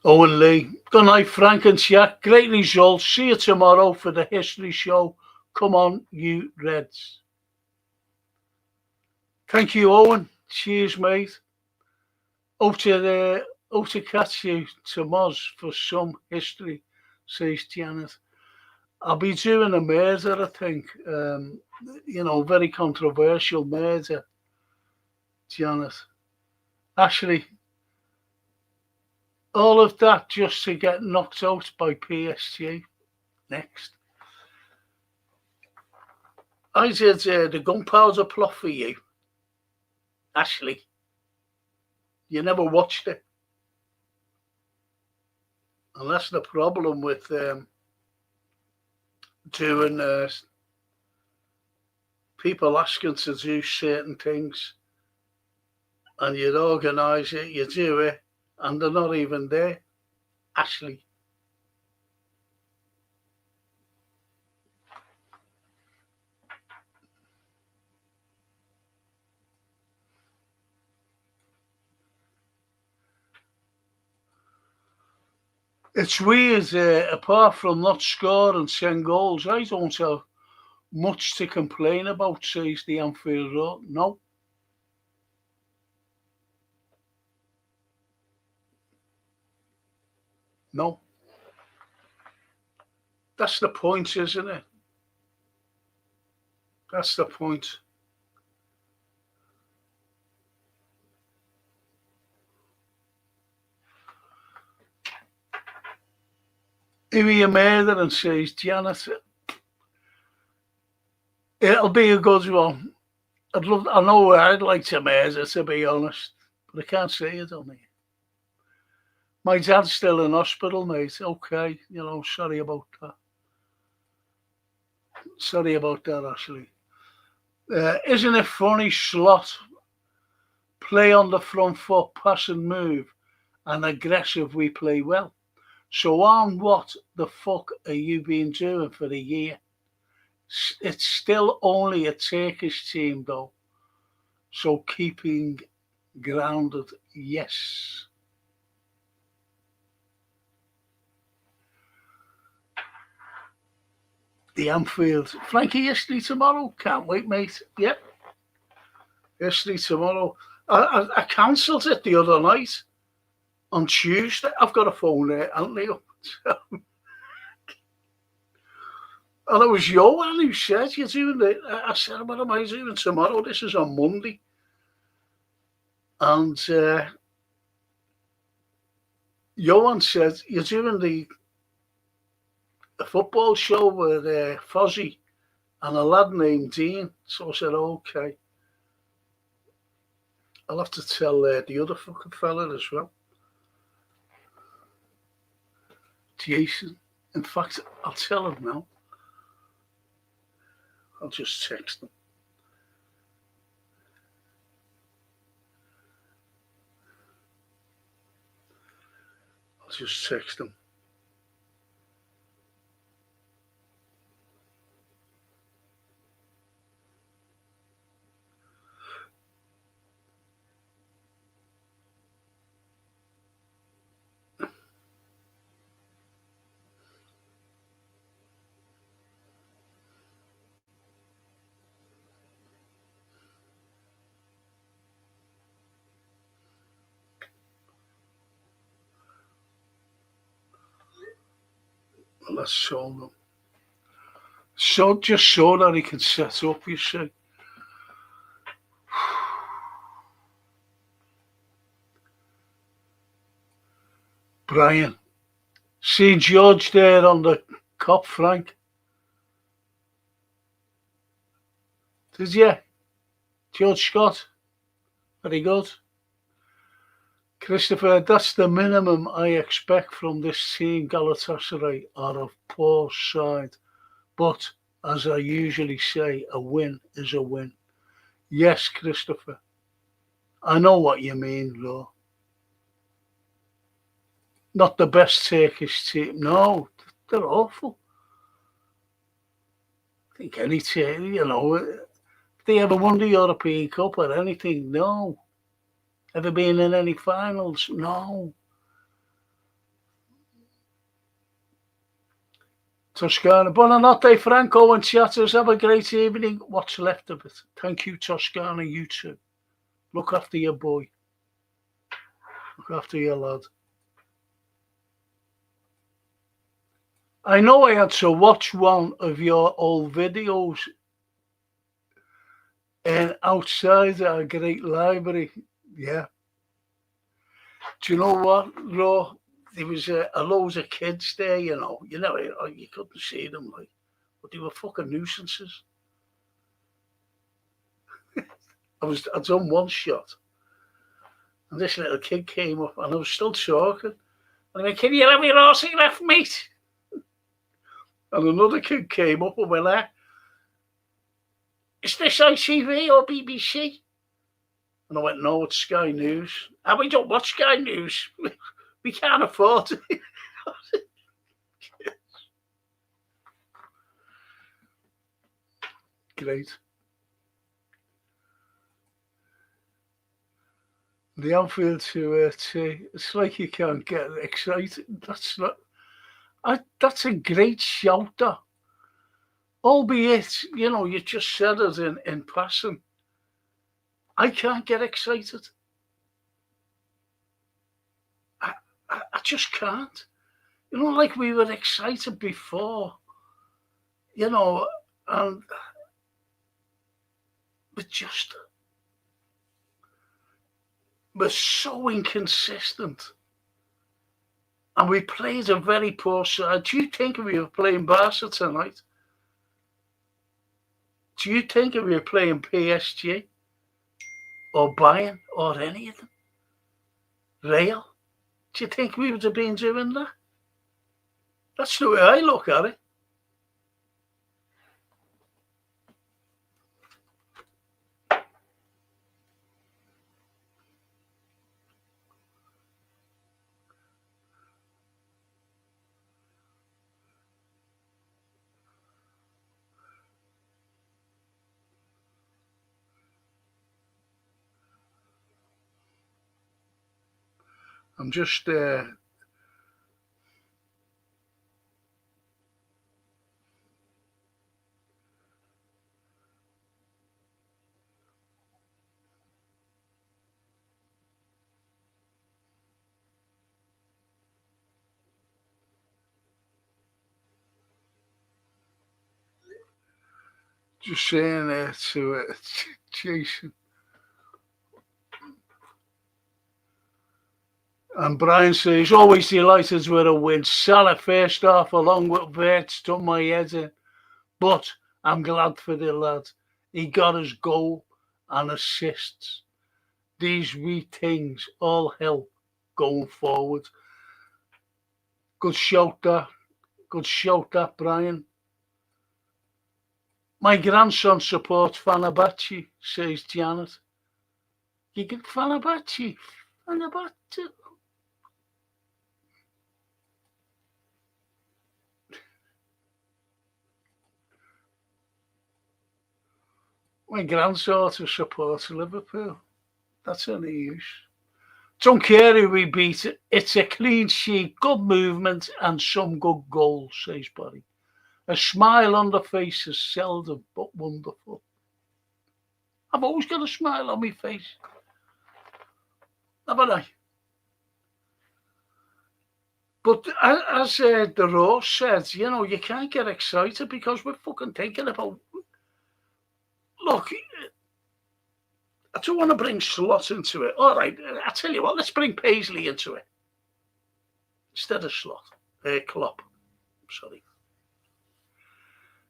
Owen Lee. Good night, Frank and Jack. Great result. See you tomorrow for the history show. Come on, you Reds. Thank you, Owen. Cheers, mate. Hope to catch you tomorrow for some history, says Janet. I'll be doing a murder, I think. Very controversial murder, Janet. Actually, all of that just to get knocked out by PSG next. I did the gunpowder plot for you. Ashley, you never watched it. And that's the problem with doing people asking to do certain things. And you organise it, you do it, and they're not even there. Ashley. It's weird, apart from not scoring 10 goals, I don't have much to complain about, says the Anfield Road. No. No. That's the point, isn't it? That's the point. Here you murder and says, Janet, it'll be a good one. I know I'd like to murder, to be honest, but I can't say it on here. My dad's still in hospital, mate. Okay, sorry about that. Sorry about that, Ashley. Isn't it funny, Slot? Play on the front foot, pass and move, and aggressive, we play well. So on what the fuck are you been doing for a year? It's still only a Turkish team, though. So keeping grounded, yes. The Anfield. Frankie, yesterday tomorrow. Can't wait, mate. Yep. Yesterday tomorrow. I cancelled it the other night on Tuesday. I've got a phone there, haven't you? And it was Johan who said, you're doing it. I said, what am I doing tomorrow? This is on Monday. And Johan said, you're doing the football show with Fozzie and a lad named Dean. So I said, okay. I'll have to tell the other fucking fella as well. Jason. In fact, I'll tell him now. I'll just text him. I'll just text him. Let's show them. So just so that he can set up, you see. Brian. See George there on the cop, Frank? Did you? George Scott? Very good. Christopher, that's the minimum I expect from this team. Galatasaray are a poor side. But, as I usually say, a win is a win. Yes, Christopher. I know what you mean, though. Not the best Turkish team. No, they're awful. I think any team, if they ever won the European Cup or anything, no. Ever been in any finals? No. Toscana. Buonanotte, Franco and chatters. Have a great evening. What's left of it? Thank you, Toscana. You too. Look after your boy. Look after your lad. I know I had to watch one of your old videos outside our great library. Yeah. Do you know what, Ro? There was a load of kids there, you couldn't see them, but they were fucking nuisances. I'd done one shot, and this little kid came up, and I was still talking. And I went, can you have your autograph, mate? And another kid came up and went, is this ITV or BBC? And I went, no, it's Sky News. And we don't watch Sky News. We can't afford it. Great. The Anfield to it's like you can't get excited. That's a great shout, that. Albeit, you just said it in passing. I can't get excited. I just can't. Like we were excited before, and we're so inconsistent. And we played a very poor side. Do you think we were playing Barca tonight? Do you think we were playing PSG or Bayern or any of them? Real? Do you think we would have been doing that? That's the way I look at it. I'm just saying to Jason. And Brian says, always delighted with a win. Salah first half, along with Verts, took my head in. But I'm glad for the lad. He got his goal and assists. These wee things all help going forward. Good shout that. Good shout that, Brian. My grandson supports Fenerbahce, says Janet. You get Fenerbahce. Fenerbahce. My granddaughter supports Liverpool. That's any use. Don't care who we beat. It's a clean sheet, good movement, and some good goals, says Barry. A smile on the face is seldom but wonderful. I've always got a smile on my face. Haven't I? But as the Ross said, you know, you can't get excited because we're fucking thinking about... Look, I don't want to bring Slot into it. All right, I tell you what, let's bring Paisley into it. Instead of Slot. Klopp. Sorry.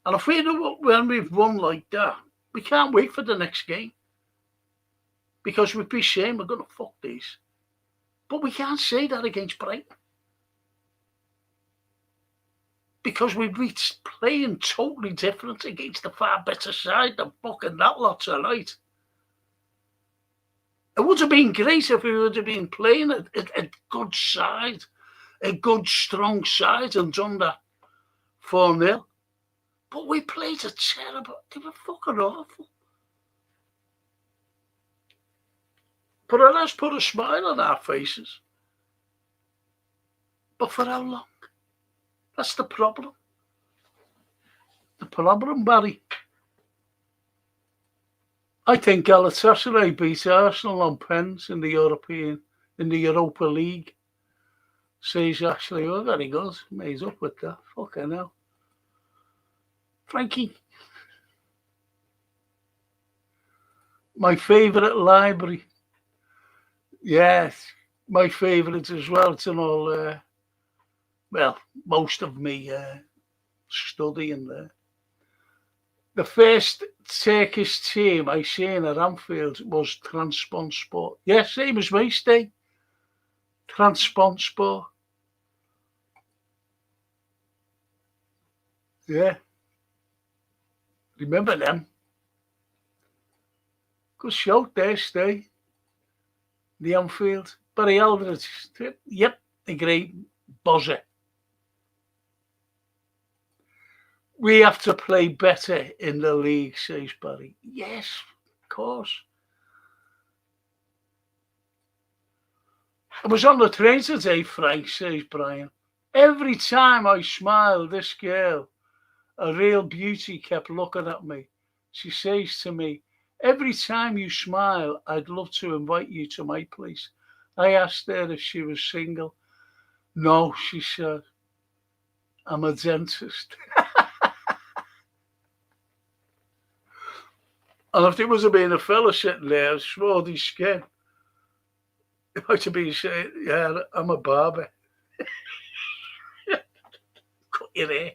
And if when we've won like that, we can't wait for the next game. Because we'd be saying we're going to fuck these. But we can't say that against Brighton. Because we'd be playing totally different against the far better side than fucking that lot tonight. It would have been great if we would have been playing a good side, a good, strong side, and done that 4-0. But we played a terrible... They were fucking awful. But it has put a smile on our faces. But for how long? That's the problem. The problem, Barry. I think Galatasaray beat Arsenal on pens in the Europa League. Says Ashley, oh, very good. Made up with that. Fucking hell. Frankie. My favourite library. Yes, my favourite as well. It's an all, most of me studying there. The first Turkish team I seen at Anfield was Trabzonspor. Yeah, same as me, Steve. Trabzonspor. Yeah. Remember them? Good shout there, Steve. The Anfield. Barry Aldridge. Yep, agree. Bozzer. We have to play better in the league, says Barry. Yes, of course. I was on the train today, Frank, says Brian. Every time I smiled, this girl, a real beauty, kept looking at me. She says to me, every time you smile, I'd love to invite you to my place. I asked her if she was single. No, she said, I'm a dentist. And if there was been a fella sitting there, swarthy skin, it might have been saying, yeah, I'm a barber. Cut your hair.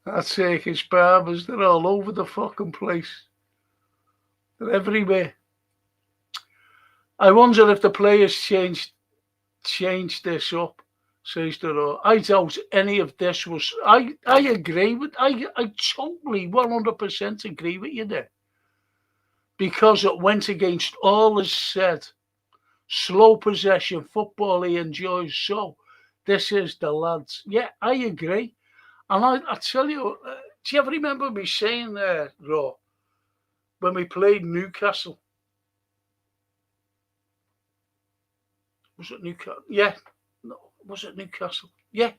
That's Turkish barbers, they're all over the fucking place. They're everywhere. I wonder if the players changed this up, says the Raw. I doubt any of this was... I agree with... I totally 100% agree with you there. Because it went against all is said. Slow possession, football he enjoys. So, this is the lads. Yeah, I agree. And I tell you, do you ever remember me saying there, Raw, when we played Newcastle? Was it Newcastle? Yeah. No, was it Newcastle? Yeah.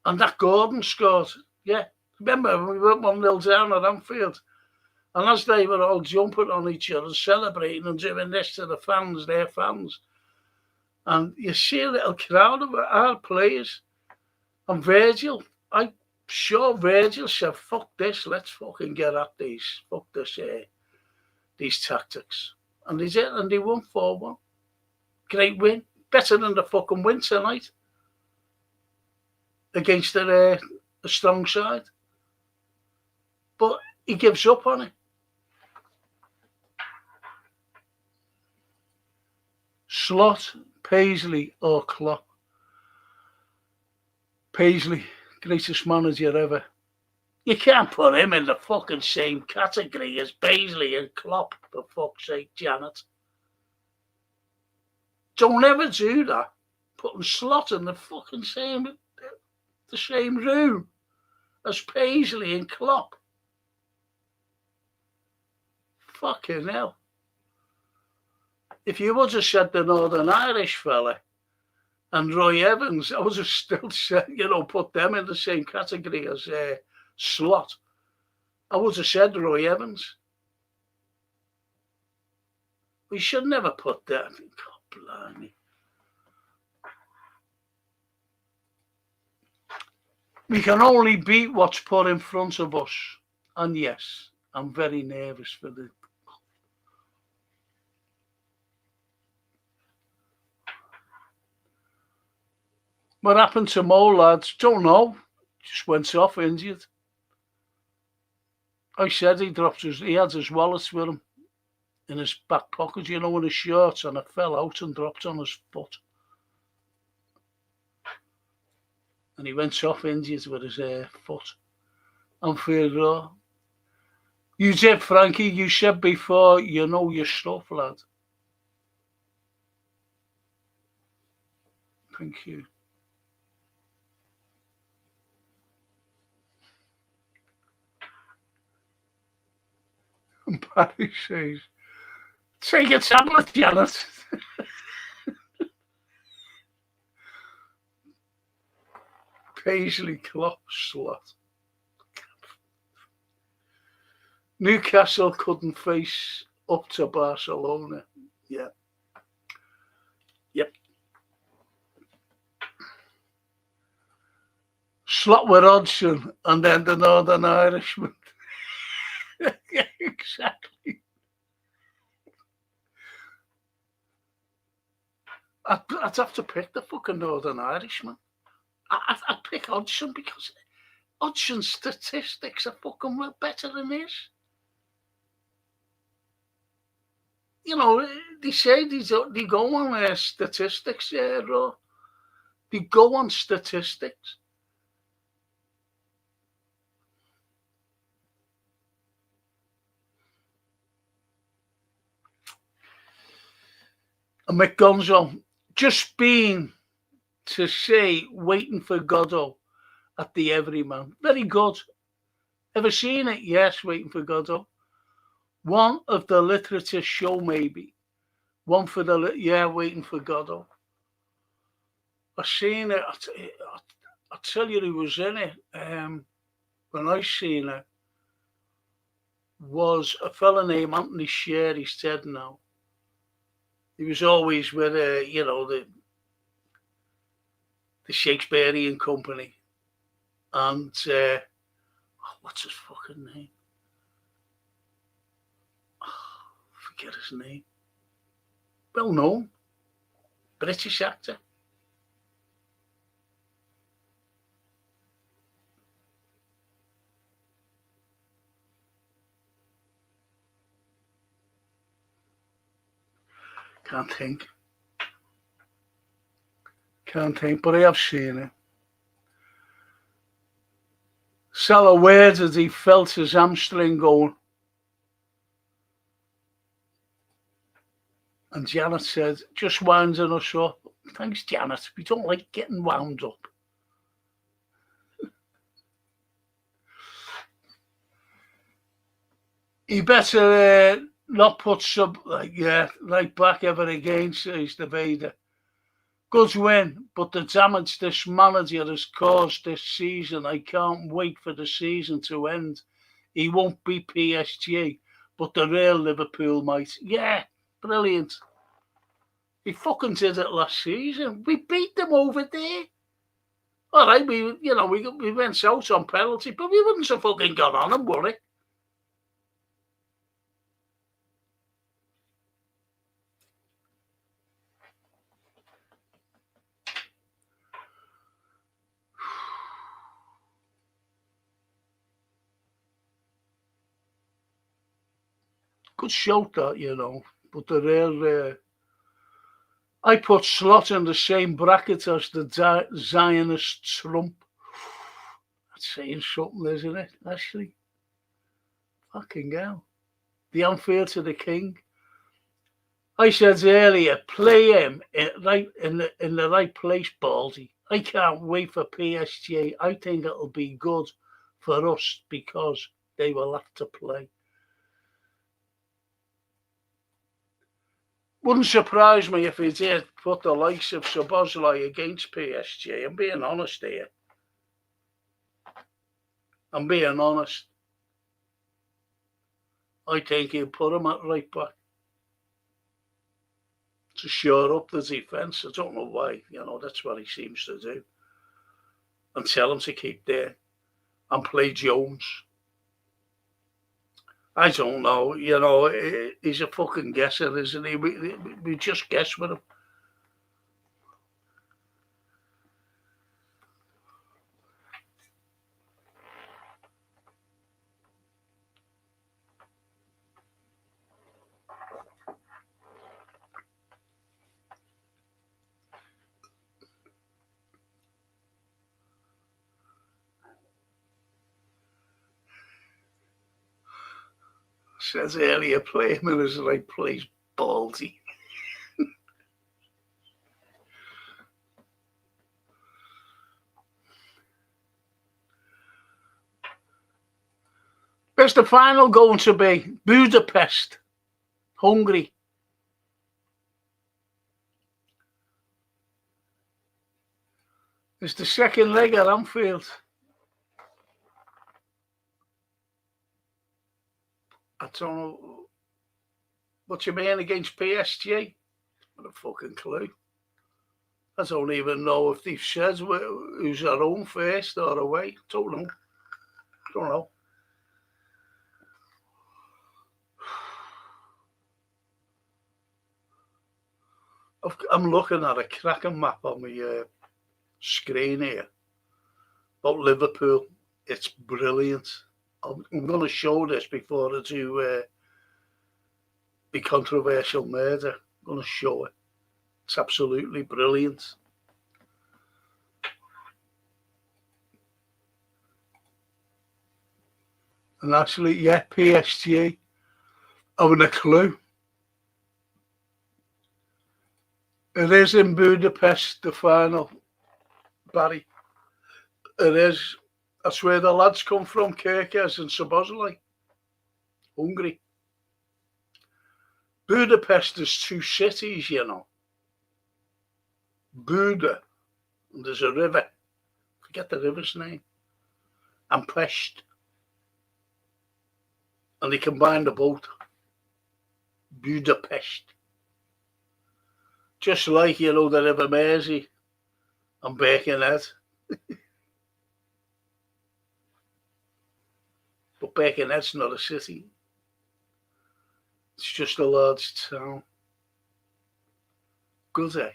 And that Gordon scored. Yeah. Remember, we went 1-0 down at Anfield. And as they were all jumping on each other, celebrating and doing this to the fans, their fans. And you see a little crowd of our players. And Virgil, I'm sure Virgil said, fuck this, let's fucking get at these. Fuck this, these tactics. And they did, and they won 4-1. Great win. Better than the fucking win tonight. Against a strong side. But he gives up on it. Slot, Paisley or Klopp? Paisley, greatest manager ever. You can't put him in the fucking same category as Paisley and Klopp, for fuck's sake, Janet. Don't ever do that. Putting Slot in the fucking same room as Paisley and Klopp. Fucking hell. If you would have said the Northern Irish fella and Roy Evans, I would have still said, put them in the same category as Slot. I would have said Roy Evans. We should never put that. God blimey. We can only beat what's put in front of us. And yes, I'm very nervous for the... What happened to Mo, lads? Don't know. Just went off injured. I said he had his wallet with him in his back pocket, in his shorts, and it fell out and dropped on his foot. And he went off injured with his foot. Anfield Road. You did, Frankie. You said before, you know your stuff, lad. Thank you. And Barry says, take a tablet, Janet. Paisley, Klopp, Slot. Newcastle couldn't face up to Barcelona. Yeah. Yep. Slot with Hodgson and then the Northern Irishman. Yeah, exactly. I'd have to pick the fucking Northern Irishman. I'd pick Hodgson because Hodgson's statistics are fucking well better than his. They say they go on statistics, Ro. They go on statistics. And McGonzo, just been to say Waiting for Godot at the Everyman. Very good. Ever seen it? Yes, Waiting for Godot. One of the literature show, maybe. One for Waiting for Godot. I seen it. I'll tell you who was in it. When I seen it, was a fella named Anthony Sher. He's dead now. He was always with, the Shakespearean company. And, what's his fucking name? Forget his name. Well known. British actor. Can't think, but I have seen it. Salah, where did he felt his hamstring going? And Janet said, just winding us up. Thanks, Janet. We don't like getting wound up. He better not put sub right back ever again, says the Vader. Good win, but the damage this manager has caused this season, I can't wait for the season to end. He won't be PSG, but the real Liverpool might. Yeah, brilliant. He fucking did it last season. We beat them over there. All right, we went out on penalty, but we wouldn't have fucking gone on them, would it? Good shout that, but the real... I put Slot in the same bracket as the Zionist Trump. That's saying something, isn't it, Ashley? Fucking hell. The unfair to the king. I said earlier, play him in the right place, Baldy. I can't wait for PSG. I think it'll be good for us because they will have to play. Wouldn't surprise me if he did put the likes of Szoboszlai against PSG. I'm being honest here. I'm being honest. I think he'll put him at right back to shore up the defence. I don't know why. That's what he seems to do. And tell him to keep there and play Jones. I don't know. He's a fucking guesser, isn't he? We just guess with him. Says earlier, play him in his right place, Baldy. Where's the final going to be? Budapest, Hungary. It's the second leg at Anfield. I don't know what you mean against PSG. What a fucking clue. I don't even know if they've said who's at home first or away. Don't know. I'm looking at a cracking map on my screen here about Liverpool. It's brilliant. I'm going to show this before I do the controversial murder. I'm going to show it. It's absolutely brilliant. And actually, yeah, PSG having a clue. It is in Budapest, the final, Barry. It is. That's where the lads come from, Kerkez and Szoboszlai, Hungary. Budapest is two cities, Buda, and there's a river. Forget the river's name. And Pest. And they combine the both. Budapest. Just like, the River Mersey and Birkenhead. But Birkenhead's not a city. It's just a large town. Good, eh?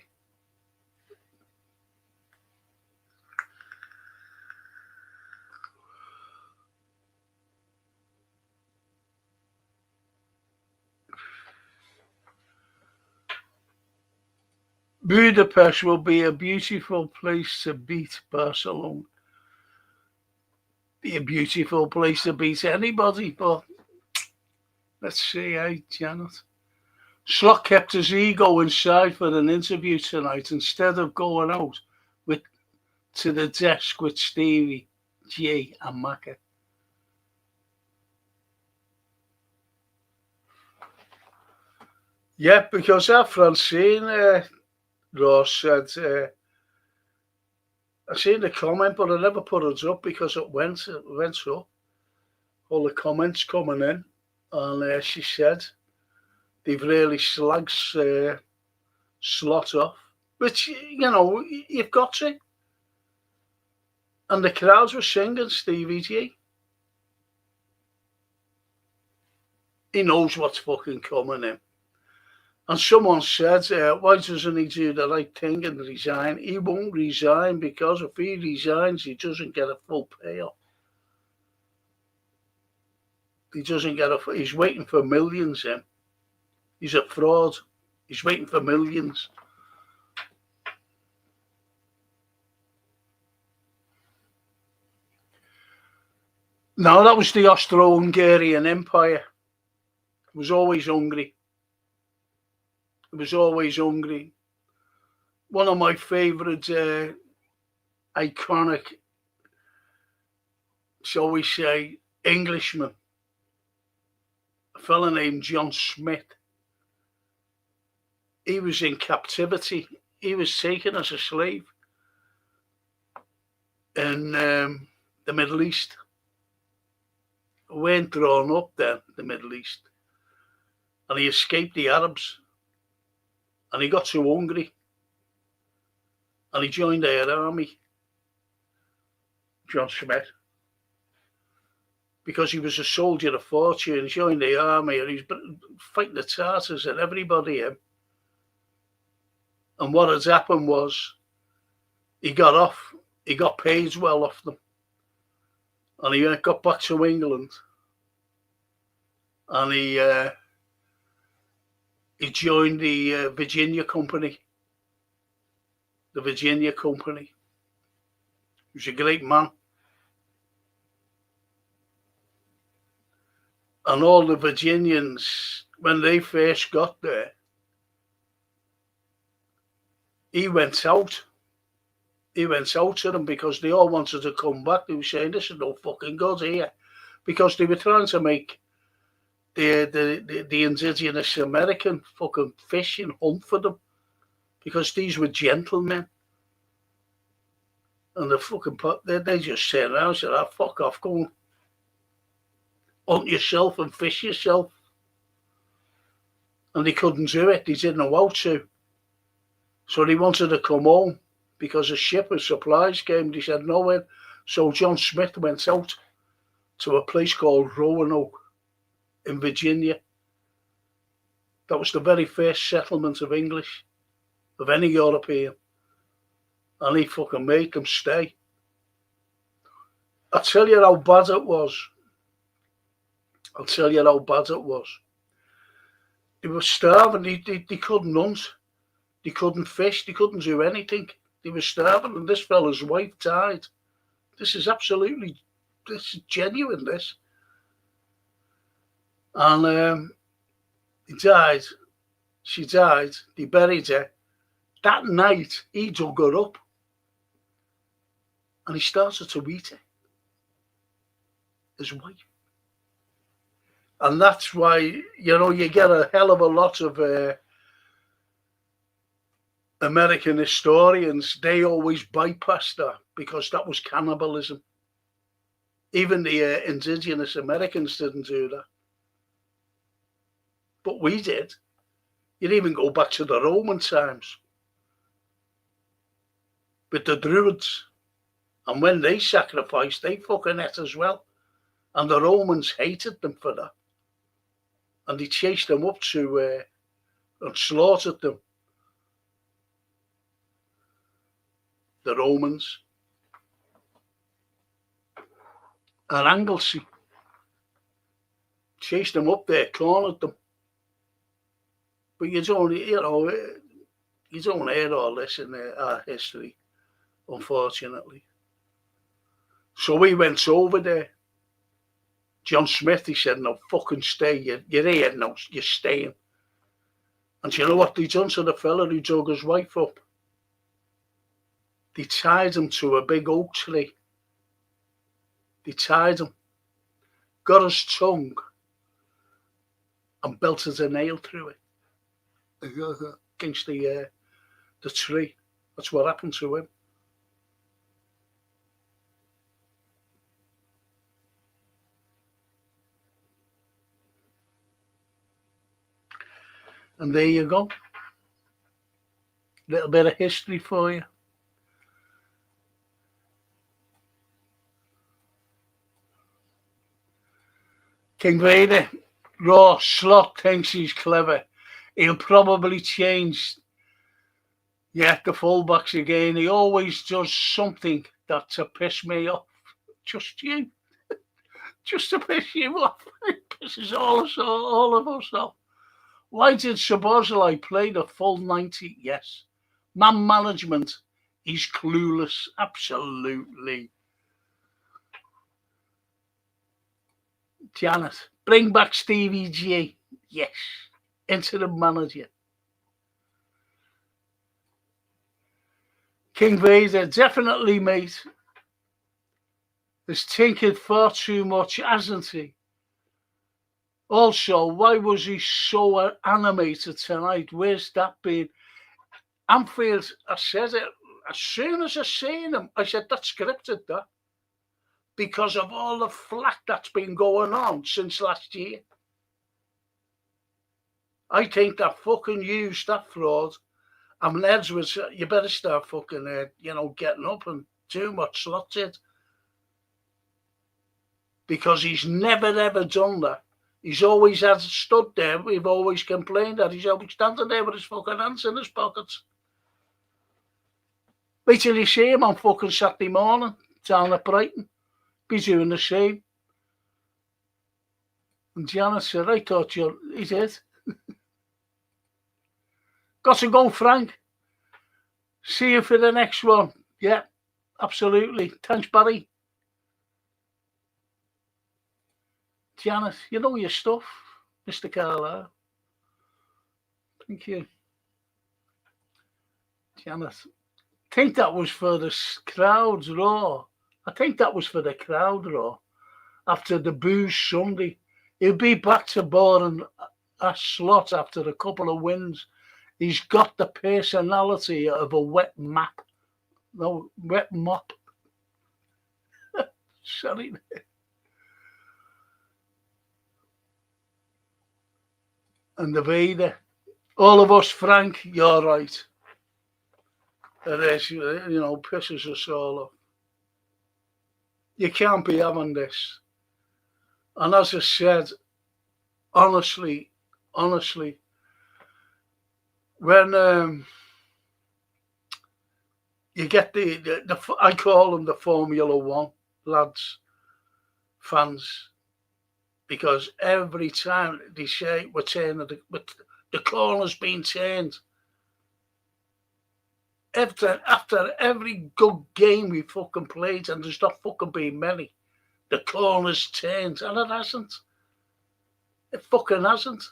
Budapest will be a beautiful place to beat Barcelona. Be a beautiful place to beat anybody, but let's see, Janet. Slot kept his ego inside for an interview tonight instead of going out to the desk with Stevie, G and Macca. Yeah, because our Francine Ross said, I seen the comment, but I never put it up because it went up. All the comments coming in, and she said they've really slagged Slot off, which you've got to. And the crowds were singing Stevie G. He knows what's fucking coming in. And someone said, why doesn't he do the right thing and resign? He won't resign because if he resigns, he doesn't get a full payoff. He doesn't get he's waiting for millions, him. He's a fraud. He's waiting for millions. No, that was the Austro-Hungarian Empire. It was always hungry. It was always hungry. One of my favourite iconic, shall we say, Englishmen, a fella named John Smith. He was in captivity. He was taken as a slave in the Middle East. Weren't drawn up then, the Middle East. And he escaped the Arabs. And he got too hungry. And he joined their army, John Smith. Because he was a soldier of fortune, he joined the army and he was fighting the Tartars and everybody. And what had happened was he got paid well off them. And he got back to England. And he joined the Virginia Company. The Virginia Company. He was a great man. And all the Virginians, when they first got there, he went out. He went out to them because they all wanted to come back. They were saying, this is no fucking good here. Because they were trying to make the indigenous American fucking fish and hunt for them. Because these were gentlemen. And they just turned around and said, fuck off, go and hunt yourself and fish yourself. And they couldn't do it. They didn't know how to. So they wanted to come home because a ship of supplies came. They said no. So John Smith went out to a place called Roanoke in Virginia. That was the very first settlement of English, of any European. And he fucking made them stay. I'll tell you how bad it was. They were starving. They couldn't hunt. They couldn't fish. They couldn't do anything. They were starving. And this fella's wife died. This is genuine, this. And he died. She died. They buried her. That night, he dug her up. And he started to eat her. His wife. And that's why, you get a hell of a lot of American historians. They always bypass that because that was cannibalism. Even the indigenous Americans didn't do that. But we did. You'd even go back to the Roman times with the Druids. And when they sacrificed, they fucking ate as well. And the Romans hated them for that. And they chased them up to and slaughtered them. The Romans. And Anglesey chased them up there, cornered them. But you don't hear all this in our history, unfortunately. So we went over there. John Smith, he said, no, fucking stay. You're here now, you're staying. And you know what they done to the fella who dug his wife up? They tied him to a big oak tree. They tied him, got his tongue, and belted a nail through it. against the tree. That's what happened to him. And there you go. Little bit of history for you. King Vader, raw slot, thinks he's clever. He'll probably change, the fullbacks again. He always does something that to piss me off. Just you. Just to piss you off. It pisses all of us off. Why did Szoboszlai play the full 90? Yes. Man management, he's clueless. Absolutely. Janet, bring back Stevie G. Yes. Interim manager. King Vader, definitely, mate. Has tinkered far too much, hasn't he? Also, why was he so animated tonight? Where's that been? Anfield, I said it, as soon as I seen him, I said, that's scripted, that. Because of all the flack that's been going on since last year. I think that fucking used that fraud. And Neds was, you better start fucking, getting up and doing what Slot did. Because he's never ever done that. He's always had stood there. We've always complained that he's always standing there with his fucking hands in his pockets. Wait till you see him on fucking Saturday morning down at Brighton. Be doing the same. And Janet said, I thought he did. Got to go, Frank. See you for the next one. Yeah, absolutely. Thanks, Barry. Janet, you know your stuff, Mr. Carlyle. Thank you. Janet, I think that was for the crowd's roar. I think that was for the crowd roar. After the booze Sunday. He'll be back to boring a Slot after a couple of wins. He's got the personality of a wet map. No, wet mop. Sorry. And the Vader. All of us, Frank, you're right. It is, pisses us all off. You can't be having this. And as I said, honestly, when you get the I call them the Formula One lads, fans, because every time they say we're turning the corner's been turned. After every good game we fucking played, and there's not fucking been many, the corner's turned, and it hasn't. It fucking hasn't.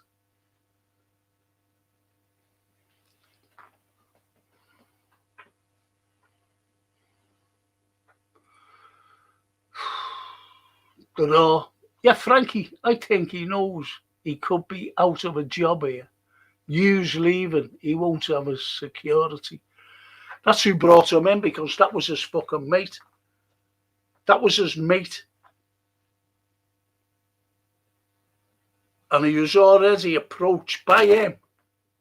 Yeah, Frankie, I think he knows he could be out of a job here. Hughes leaving, he won't have his security. That's who brought him in, because that was his fucking mate. That was his mate. And he was already approached by him.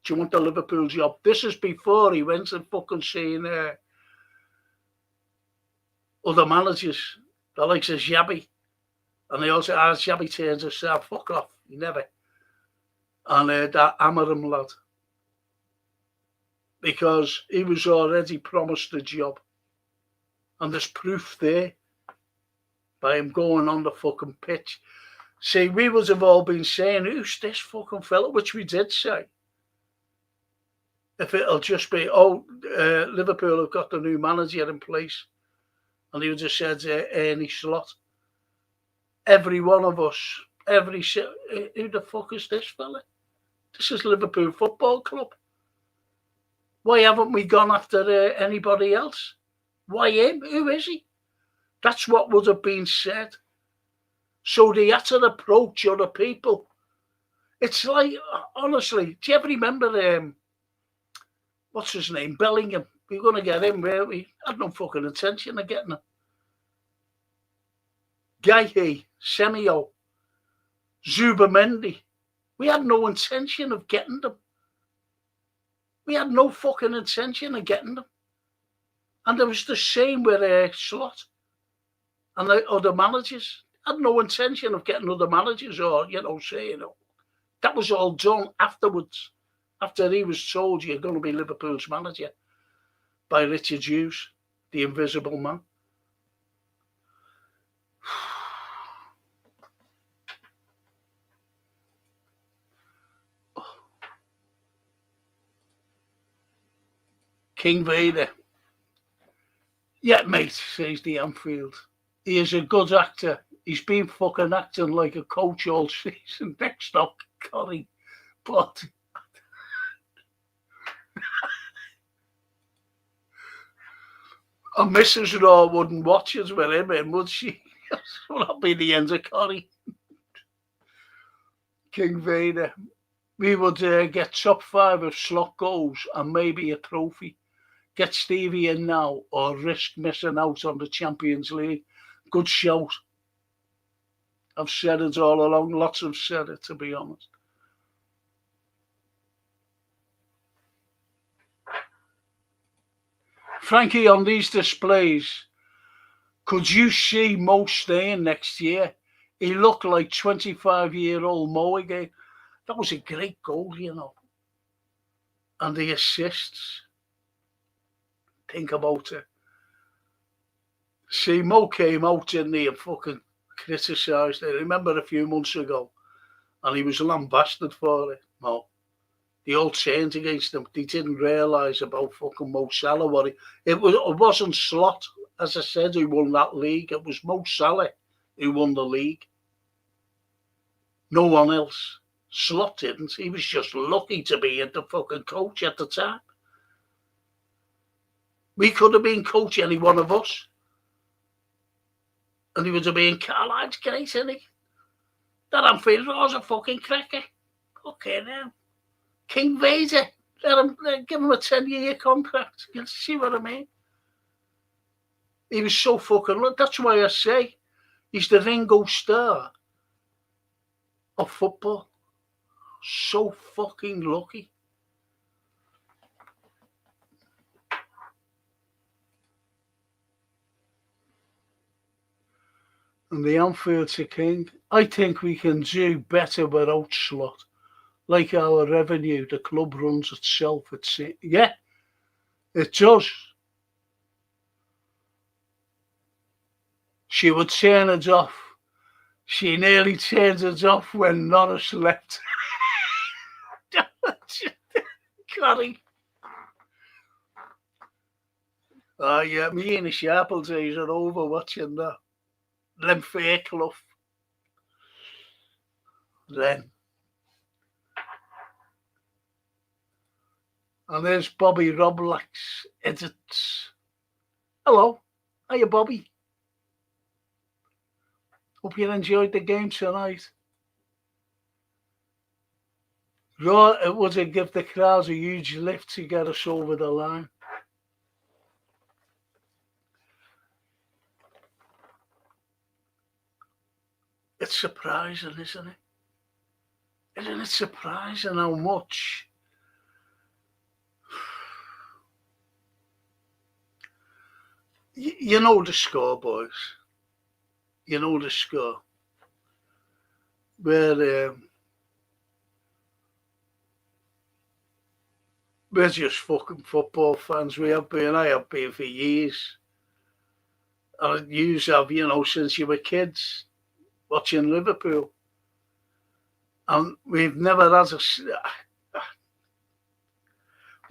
Do you want the Liverpool job? This is before he went and fucking seen other managers. The likes of Xabi. And they also asked Xabi turns himself, fuck off. He never. And that Amarim lad. Because he was already promised the job. And there's proof there by him going on the fucking pitch. See, we would have all been saying, who's this fucking fella? Which we did say. If it'll just be, Liverpool have got the new manager in place. And he would have said, Ernie Slot. Every one of us, who the fuck is this fella? This is Liverpool Football Club. Why haven't we gone after anybody else? Why him? Who is he? That's what would have been said. So they had to approach other people. It's like, honestly, do you ever remember what's his name? Bellingham. We were going to get him, were we? Had no fucking intention of getting him. Gaihi, Semio, Zubamendi. We had no intention of getting them. We had no fucking intention of getting them. And it was the same with Slot and the other managers. Had no intention of getting other managers or, that was all done afterwards. After he was told you're going to be Liverpool's manager by Richard Hughes, the invisible man. King Vader. Yeah, mate, says the Anfield. He is a good actor. He's been fucking acting like a coach all season. Next up, Corrie. But a Mrs. Raw wouldn't watch us with him in, would she? That'll be the end of Corrie. King Vader. We would get top 5 if Slot goes and maybe a trophy. Get Stevie in now or risk missing out on the Champions League. Good shout. I've said it all along. Lots have said it, to be honest. Frankie, on these displays, could you see Mo staying next year? He looked like 25-year-old Mo again. That was a great goal, And the assists. Think about it. See, Mo came out, didn't he, and fucking criticised it. Remember a few months ago? And he was lambasted for it, Mo. They all turned against him. They didn't realise about fucking Mo Salah. It wasn't Slot, as I said, who won that league. It was Mo Salah who won the league. No one else. Slot didn't. He was just lucky to be the fucking coach at the time. We could have been coach, any one of us. And he would have been Carlyle's great, isn't he? That Anfield was a fucking cracker. Okay, now. King Vader. Give him a 10-year contract. You see what I mean? He was so fucking lucky. That's why I say he's the Ringo Starr of football. So fucking lucky. And the Anfield's a king. I think we can do better without Slot. Like our revenue, the club runs itself. Yeah, it does. She would turn it off. She nearly turned it off when Norris left. Corrie. Oh, yeah, me and the Sharple days are over watching that. Them fake Clough. Then. And there's Bobby Roblax edits. Hello. Hiya, Bobby. Hope you enjoyed the game tonight. Raw, it would give the crowd a huge lift to get us over the line. It's surprising, isn't it? Isn't it surprising how much you know the score, boys. You know the score. We're just fucking football fans. We have been. I have been for years. And you have, since you were kids watching Liverpool. And we've never had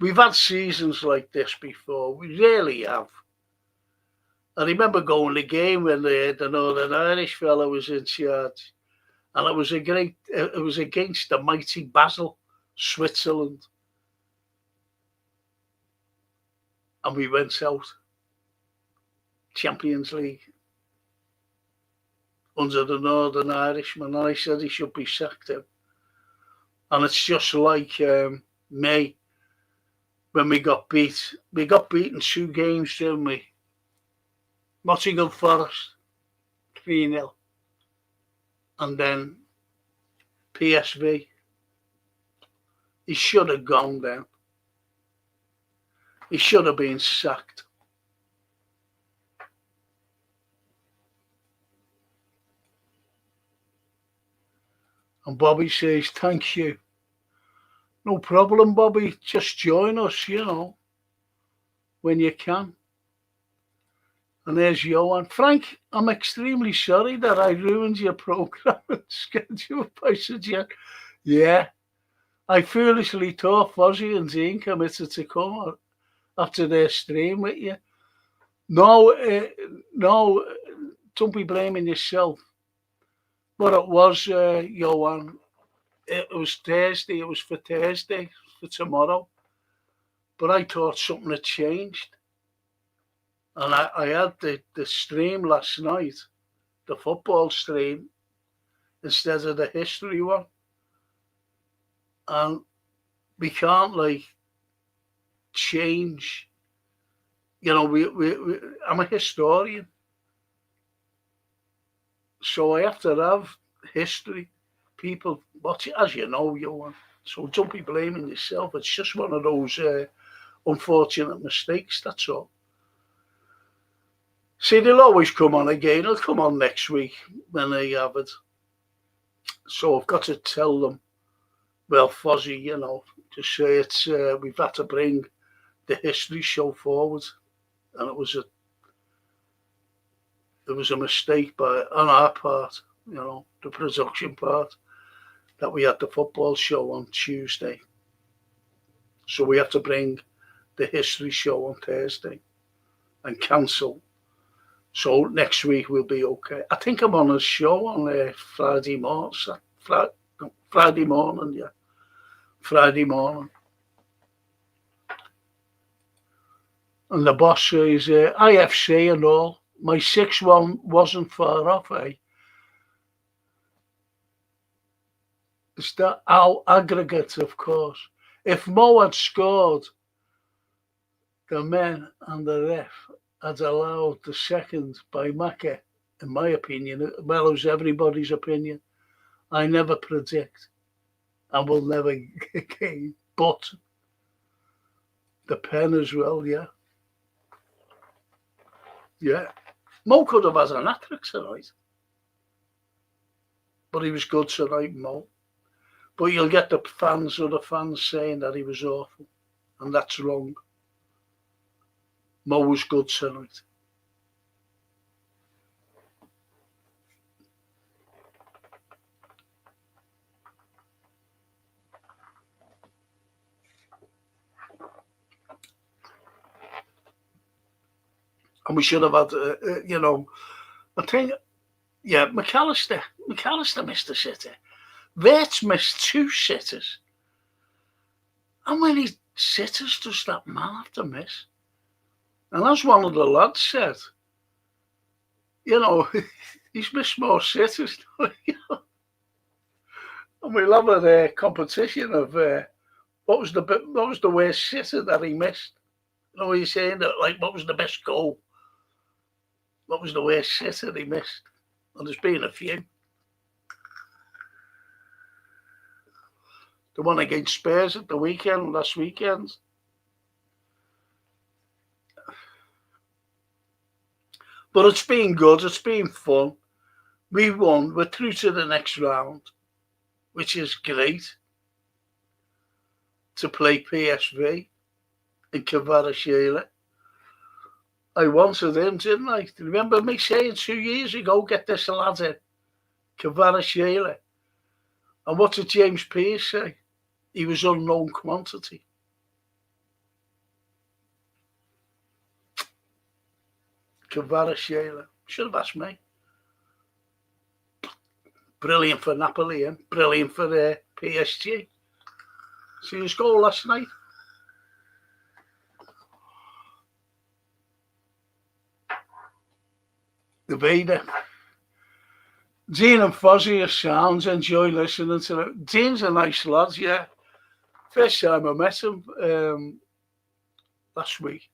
we've had seasons like this before. We really have. I remember going to the game when the Northern Irish fella was in charge. And it was against the mighty Basel, Switzerland. And we went out. Champions League. Under the Northern Irishman. And I said he should be sacked. And it's just like me when we got beaten 2 games, didn't we? Nottingham Forest, 3-0. And then PSV. He should have gone down. He should have been sacked. And Bobby says, thank you. No problem, Bobby. Just join us, when you can. And there's Johan. Frank, I'm extremely sorry that I ruined your programme and schedule by suggestion. Yeah. I foolishly thought Fozzie and Dean committed to come after their stream with you. No, don't be blaming yourself. But it was, Johan, it was Thursday. It was for Thursday, for tomorrow. But I thought something had changed. And I had the stream last night, the football stream, instead of the history one. And we can't, change. I'm a historian. So I have to have history. People watch it, as you know, Johan. So don't be blaming yourself. It's just one of those unfortunate mistakes, that's all. See, they'll always come on again. They'll come on next week when they have it. So I've got to tell them, well, Fozzie, to say it's we've had to bring the history show forward. And it was a mistake on our part, the production part, that we had the football show on Tuesday. So we have to bring the history show on Thursday and cancel. So next week we'll be okay. I think I'm on a show on Friday morning. Friday morning, yeah. Friday morning. And the boss says, IFC and all. My 6-1 wasn't far off, eh? It's that our aggregate, of course. If Mo had scored, the men and the ref had allowed the second by Maka, in my opinion, well as everybody's opinion. I never predict and will never again. But the pen as well, yeah. Yeah. Mo could have had an hat-trick tonight. But he was good tonight, Mo. But you'll get the fans saying that he was awful. And that's wrong. Mo was good tonight. And we should have had, I think, yeah, McAllister missed a sitter. Wirtz missed 2 sitters. How many sitters does that man have to miss? And as one of the lads said, he's missed more sitters. And we'll have a competition of what was the worst sitter that he missed. He's saying that, what was the best goal? What was the worst sitter he missed? And there's been a few. The one against Spurs at the weekend, last weekend. But it's been good. It's been fun. We won. We're through to the next round, which is great. To play PSV in Carlyle. I wanted him, didn't I? Remember me saying 2 years ago, get this lad in Carlyle. And what did James Pearce say? He was unknown quantity. Carlyle. Should have asked me. Brilliant for Napoli, and brilliant for PSG. See his goal last night? The Vader. Dean and Fozzie are sounds. Enjoy listening to them. Dean's a nice lad, yeah. First time I met him, last week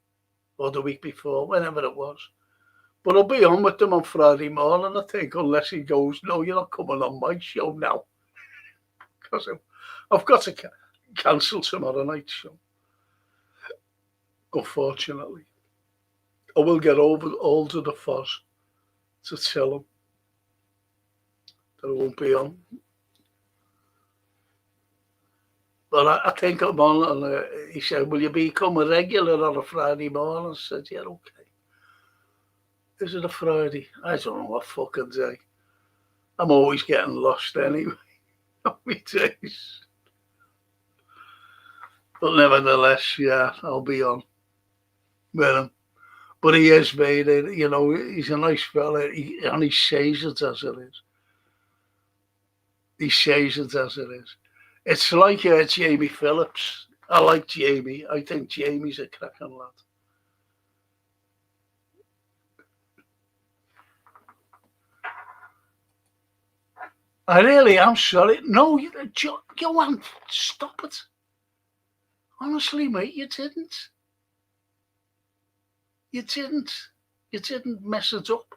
or the week before, whenever it was. But I'll be on with them on Friday morning, I think, unless he goes, no, you're not coming on my show now. Because I've got to cancel tomorrow night's show. Unfortunately. I will get all to the fuzz to tell him that I won't be on. But I think I'm on, and he said, will you become a regular on a Friday morning? I said, yeah, okay. Is it a Friday? I don't know what fucking day. I'm always getting lost anyway on my days. But nevertheless, yeah, I'll be on with him. But he is, mate, you know, he's a nice fella, and he says it as it is. He says it as it is. It's like Jamie Phillips. I like Jamie. I think Jamie's a cracking lad. I really am sorry. No, Joanne, stop it. Honestly, mate, you didn't. You didn't mess it up.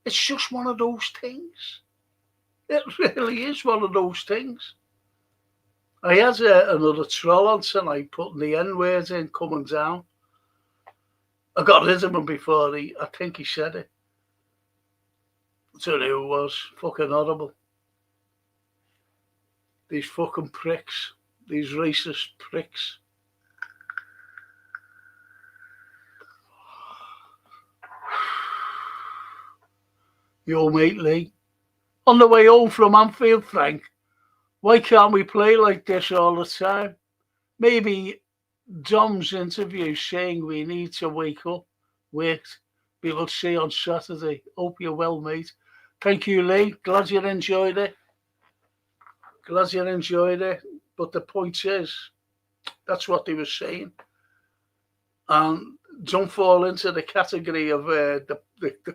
It's just one of those things. It really is one of those things. I had another troll on tonight putting the N-word in coming down. I got rid of him before I think he said it. I don't know who it was. Fucking horrible. These fucking pricks. These racist pricks. Yo, mate Lee. On the way home from Anfield, Frank, why can't we play like this all the time? Maybe Dom's interview saying we need to wake up. Wait, we will see on Saturday. Hope you're well, mate. Thank you, Lee. Glad you enjoyed it. Glad you enjoyed it. But the point is, that's what they were saying. And don't fall into the category of the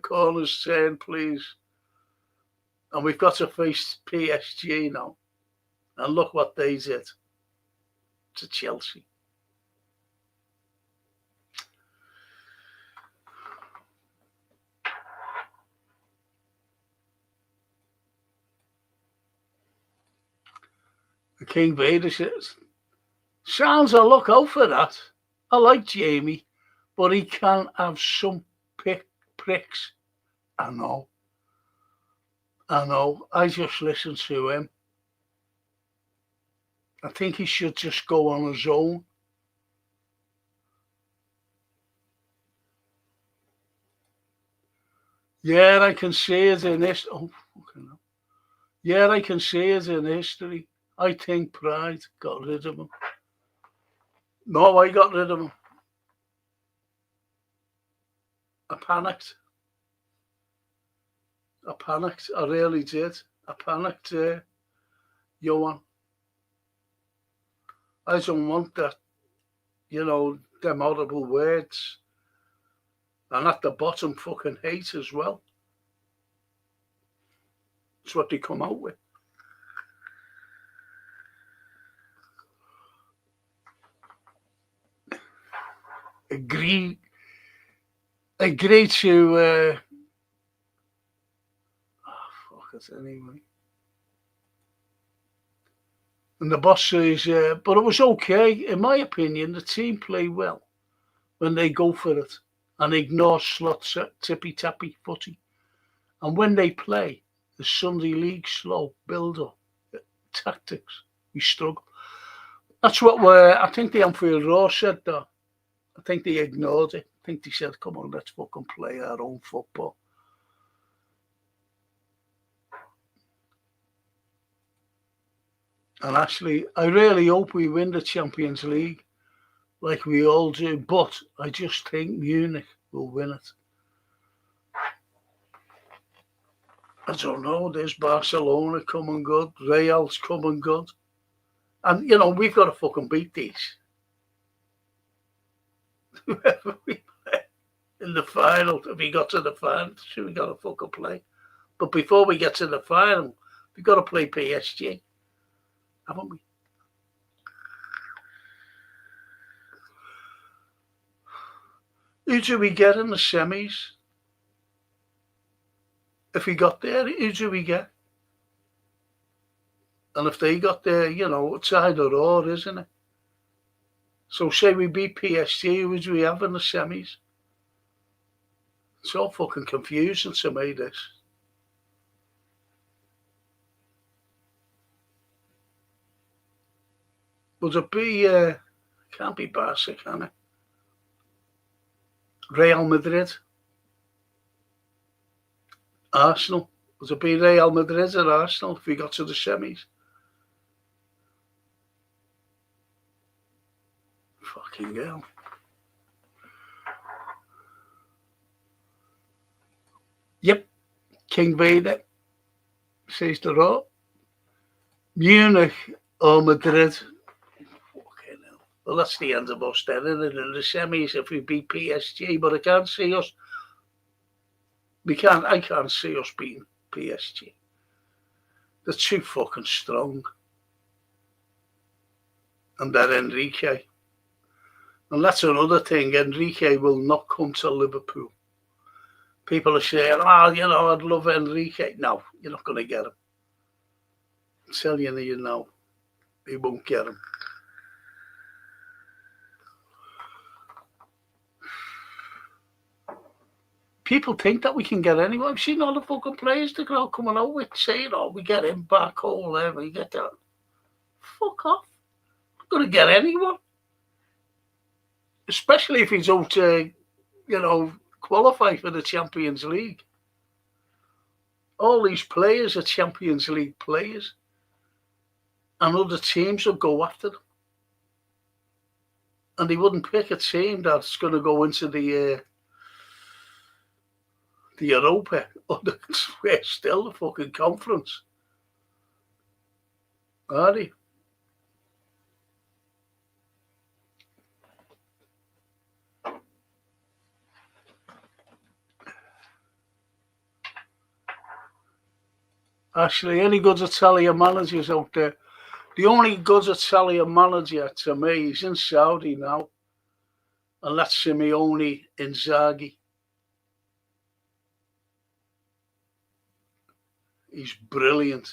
corners turn, please. And we've got to face PSG now. And look what they did to Chelsea. The King Vader says, sounds a look out for that. I like Jamie, but he can have some pricks. I know. I just listen to him. I think he should just go on his own. Yeah, I can see it in history. Oh, fucking hell. Yeah, I can see it in history. I think Pride got rid of him. No, I got rid of him. I panicked. I really did. I panicked, Johan. I don't want that, them horrible words. And at the bottom, fucking hate as well. That's what they come out with. Agree to fuck it anyway. And the boss says, but it was okay. In my opinion, the team play well when they go for it and ignore slot tippy-tappy footy. And when they play the Sunday League slow build-up tactics, we struggle. That's what I think the Anfield Roar said, though. I think they ignored it. I think they said, come on, let's fucking play our own football. And actually, I really hope we win the Champions League like we all do. But I just think Munich will win it. I don't know. There's Barcelona coming good. Real's coming good. And, we've got to fucking beat these. Whoever we play in the final, if we got to the final, we got to fucking play. But before we get to the final, we've got to play PSG, haven't we? Who do we get in the semis? If we got there, who do we get? And if they got there, it's either or, isn't it? So say we beat PSG, who do we have in the semis? It's all fucking confusing to me, this. Would it be, can't be Barca, can it? Real Madrid? Arsenal? Would it be Real Madrid or Arsenal if we got to the semis? Fucking hell. Yep. King Vader says the raw. Munich or Madrid. Fucking hell. Well, that's the end of us then, isn't it? In the semis if we beat PSG, but I can't see us. I can't see us beating PSG. They're too fucking strong. And they're Enrique. And that's another thing. Enrique will not come to Liverpool. People are saying, I'd love Enrique. No, you're not going to get him. I'm telling you now, you won't get him. People think that we can get anyone. I've seen all the fucking players the crowd coming out with saying, we get him back, we get that. Fuck off. I'm not going to get anyone. Especially if he's out to, qualify for the Champions League. All these players are Champions League players. And other teams will go after them. And they wouldn't pick a team that's going to go into the Europa or still the fucking conference. Are they? Actually, any good Italian managers out there? The only good Italian manager to me is in Saudi now. And that's Simeone Inzaghi. He's brilliant.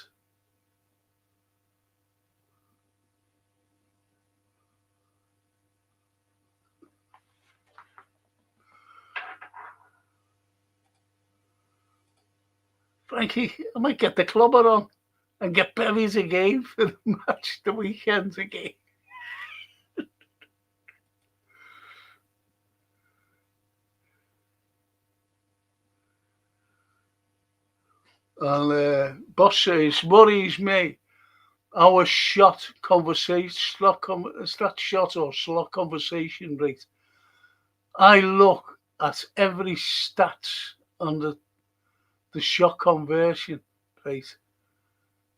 Frankie, I might get the clubber on and get Bevies again for the match the weekends again. And boss says, worries me, our shot conversation, slot shot or slot conversation rate. I look at every stats on the shot conversion rate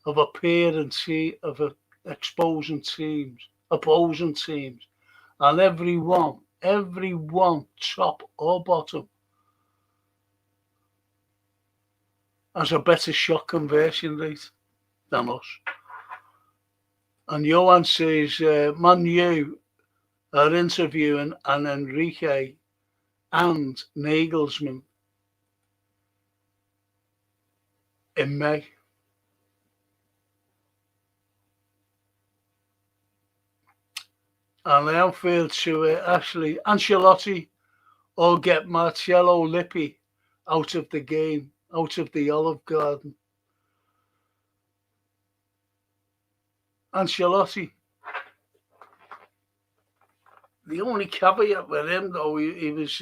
of opposing teams, and everyone, top or bottom, has a better shot conversion rate than us. And Johan says, Man U are interviewing an Enrique and Nagelsmann in May. And I feel to actually Ancelotti or get Marcello Lippi out of the game, out of the Olive Garden. Ancelotti. The only caveat with him, though, he was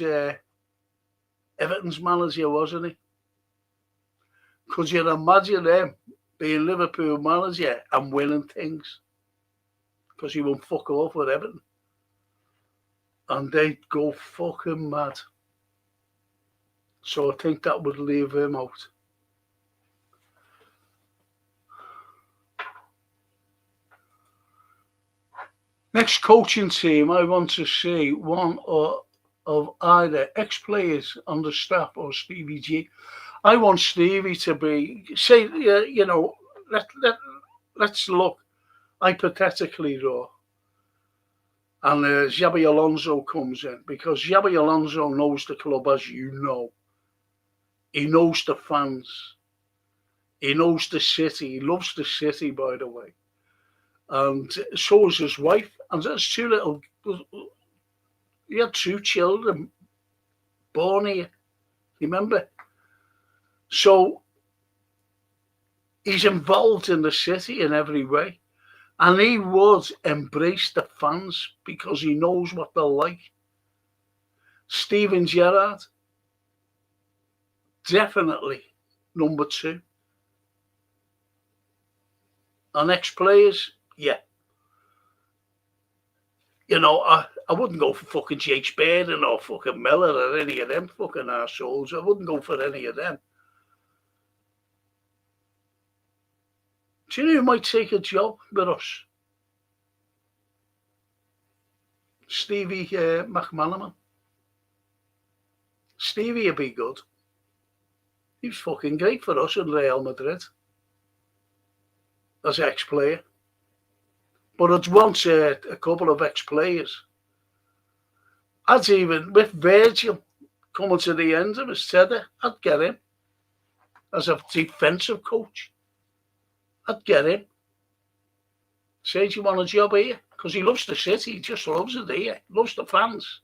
Everton's manager, wasn't he? Could you imagine him being Liverpool manager and winning things? Because he won't fuck off with Everton. And they'd go fucking mad. So I think that would leave him out. Next coaching team, I want to see one of either ex-players on the staff or Stevie G. I want Stevie to be, let's look hypothetically, though. And Xabi Alonso comes in because Xabi Alonso knows the club, as you know. He knows the fans. He knows the city. He loves the city, by the way. And so is his wife. And there's he had 2 children born here. Remember? So he's involved in the city in every way. And he would embrace the fans because he knows what they're like. Steven Gerrard, definitely number 2. And ex-players, yeah. You know, I wouldn't go for fucking Jake Spearden or fucking Miller or any of them fucking arseholes. I wouldn't go for any of them. Do you know who might take a job with us? Stevie McManaman. Stevie would be good. He was fucking great for us in Real Madrid as ex-player. But I'd want a couple of ex-players. I'd even, with Virgil coming to the end of his tether, I'd get him as a defensive coach. I'd get him. Say, do you want a job here? Because he loves the city. He just loves it here. Loves the fans.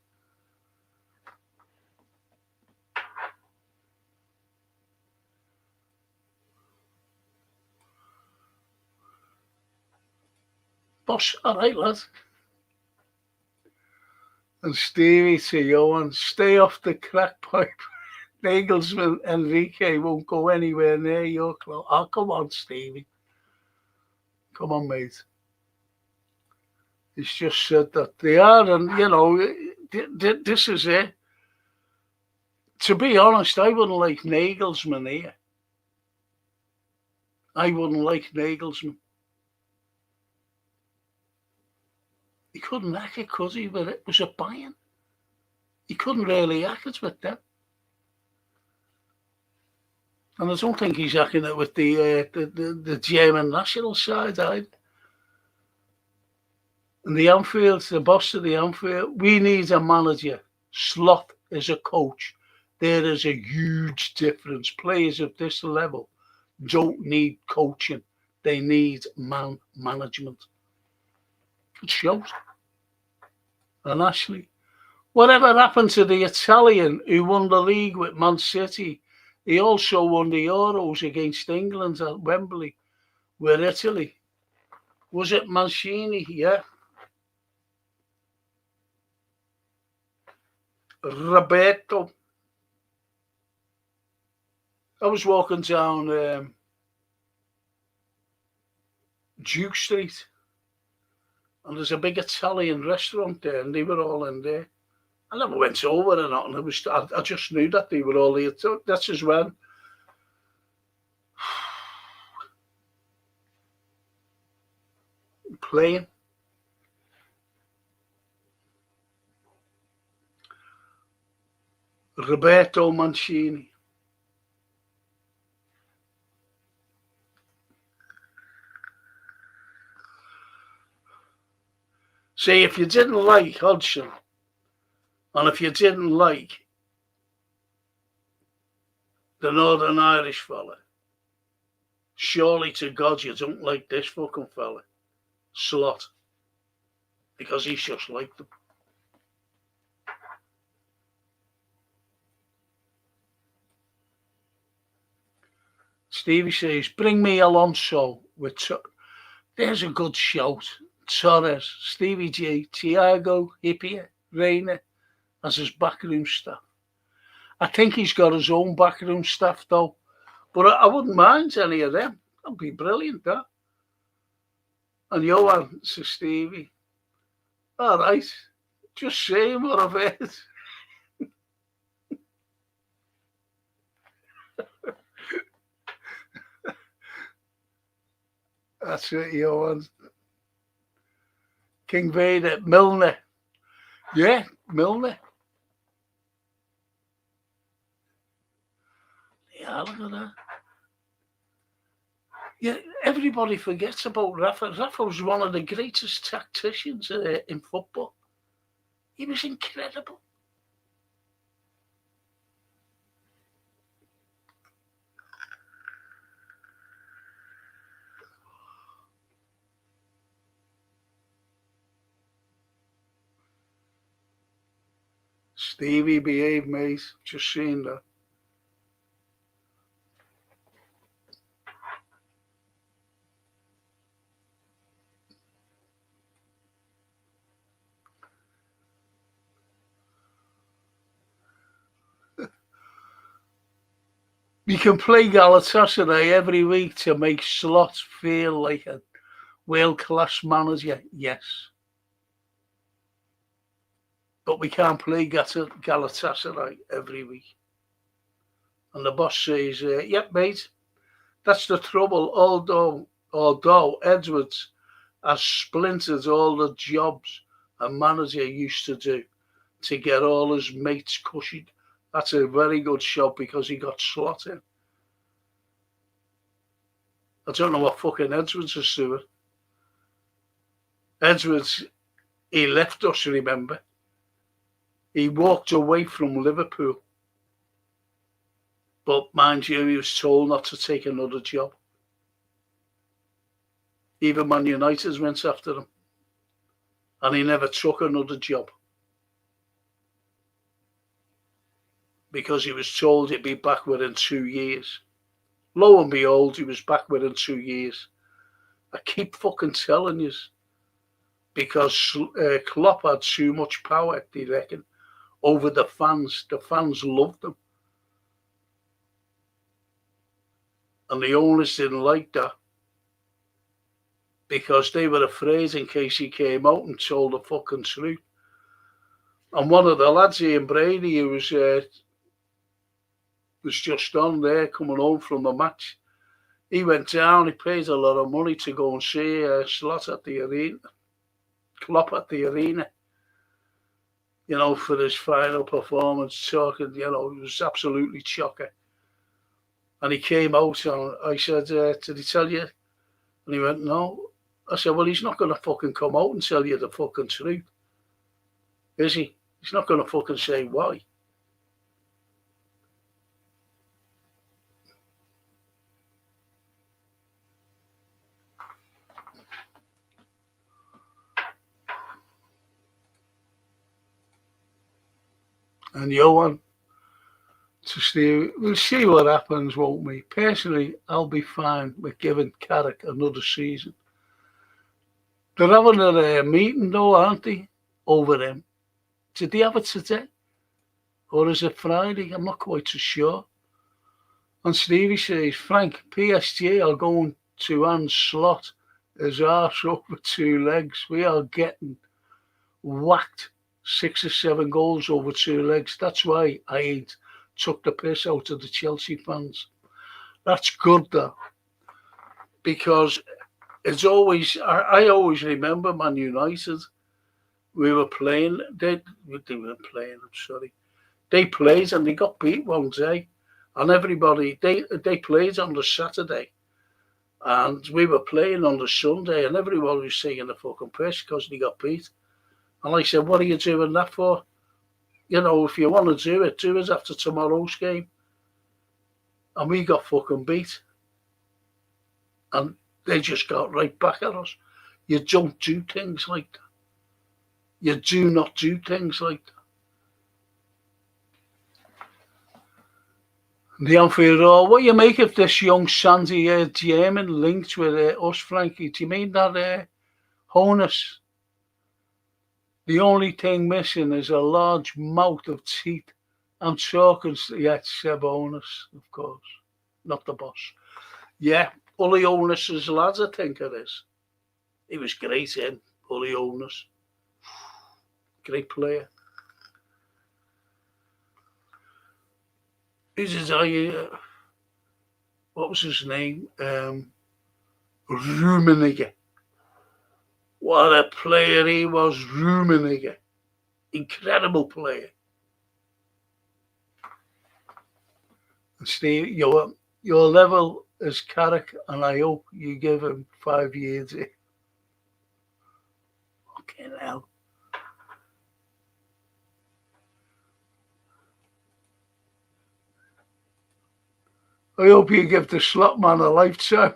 Boss, all right, lad. And Stevie to Johan, stay off the crack pipe. Nagelsmann, Enrique won't go anywhere near your club. Oh, come on, Stevie. Come on, mate. He's just said that they are, and, you know, this is it. To be honest, I wouldn't like Nagelsmann here. I wouldn't like Nagelsmann. He couldn't hack it, could he? But it was a Bayern. He couldn't really hack it with them. And I don't think he's hacking it with the German national side either. And the Anfield, the boss of the Anfield, we need a manager. Slot is a coach. There is a huge difference. Players of this level don't need coaching. They need man management. It shows. And Ashley, whatever happened to the Italian who won the league with Man City? He also won the Euros against England at Wembley with Italy. Was it Mancini? Yeah. Roberto. I was walking down Duke Street, and there's a big Italian restaurant there, and they were all in there. I never went over or nothing. I just knew that they were all here. So that's as well. Playing. Roberto Mancini. See, if you didn't like Hodgson, and if you didn't like the Northern Irish fella, surely to God you don't like this fucking fella, Slot, because he's just like them. Stevie says, bring me Alonso with there's a good shout. Torres, Stevie G, Thiago, Hippier, Reina as his backroom staff. I think he's got his own backroom staff though, but I wouldn't mind any of them. That'd be brilliant, that. And Johan says, Stevie, all right, just say what I've heard. That's it, Johan. King Vader, Milner. Yeah, Milner. Yeah, look at that. Yeah, everybody forgets about Rafa. Rafa was one of the greatest tacticians in football. He was incredible. Stevie, behave, mate. Just saying that. You can play Galatasaray every week to make Slot feel like a world-class manager, yes. But we can't play Galatasaray every week. And the boss says, yep, mate, that's the trouble. Although Edwards has splintered all the jobs a manager used to do to get all his mates cushied. That's a very good shot because he got Slot in. I don't know what fucking Edwards is doing. Edwards, he left us, remember? He walked away from Liverpool. But mind you, he was told not to take another job. Even Man United went after him. And he never took another job. Because he was told he'd be back within 2 years. Lo and behold, he was back within 2 years. I keep fucking telling you. Because Klopp had too much power, they reckon, over the fans. The fans loved him. And the owners didn't like that. Because they were afraid in case he came out and told the fucking truth. And one of the lads, Ian Brady, who was just on there coming home from the match, he went down, he paid a lot of money to go and see Slot at the arena, Klopp at the arena, you know, for his final performance, talking, you know, it was absolutely shocking. And he came out and I said, did he tell you? And he went, no. I said, well, he's not going to fucking come out and tell you the fucking truth, is he? He's not going to fucking say why. And Johan, we'll see what happens, won't we? Personally, I'll be fine with giving Carrick another season. They're having a meeting though, aren't they, over him? Did they have it today? Or is it Friday? I'm not quite so sure. And Stevie says, Frank, PSG are going to hand Slot his arse up with 2 legs. We are getting whacked 6 or 7 goals over 2 legs. That's why I took the piss out of the Chelsea fans. That's good though. Because it's always, I always remember Man United. We were playing, they weren't playing, I'm sorry. They played and they got beat one day. And everybody, they played on the Saturday. And we were playing on the Sunday and everybody was taking the fucking piss because they got beat. And I said, what are you doing that for? You know, if you want to do it after tomorrow's game. And we got fucking beat. And they just got right back at us. You don't do things like that. You do not do things like that. The Anfield Roar, what do you make of this young Sandy German linked with us, Frankie? Do you mean that Honus? The only thing missing is a large mouth of teeth. I'm talking, yeah, Seb Honus, of course, not the boss. Yeah, Uli Honus's lads, I think it is. He was great in Uli Honus. Great player. What was his name? Rummenigge. What a player he was, Rummenigge. Incredible player. And Steve, your level is Carrick, and I hope you give him 5 years. Fucking hell. I hope you give the slot man a lifetime.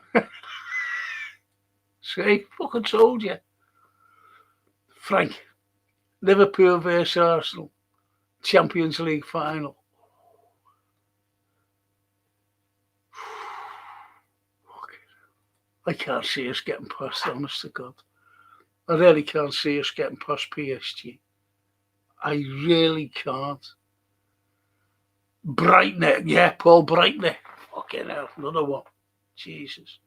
See, fucking told you. Frank, Liverpool versus Arsenal, Champions League final. I can't see us getting past, honest to God. I really can't see us getting past PSG. I really can't. Brightner, yeah, Paul Brightner. Fucking hell, another one. Jesus.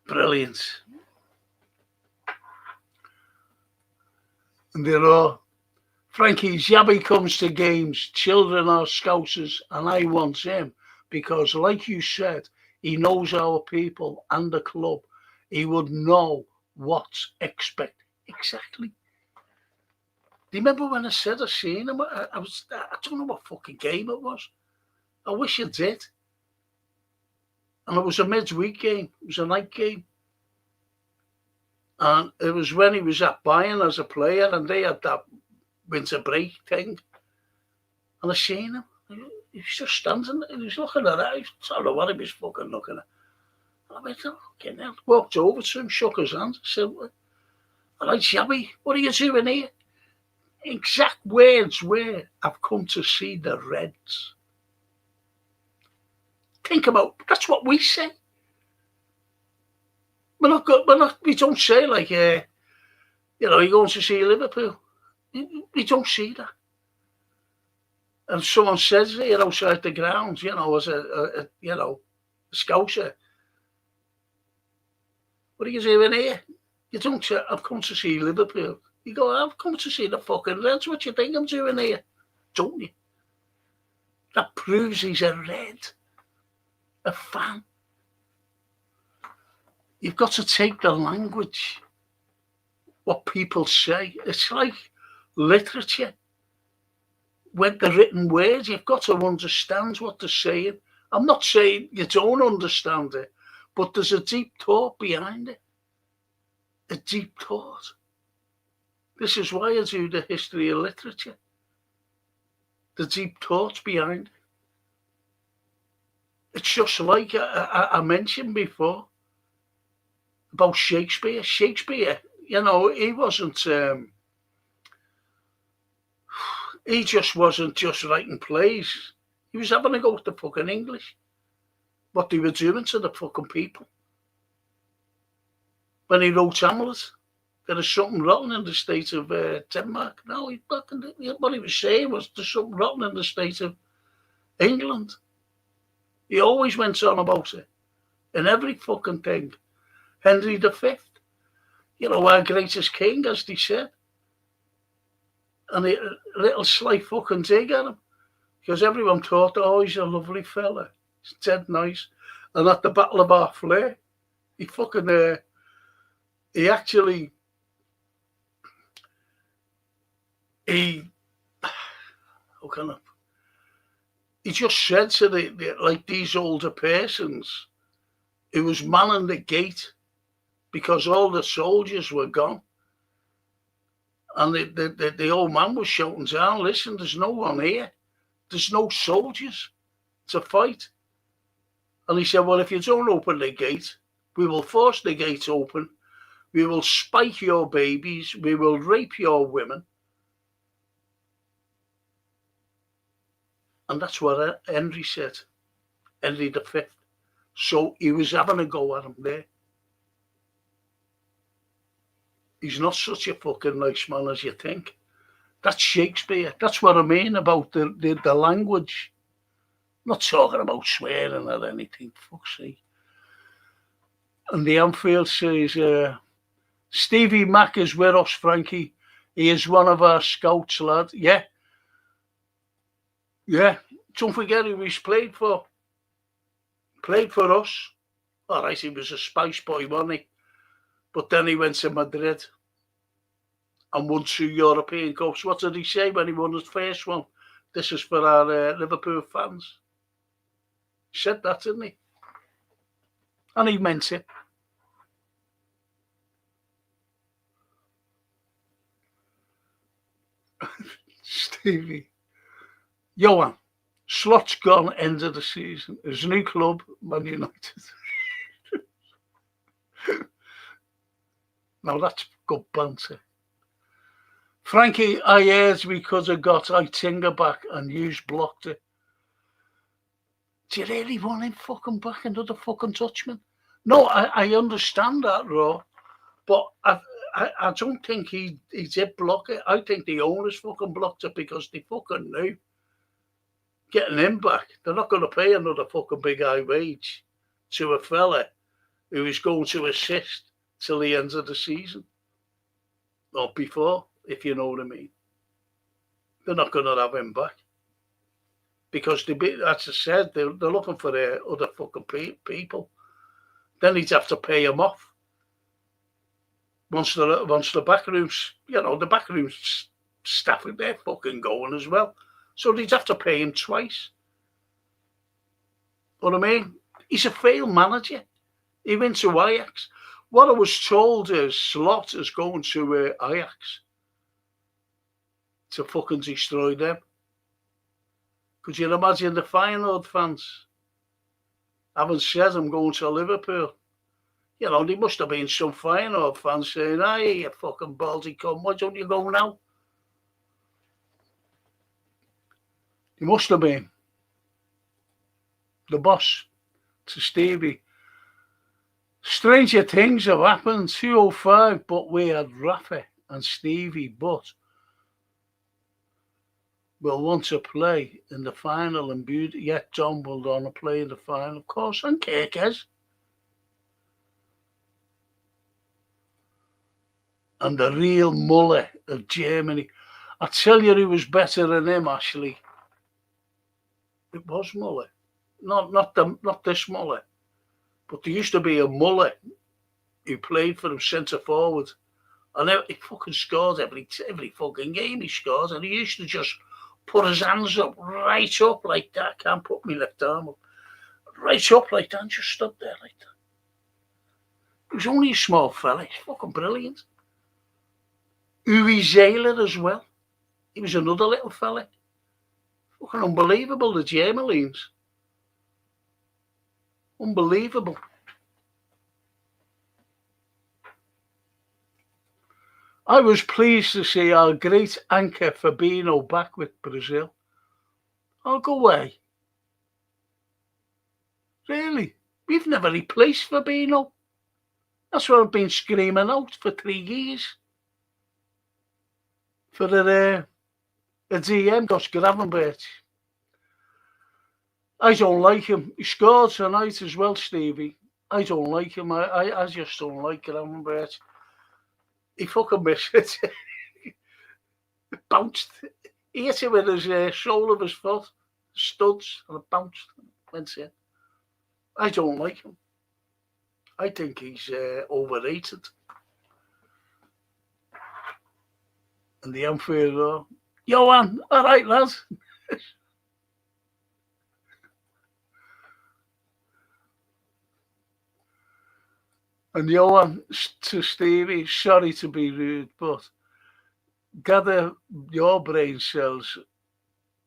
Brilliant. And they're all, Frankie, Xabi comes to games, children are scousers, and I want him because, like you said, he knows our people and the club. He would know what's expected. Exactly. Do you remember when I said I seen him? I don't know what fucking game it was. I wish I did. And it was a midweek game. It was a night game. And it was when he was at Bayern as a player and they had that winter break thing. And I seen him. He was just standing there. He was looking at it. I don't know what he was fucking looking at. And I went, oh, fucking hell. Walked over to him, shook his hand. I said, all right, Xabi, what are you doing here? Exact words were, I've come to see the Reds. Think about, that's what we say. We don't say like, you're going to see Liverpool. We don't see that. And someone says here outside the grounds, as a scouser, what are you doing here? You don't say, I've come to see Liverpool. You go, I've come to see the fucking Reds. What you think I'm doing here? Don't you? That proves he's a Red, a fan. You've got to take the language, what people say. It's like literature. With the written words, you've got to understand what they're saying. I'm not saying you don't understand it, but there's a deep thought behind it. A deep thought. This is why I do the history of literature. The deep thoughts behind it. It's just like I mentioned before about Shakespeare. Shakespeare, he wasn't... he just wasn't just writing plays. He was having a go at the fucking English. What they were doing to the fucking people. When he wrote Hamlet, there is something rotten in the state of Denmark. No, what he was saying was there's something rotten in the state of England. He always went on about it. In every fucking thing. Henry V, our greatest king, as they said. And a little slight fucking dig at him. Because everyone thought, oh, he's a lovely fella. He's dead nice. And at the Battle of Harfleur, he fucking, he actually, he just said to like these older persons, he was manning the gate because all the soldiers were gone. And the old man was shouting down, listen, there's no one here. There's no soldiers to fight. And he said, well, if you don't open the gate, we will force the gate open. We will spike your babies. We will rape your women. And that's what Henry said, Henry V. So he was having a go at him there. He's not such a fucking nice man as you think. That's Shakespeare. That's what I mean about the language. I'm not talking about swearing or anything. Fuck's sake. And the Anfield says, Stevie Mack is with us, Frankie. He is one of our scouts, lad. Yeah. Yeah. Don't forget who he's played for. Played for us. All right, he was a Spice Boy, wasn't he? But then he went to Madrid and won 2 European Cups. What did he say when he won his first one? This is for our Liverpool fans. He said that, didn't he? And he meant it. Stevie. Johan, Slot's gone end of the season. His new club, Man United. Now that's good banter. Frankie, I heard we could have got Aitinga back and you blocked it. Do you really want him fucking back, another fucking touchman? No, I understand that, Raw, but I don't think he did block it. I think the owners fucking blocked it because they fucking knew getting him back, they're not going to pay another fucking big high wage to a fella who is going to assist till the end of the season. Or before, if you know what I mean. They're not going to have him back. Because, as I said, they're looking for other fucking people. Then he'd have to pay him off. Once the backrooms, the backroom staff, they're fucking going as well. So they'd have to pay him twice. What I mean? He's a failed manager. He went to Ajax. What I was told is Slot is going to Ajax to fucking destroy them. Could you imagine the Feyenoord fans having said I'm going to Liverpool? There must have been some Feyenoord fans saying, "Hey, you fucking baldy cunt, why don't you go now?" He must have been. The boss to Stevie. Stranger things have happened. 205, but we had Rafa and Stevie, but will want to play in the final and yet John will want to play in the final, of course, and Kirkes. And the real Muller of Germany. I tell you who was better than him, Ashley. It was Muller. Not this Muller. But there used to be a Muller who played for him centre forward. And he fucking scored every fucking game he scored. And he used to just put his hands up, right up like that. I can't put my left arm up. Right up like that and just stood there like that. He was only a small fella. He's fucking brilliant. Uwe Zähler as well. He was another little fella. Fucking unbelievable, the Geopolitical. Unbelievable. I was pleased to see our great anchor Fabinho back with Brazil. I'll go away. Really? We've never replaced Fabinho. That's what I've been screaming out for 3 years. For a DM, Josh Gravenberch. I don't like him. He scored tonight as well, Stevie. I don't like him. I just don't like Gravenberch. He fucking missed it. Bounced. He hit it with his sole of his foot, studs, and it bounced. Went in. I don't like him. I think he's overrated. And the Anfield, Johan, all right, lads. And Johan to Stevie, sorry to be rude, but gather your brain cells.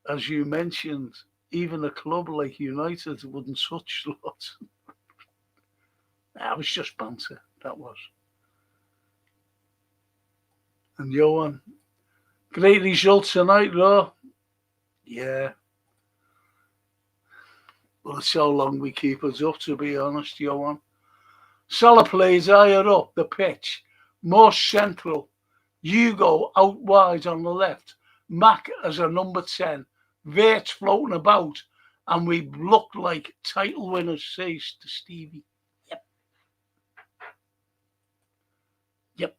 As you mentioned, even a club like United wouldn't touch Slot. That was just banter, that was. And Johan, great result tonight, Raw. Yeah. Well, it's how long we keep us up, to be honest, Johan. Salah plays higher up the pitch, more central. Hugo out wide on the left. Mac as a number 10. Verts floating about. And we look like title winners, says to Stevie. Yep.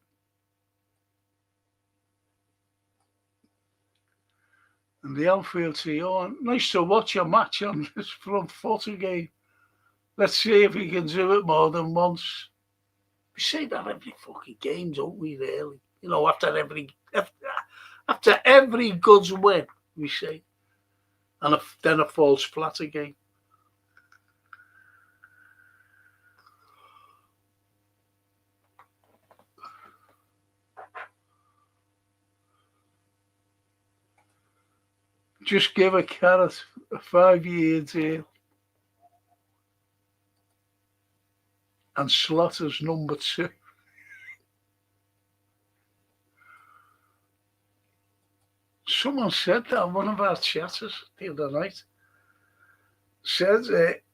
And the Anfield say, nice to watch a match on this front foot again. Let's see if we can do it more than once. We say that every fucking game, don't we, really? After every good win, we say. And then it falls flat again. Just give a carrot. a 5-year deal. And Slaughter's number 2. Someone said that on one of our chatters the other night. Said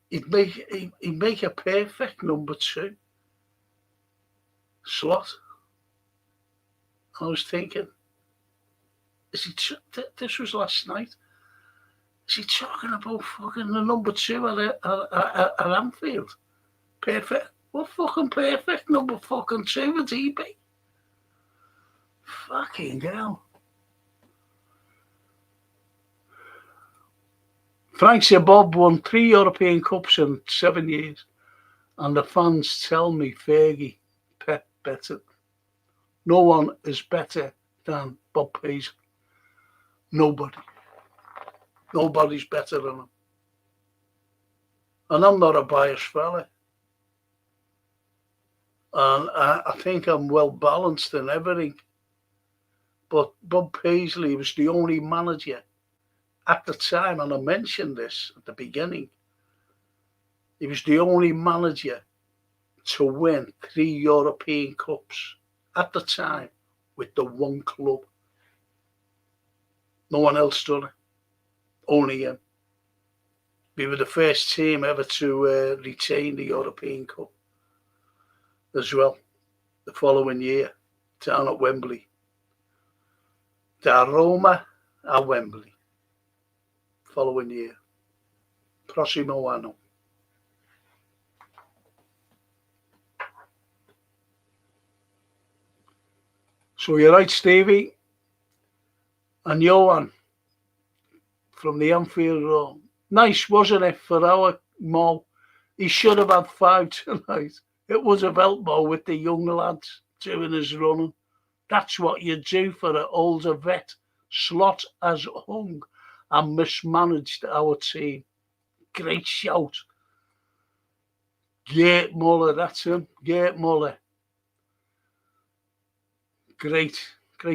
he'd make a perfect number 2 slot. I was thinking, this was last night. Is he talking about fucking the number 2 at Anfield? Perfect. What fucking perfect number fucking 2 would he be? Fucking hell. Frank said Bob won 3 European Cups in 7 years. And the fans tell me Fergie, Pep better. No one is better than Bob Paisley. Nobody. Nobody's better than him. And I'm not a biased fella. And I think I'm well balanced in everything. But Bob Paisley was the only manager at the time, and I mentioned this at the beginning, he was the only manager to win 3 European Cups at the time with the one club. No one else done it. Only him. We were the first team ever to retain the European Cup as well the following year down at Wembley. Da Roma at Wembley. Following year. Prossimo anno. So you're right, Stevie. And Johan from the Anfield Road. Nice, wasn't it, for our Mo? He should have had 5 tonight. It was a Veltmo with the young lads doing his running. That's what you do for an older vet. Slot has hung and mismanaged our team. Great shout. Geert Muller, that's him. Geert Muller. Great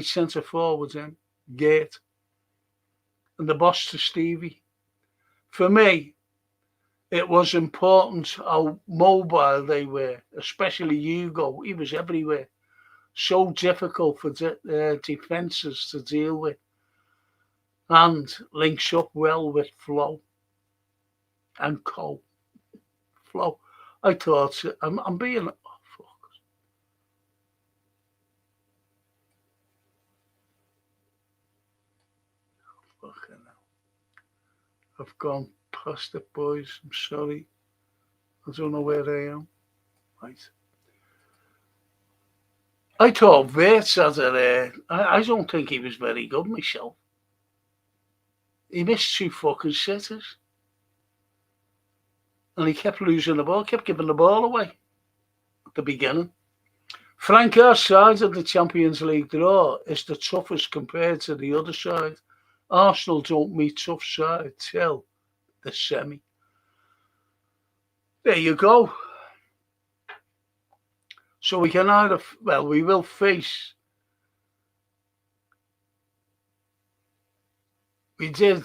centre forward, him. Geert. And the boss to Stevie. For me, it was important how mobile they were, especially Hugo. He was everywhere. So difficult for defences to deal with. And links up well with Flo and Co. Flo. I thought, I'm being... Oh, fuck. Fucking hell. I've gone past it, boys. I'm sorry. I don't know where I am. Right. I thought Wirtz had it. I don't think he was very good myself. He missed 2 fucking sitters. And he kept losing the ball, kept giving the ball away at the beginning. Frank, our side of the Champions League draw is the toughest compared to the other side. Arsenal don't meet tough side till the semi. There you go. So we can either, well, we will face, we will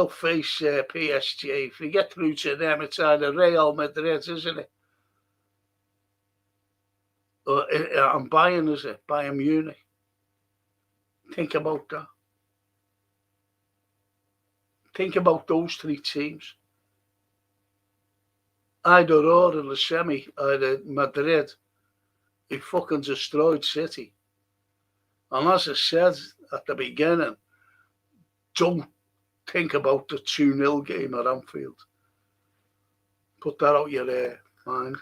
face PSG. If we get through to them, it's either Real Madrid, isn't it? Or I'm Bayern, is it? Bayern Munich. Think about that. Think about those 3 teams. Either or in the semi, either Madrid, he fucking destroyed City. And as I said at the beginning, don't think about the 2-0 game at Anfield. Put that out your mind.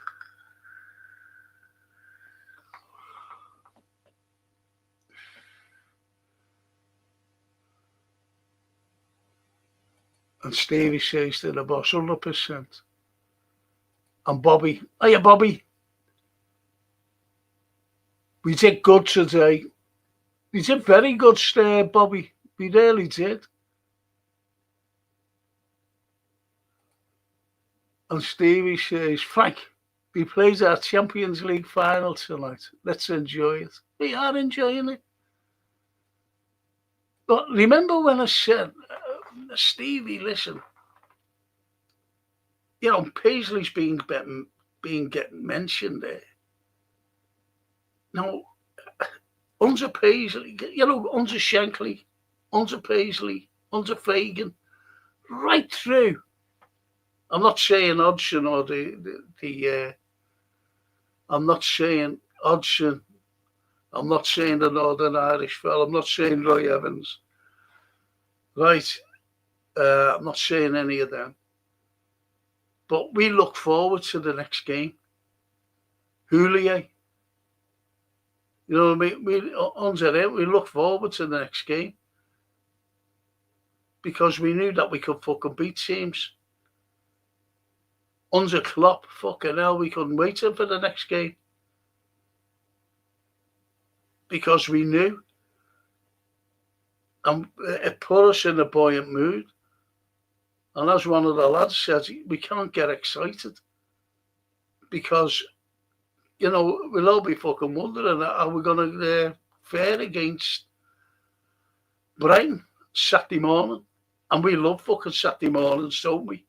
And Stevie says to the boss, 100%. And Bobby, hiya Bobby. We did good today. We did very good, Bobby. We really did. And Stevie says, Frank, we played our Champions League final tonight. Let's enjoy it. We are enjoying it. But remember when I said, Stevie, listen, you know, Paisley's being getting mentioned there. Now, Unser Paisley, you know, Unser Shankly, Unser Paisley, Unser Fagan, right through. I'm not saying Hodgson or I'm not saying Hodgson. I'm not saying the Northern Irish fella. I'm not saying Roy Evans. Right. I'm not saying any of them. But we look forward to the next game. Houllier. You know what I mean? We look forward to the next game. Because we knew that we could fucking beat teams. Under Klopp, fucking hell, we couldn't wait for the next game. Because we knew. And it put us in a buoyant mood. And as one of the lads said, we can't get excited. Because, you know, we'll all be fucking wondering, are we going to fare against Brighton Saturday morning? And we love fucking Saturday mornings, don't we?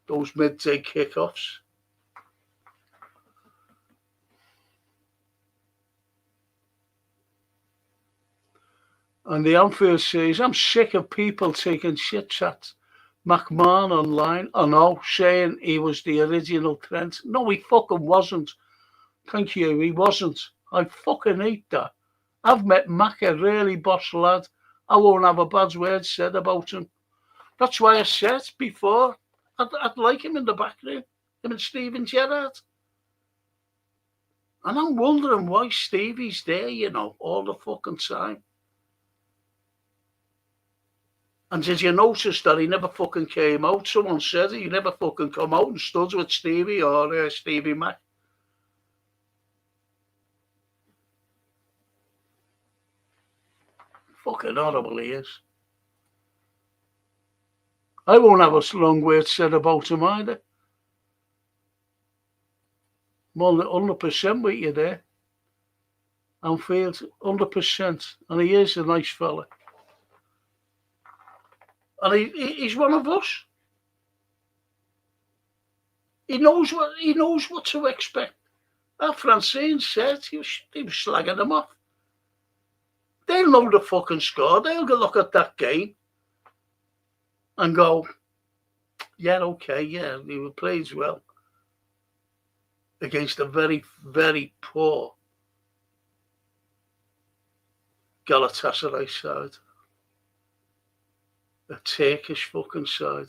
Those midday kickoffs. And the Anfield says, I'm sick of people taking shit chat. McMahon online, I know, saying he was the original Trent. No, he fucking wasn't. Thank you, he wasn't. I fucking hate that. I've met Mac, a really boss lad. I won't have a bad word said about him. That's why I said before, I'd like him in the back room, him and Steven Gerrard. And I'm wondering why Stevie's there, you know, all the fucking time. And did you notice that he never fucking came out? Someone said he never fucking come out and stood with Stevie or Stevie Mac. Fucking horrible he is. I won't have a long word said about him either. More than 100% with you there. Anfield, 100%. And he is a nice fella. And he's one of us. He knows what to expect. That Francine said he was slagging them off. They'll know the fucking score. They'll go look at that game and go, yeah, okay, yeah, they were played well against a very, very poor Galatasaray side. A Turkish fucking side.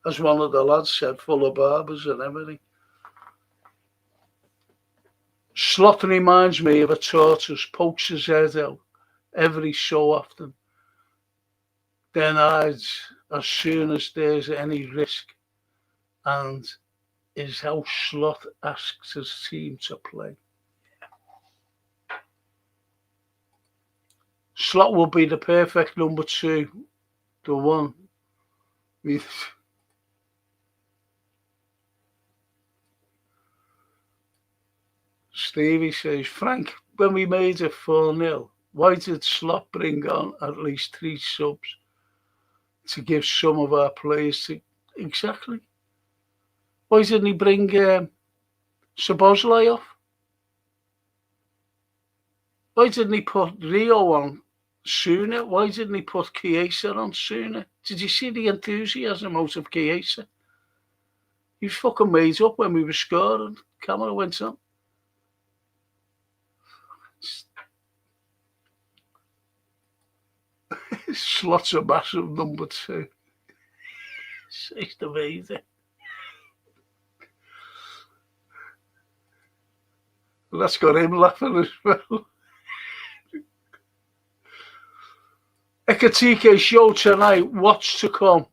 As one of the lads said, full of barbers and everything. Slot reminds me of a tortoise, pokes his head out every so often. Then hides as soon as there's any risk, and is how Slot asks his team to play. Slot will be the perfect number 2, the one with Stevie says, Frank, when we made it 4-0, why did Slot bring on at least 3 subs to give some of our players to... Exactly. Why didn't he bring Szoboszlai off? Why didn't he put Rio on sooner? Why didn't he put Chiesa on sooner? Did you see the enthusiasm out of Chiesa? He was fucking made up when we were scoring. Camera went on. Slot's a massive number 2. It's amazing. That's got him laughing as well. Ekatike show tonight, what's to come.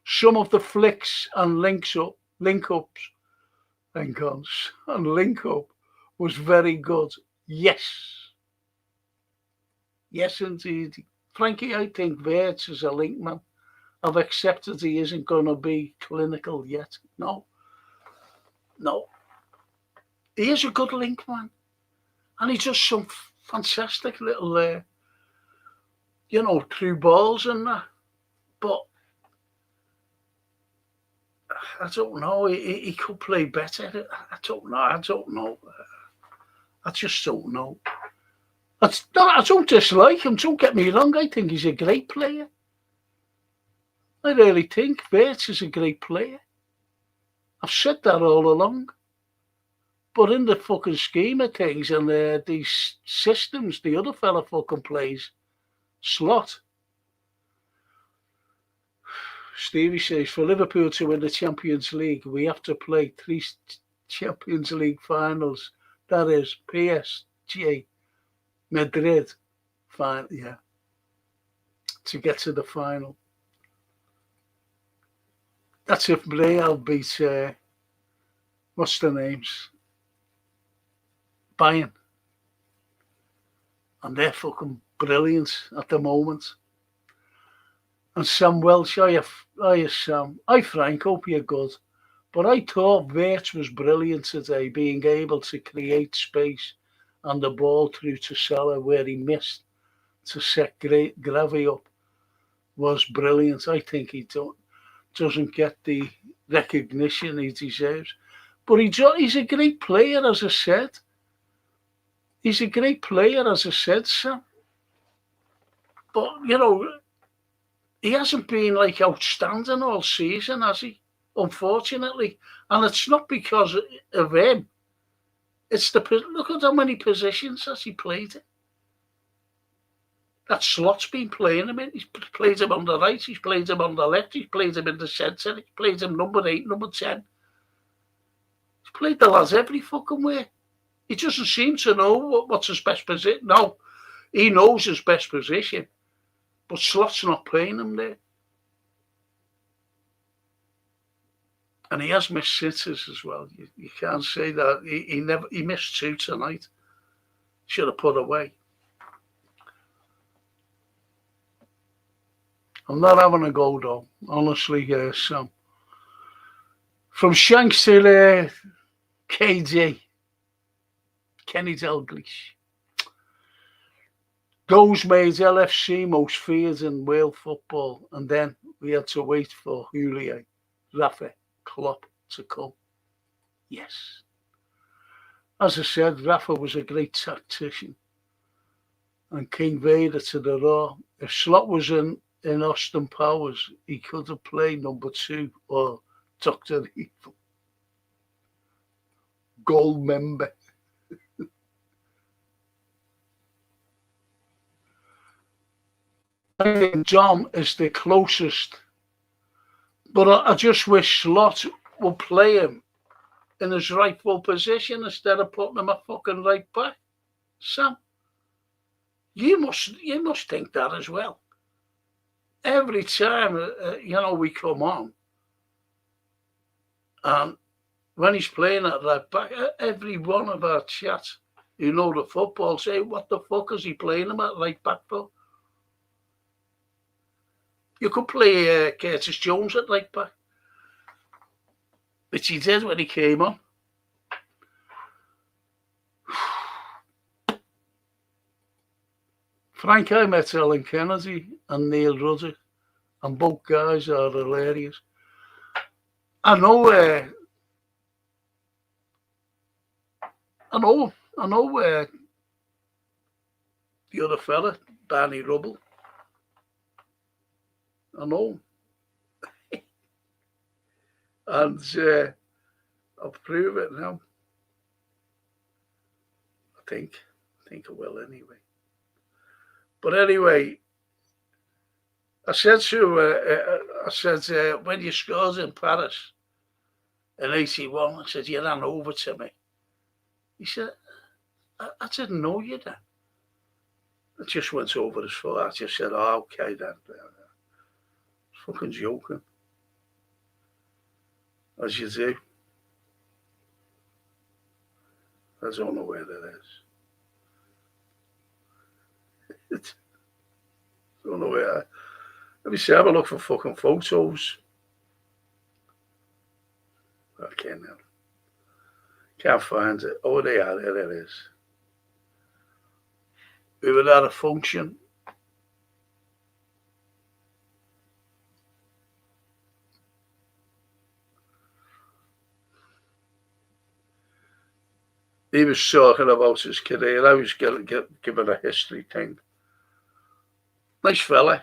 Some of the flicks and link-ups and link-up was very good. Yes. Yes, indeed. Frankie, I think Wirtz is a link man. I've accepted he isn't going to be clinical yet. No. He is a good link man. And he does some fantastic little, through balls and that. But I don't know. He could play better. I don't know. I just don't know. I don't dislike him. Don't get me wrong. I think he's a great player. I really think Bates is a great player. I've said that all along. But in the fucking scheme of things and these systems, the other fella fucking plays slot. Stevie says, for Liverpool to win the Champions League, we have to play 3 Champions League finals. That is PSG, Madrid, final, yeah, to get to the final. That's if Real beat, what's the names? Bayern. And they're fucking brilliant at the moment. And Sam Welsh, Sam. Frank, hope you're good. But I thought Wirtz was brilliant today, being able to create space and the ball through to Salah where he missed to set Gravy up was brilliant. I think he doesn't get the recognition he deserves. But he's a great player, as I said. He's a great player, as I said, Sam. But, he hasn't been like outstanding all season, has he? Unfortunately. And it's not because of him. It's look at how many positions has he played in. That Slot's been playing him in. He's played him on the right, he's played him on the left, he's played him in the centre, he's played him number 8, number 10. He's played the lads every fucking way. He doesn't seem to know what's his best position. No, he knows his best position. But Slot's not playing him there. And he has missed sitters as well. You can't say that. He missed 2 tonight. Should have put away. I'm not having a go though, honestly, Sam. From Shanks to KJ. Kenny Dalglish. Those made LFC most feared in world football, and then we had to wait for Julian, Rafa, Klopp to come. Yes. As I said, Rafa was a great tactician and King Vader to the Raw. If Slot was in Austin Powers, he could have played number 2 or Dr. Evil. Gold member. I think Dom is the closest, but I just wish Slot would play him in his rightful position instead of putting him at fucking right back. Sam, you must think that as well. Every time we come on, and when he's playing at right back, every one of our chats who know the football say, "What the fuck is he playing him at right back for?" You could play Curtis Jones at right back, which he did when he came on. Frank, I met Ellen Kennedy and Neil Ruddock, and both guys are hilarious. I know the other fella, Barney Rubble. I know him. And I'll prove it now. I think I will anyway. But anyway, I said to when you scored in Paris in 81, I said, you ran over to me. He said, I didn't know you then. I just went over his foot. I just said, oh, okay then. Fucking joking. As you do. I don't know where that is. I don't know where. Let me see, have a look for fucking photos. I can't find it. Oh, they are. There it is. We were at a function. He was talking about his career. I was giving a history thing. Nice fella.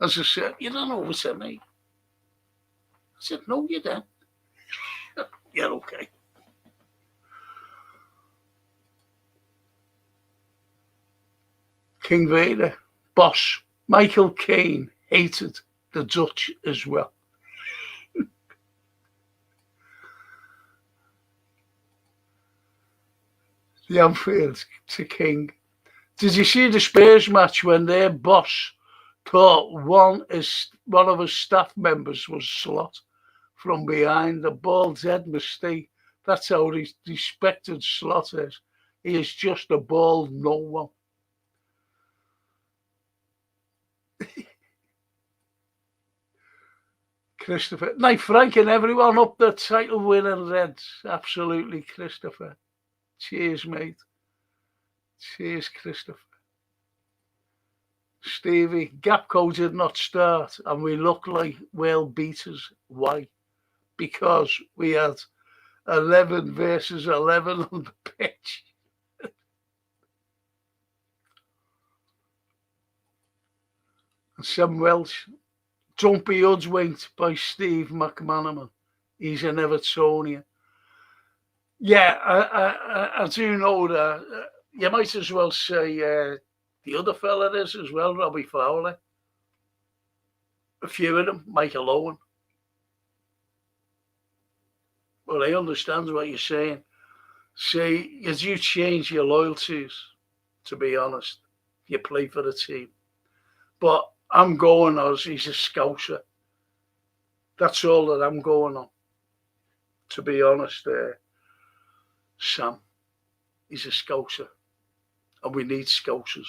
As I said, you don't know what's at me. I said, no, you don't. Yeah, okay. King Vader, boss, Michael Caine hated the Dutch as well. The Anfield to King. Did you see the Spurs match when their boss thought one of his staff members was Slot from behind? The bald head mistake. That's how respected Slot is. He is just a bald no one. Christopher. Now, Frank and everyone up the title winning Reds. Absolutely, Christopher. Cheers, mate. Cheers, Christopher. Stevie, Gapco did not start and we look like world beaters. Why? Because we had 11 versus 11 on the pitch. And Sam Welsh, don't be hoodwinked by Steve McManaman. He's an Evertonian. Yeah, I do know that. You might as well say the other fella is as well, Robbie Fowler. A few of them, Michael Owen. Well, I understand what you're saying. See, you do change your loyalties, to be honest, if you play for the team. But I'm going as he's a scouser. That's all that I'm going on, to be honest. Sam, he's a scouser, and we need scousers.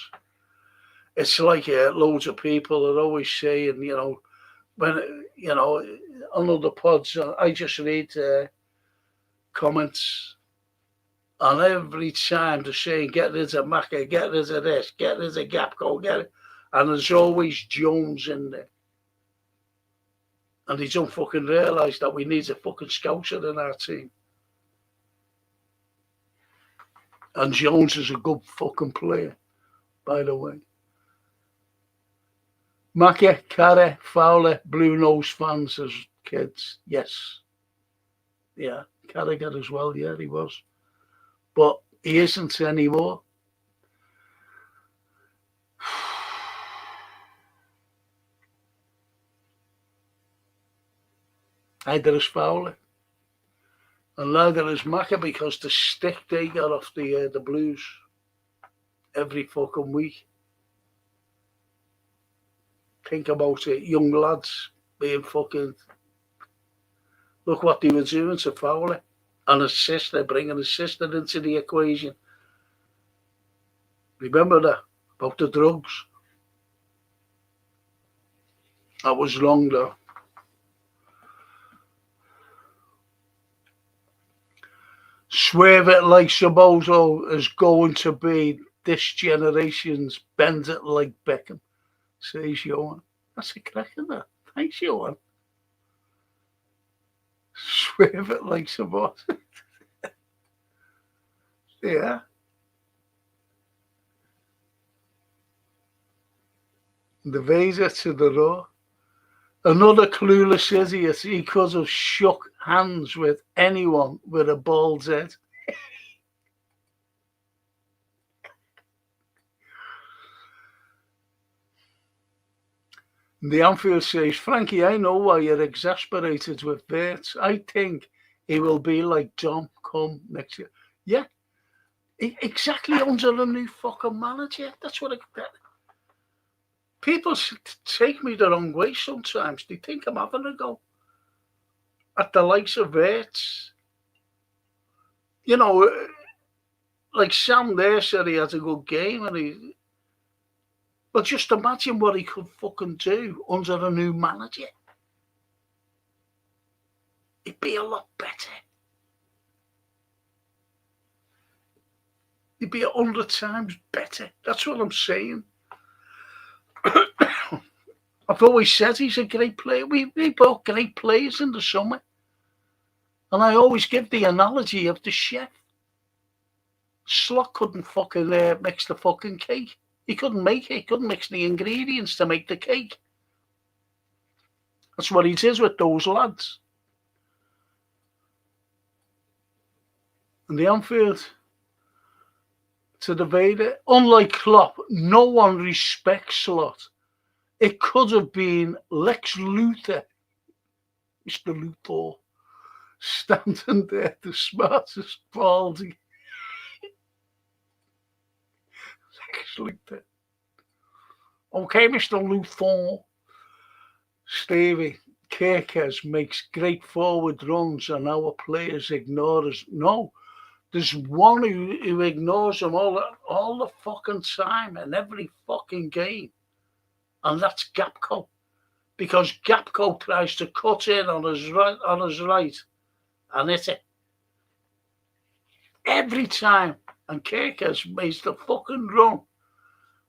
It's like loads of people are always saying, when, on other pods, I just read comments, and every time they're saying, get rid of Macca, get rid of this, get rid of Gapco, get it. And there's always Jones in there. And they don't fucking realise that we need a fucking scouser in our team. And Jones is a good fucking player, by the way. Mackie, Carey, Fowler, Blue Nose fans as kids, yes. Yeah, Carragher as well, yeah, he was. But he isn't anymore. Neither is Fowler. And neither is Macca, because the stick they got off the Blues every fucking week. Think about it, young lads being fucking... Look what they were doing to Fowler. And his sister, bringing his sister into the equation. Remember that? About the drugs. That was long though. Swerve it like Sabozo is going to be this generation's bend it like Beckham, says Johan. That's a cracker, that. Thanks, Johan. Swerve it like Sabozo. Yeah. The Vader to the Raw. Another clueless idiot. He could have shook hands with anyone with a bald head. The Anfield says, Frankie, I know why you're exasperated with Wirtz. I think he will be like Dom come next year. Yeah, exactly, under a new fucking manager. That's what people take me the wrong way sometimes. They think I'm having a go at the likes of Wirtz. Like Sam there said he had a good game, and but just imagine what he could fucking do under a new manager. It'd be a lot better. He'd be 100 times better. That's what I'm saying. I've always said he's a great player. We bought great players in the summer. And I always give the analogy of the chef. Slot couldn't fucking mix the fucking cake. He couldn't make it. He couldn't mix the ingredients to make the cake. That's what he did with those lads. And the Anfield to the Vader, unlike Klopp, no one respects Slot. It could have been Lex Luthor, Mr. Luthor, standing there, the smartest baldy. Lex Luthor. Okay, Mr. Luthor. Stevie, Kirkes makes great forward runs and our players ignore us. No, there's one who ignores them all the fucking time in every fucking game. And that's Gapco. Because Gapco tries to cut in on his right and hit it. Every time. And Kirkes makes the fucking run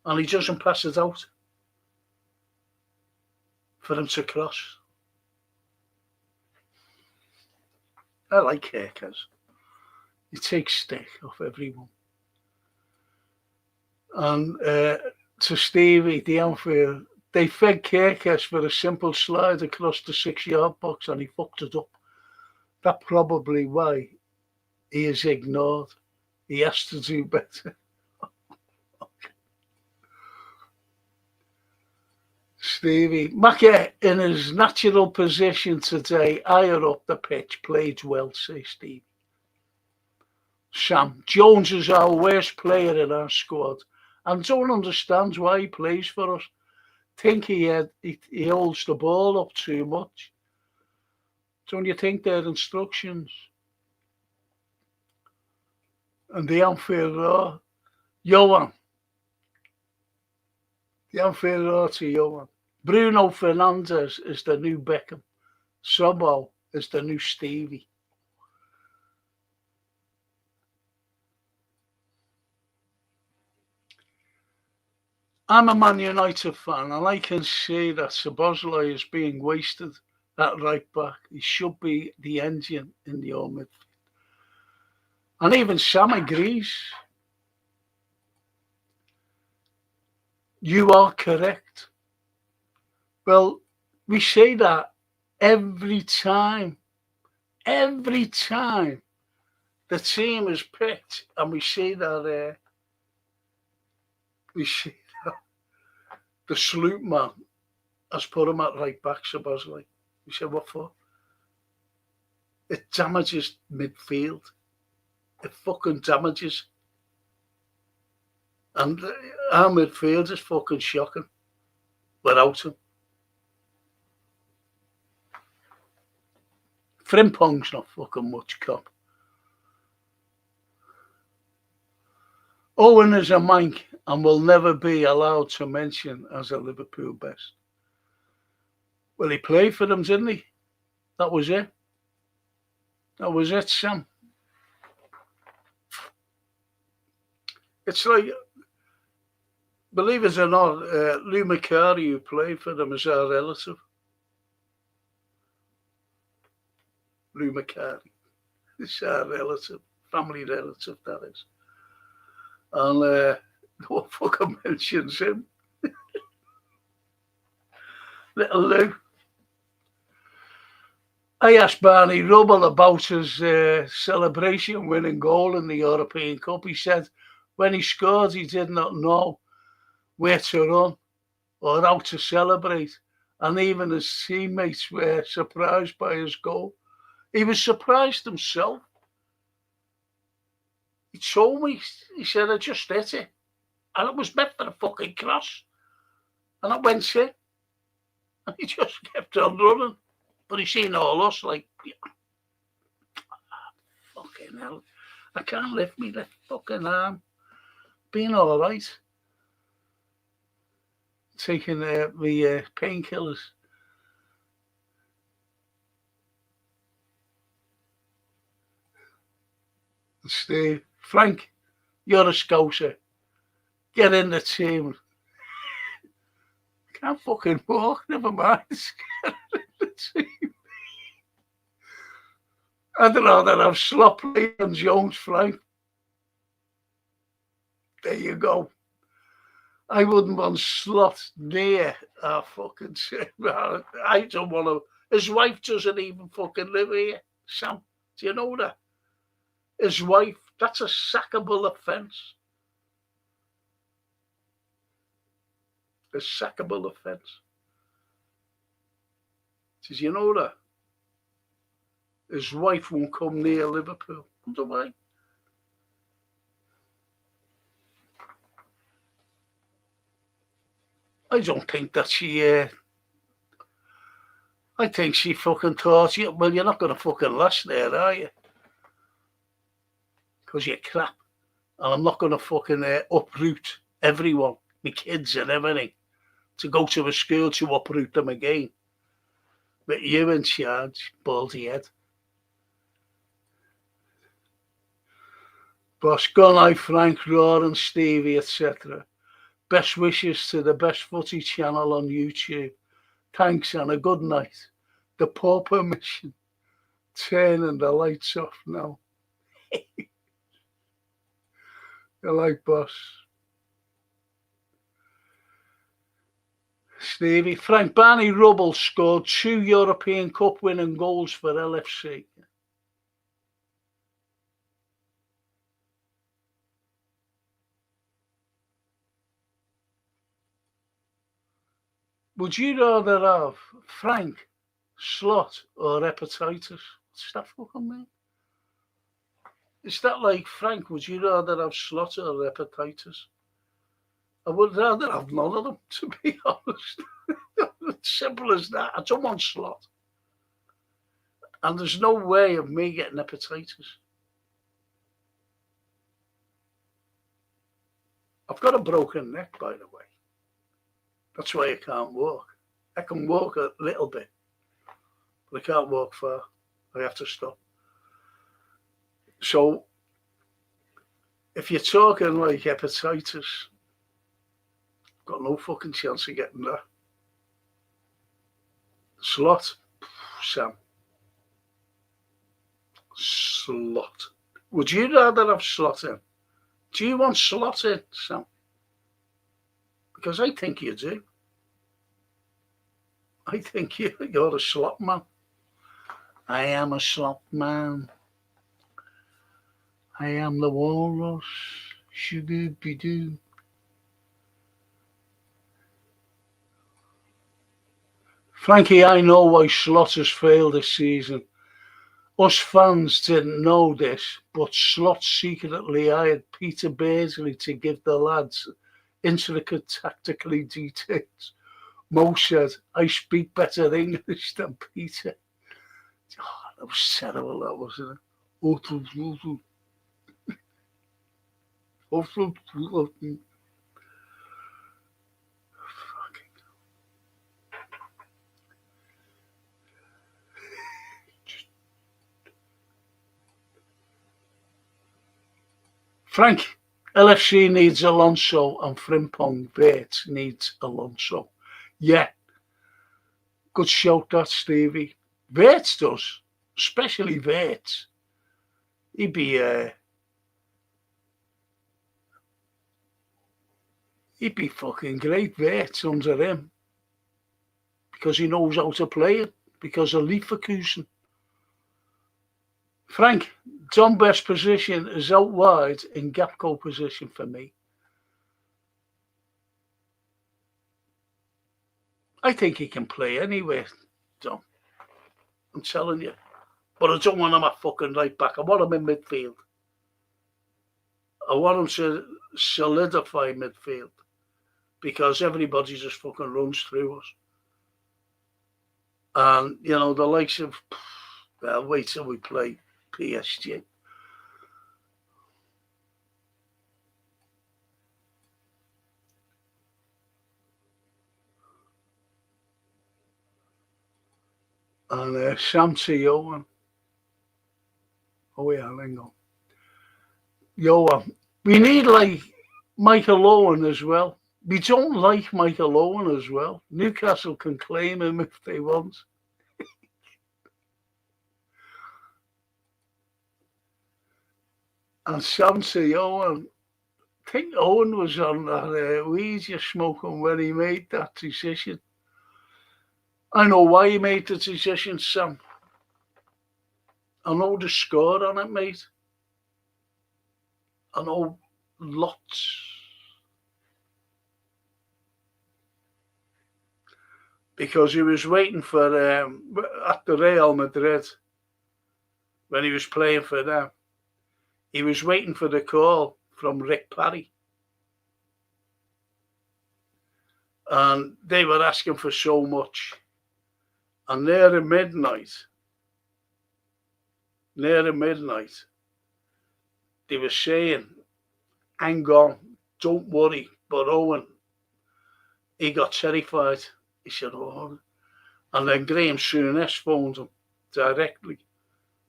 and he doesn't pass it out for him to cross. I like Kirkes. He takes stick off everyone. And to Stevie, the Anfield, they fed Kirkes for a simple slide across the 6-yard box and he fucked it up. That's probably why he is ignored. He has to do better. Stevie, Macca in his natural position today, higher up the pitch, played well, say Stevie. Sam, Jones is our worst player in our squad and don't understand why he plays for us. Think he holds the ball up too much. Don't you think they're instructions? And the Anfield Roar, Johan. The Anfield Roar to Johan. Bruno Fernandes is the new Beckham. Sobol is the new Stevie. I'm a Man United fan and I can see that Szoboszlai is being wasted at right back. He should be the engine in the old midfield. And even Sam agrees. You are correct. Well, we say that every time the team is picked, and we see that the salute man has put him at right back, Szoboszlai. We said, what for? It damages midfield. It fucking damages. And our midfield is fucking shocking without him. Frimpong's not fucking much cop. Owen is a mank and will never be allowed to mention as a Liverpool best. Well, he played for them, didn't he? That was it. That was it, Sam. It's like, believe it or not, Lou McCarty, who played for them, is our relative. Lou McCarty. It's our relative, family relative, that is. And no fucking mentions him. Little Lou. I asked Barney Rubble about his celebration winning goal in the European Cup. He said when he scored, he did not know where to run or how to celebrate. And even his teammates were surprised by his goal. He was surprised himself. He told me, he said, I just hit it. And it was meant for a fucking cross. And I went in. And he just kept on running. But he seen all us like, fucking hell. I can't lift me left fucking arm. Being all right. Taking the painkillers. Steve, Frank, You're a scouser. Get in the team. Can't fucking walk, never mind. Get in the team. I'd rather have Slot playing than Jones, Frank. There you go. I wouldn't want Slot near our fucking team. I don't want to. His wife doesn't even fucking live here, Sam. Do you know that? His wife, that's a sackable offence. A sackable offence. Did you know that? His wife won't come near Liverpool. Wonder why? I don't think that she. I think she fucking thought, well, you're not going to fucking last there, are you? Because you're crap. And I'm not going to fucking uproot everyone, my kids and everything, to go to a school to uproot them again. But you in charge, baldy head. Boss, good night, Frank, Raw and Stevie, etc. Best wishes to the Best Footy channel on YouTube. Thanks and a good night. The poor permission. Turning the lights off now. You like, boss? Stevie. Frank, Barney Rubble scored 2 European Cup winning goals for LFC. Would you rather have Frank, Slot, or hepatitis? What's that fucking mean? Is that like, Frank, would you rather have Slot or hepatitis? I would rather have none of them, to be honest. It's simple as that. I don't want Slot. And there's no way of me getting hepatitis. I've got a broken neck, by the way. That's why I can't walk. I can walk a little bit, but I can't walk far. I have to stop. So, if you're talking like hepatitis, I've got no fucking chance of getting that. Slot, Sam. Slot. Would you rather have Slot in? Do you want Slot in, Sam? Because I think you do. I think you're a slot man. I am a slot man. I am the walrus. Shoo-doo-be-doo. Frankie, I know why Slot has failed this season. Us fans didn't know this, but Slot secretly hired Peter Beardsley to give the lads intricate tactically details. Mo said, I speak better English than Peter. Oh, that was terrible, that wasn't it? Frank, LFC needs Alonso and Frimpong. Vert needs Alonso. Yeah. Good shout that, Stevie. Vert does. Especially Vert. He'd be fucking great, Vert, under him. Because he knows how to play it. Because of Leverkusen. Frank, John best position is out wide in Gapco position for me. I think he can play anywhere, John. I'm telling you. But I don't want him at fucking right back. I want him in midfield. I want him to solidify midfield. Because everybody just fucking runs through us. And, you know, the likes of... Well, wait till we play PSG. And Sam to Johan. Oh yeah, hang on. Johan, We need like Michael Owen as well. We don't like Michael Owen as well. Newcastle can claim him if they want. And Sam say Owen, I think Owen was on that weed you're smoking when he made that decision. I know why he made the decision, Sam. I know the score on it, mate. I know lots. Because he was waiting for at the Real Madrid when he was playing for them. He was waiting for the call from Rick Parry. And they were asking for so much. And near midnight, they were saying, hang on, don't worry. But Owen, he got terrified. He said, oh. And then Graham Souness phoned him directly.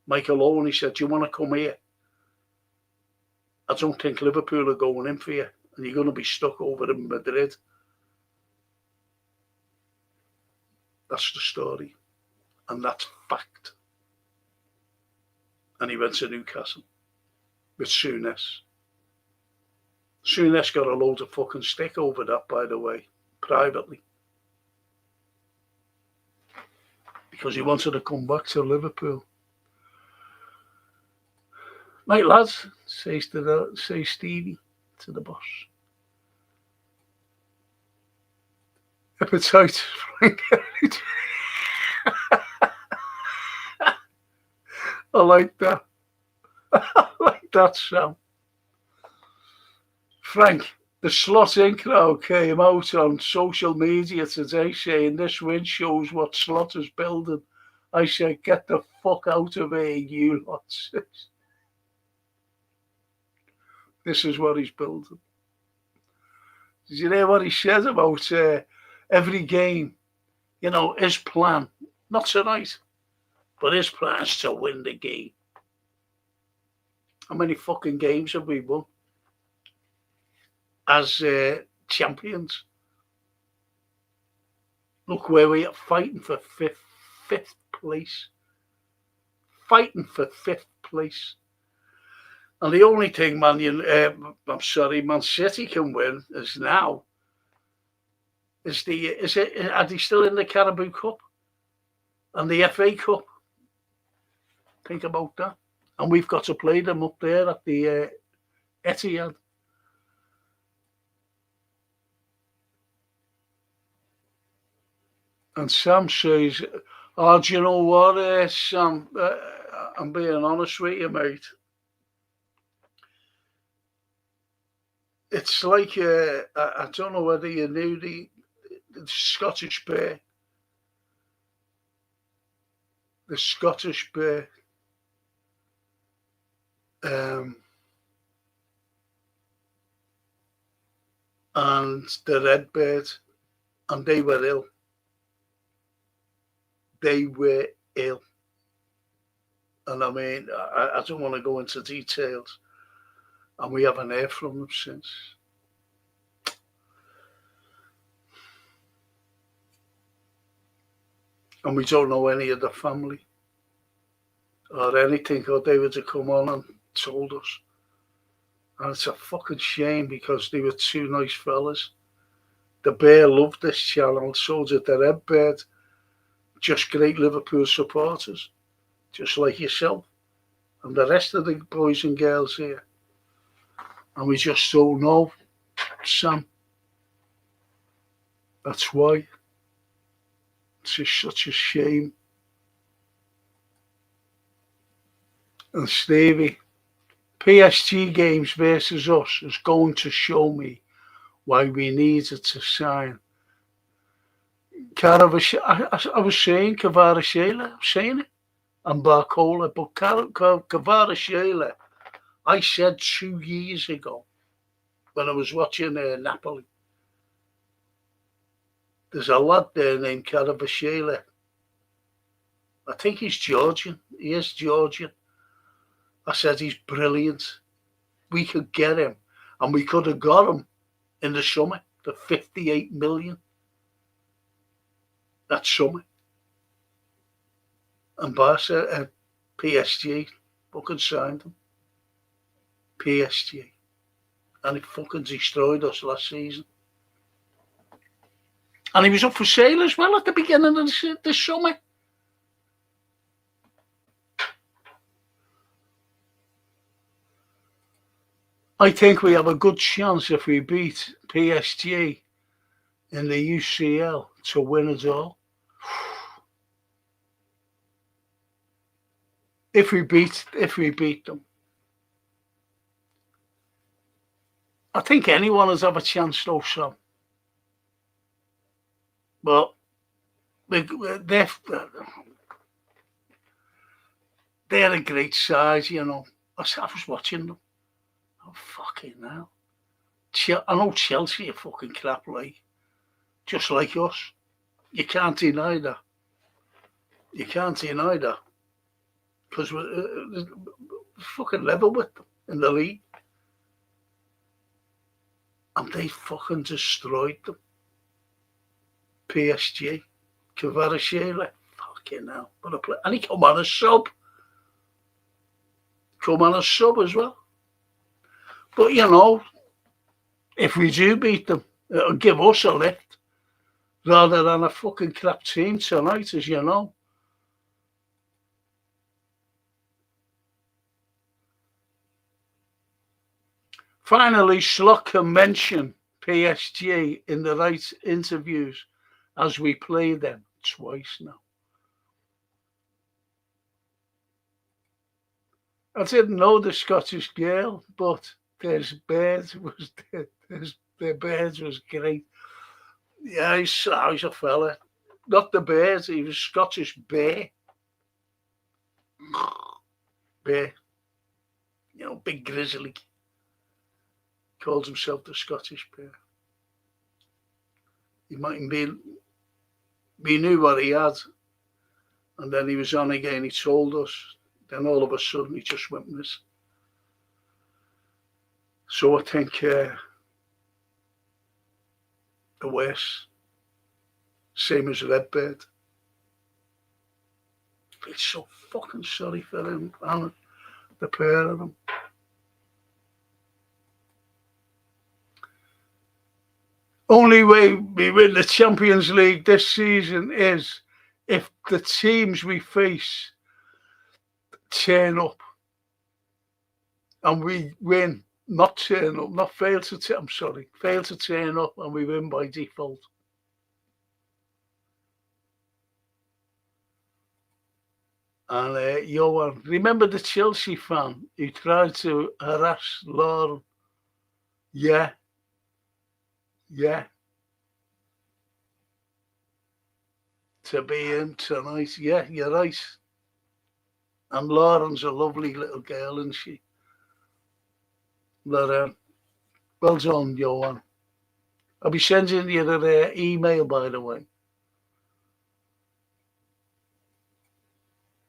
Michael Owen, he said, do you want to come here? I don't think Liverpool are going in for you. And you're going to be stuck over in Madrid. That's the story. And that's fact. And he went to Newcastle with Souness. Souness got a load of fucking stick over that, by the way, privately. Because he wanted to come back to Liverpool. Right, lads, says Stevie to the boss. Appetite, Frank. I like that. I like that, Sam. Frank, the Slot In crowd came out on social media today saying this win shows what Slot is building. I said, get the fuck out of here, you lots. This is what he's building. Did you hear what he said about every game? You know, his plan, not tonight, but his plan is to win the game. How many fucking games have we won as champions? Look where we are fighting for fifth place. Fighting for fifth place. And the only thing Man City can win is now. Are they still in the Carabao Cup and the FA Cup? Think about that. And we've got to play them up there at the Etihad. And Sam says, oh, do you know what, Sam? I'm being honest with you, mate. It's like, I don't know whether you knew the Scottish bear. The Scottish bear. And the red bird. And they were ill. They were ill. And I mean, I don't want to go into details. And we haven't heard from them since. And we don't know any of the family or anything, or they were to come on and told us. And it's a fucking shame because they were two nice fellas. The bear loved this channel, so did the red bird. Just great Liverpool supporters, just like yourself and the rest of the boys and girls here. And we just don't know, Sam. That's why. It's just such a shame. And Stevie, PSG games versus us is going to show me why we needed to sign. I was saying Kvaratskhelia, I'm saying it, and Barcola, but Kvaratskhelia, I said 2 years ago when I was watching Napoli, there's a lad there named Kvaratskhelia. I think he's Georgian. He is Georgian. I said he's brilliant. We could get him And we could have got him in the summer for 58 million. That summer. And Barca, PSG, fucking signed him. PSG. And it fucking destroyed us last season. And he was up for sale as well at the beginning of this summer. I think we have a good chance if we beat PSG in the UCL to win it all. If we beat them. I think anyone has have a chance though, Sam. But they're a great size, you know. I was watching them. Oh, fucking hell. I know Chelsea are fucking crap, like. Just like us. You can't deny that. You can't deny that. Because we're fucking level with them in the league. And they fucking destroyed them. PSG. Kvaratskhelia. Fucking hell. What a play. And he come on a sub. Come on a sub as well. But, you know, if we do beat them, it'll give us a lift rather than a fucking crap team tonight, as you know. Finally, Slot can mention PSG in the right interviews as we play them twice now. I didn't know the Scottish girl, but their birds was great. Yeah, he's a fella. Not the birds, he was Scottish bear. Bear. You know, big grizzly. Calls himself the Scottish bear. He mightn't be. We knew what he had. And then he was on again, he told us. Then all of a sudden he just went missing. So I think the worst, same as Redbird. I feel so fucking sorry for him and the pair of them. Only way we win the Champions League this season is if the teams we face turn up and we win. Not turn up, not fail to fail to turn up and we win by default. And Johan, remember the Chelsea fan who tried to harass Lauren? Yeah. To be in tonight. Yeah, you're right. And Lauren's a lovely little girl, isn't she? But, well done, Johan. I'll be sending you the email, by the way.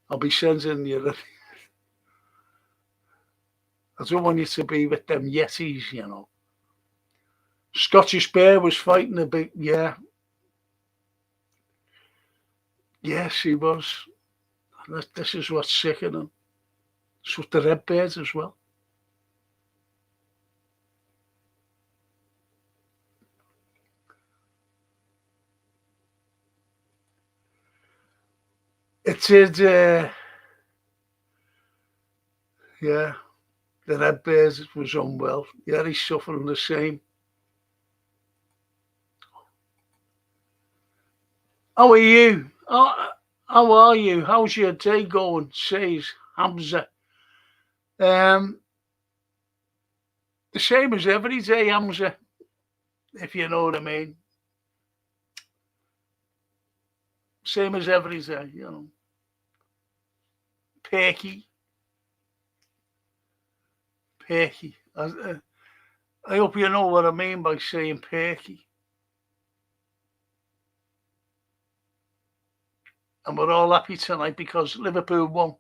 I'll be sending you the... I don't want you to be with them Yetis, you know. Scottish Bear was fighting a bit, yeah. Yes, he was. This is what's sickening. It's with the Redbirds as well. It did, yeah, the Redbirds was unwell. Yeah, he's suffering the same. How are you? How are you? How's your day going? Says Hamza. The same as every day, Hamza, if you know what I mean. Same as every day, you know. Perky. I hope you know what I mean by saying perky. And we're all happy tonight because Liverpool won.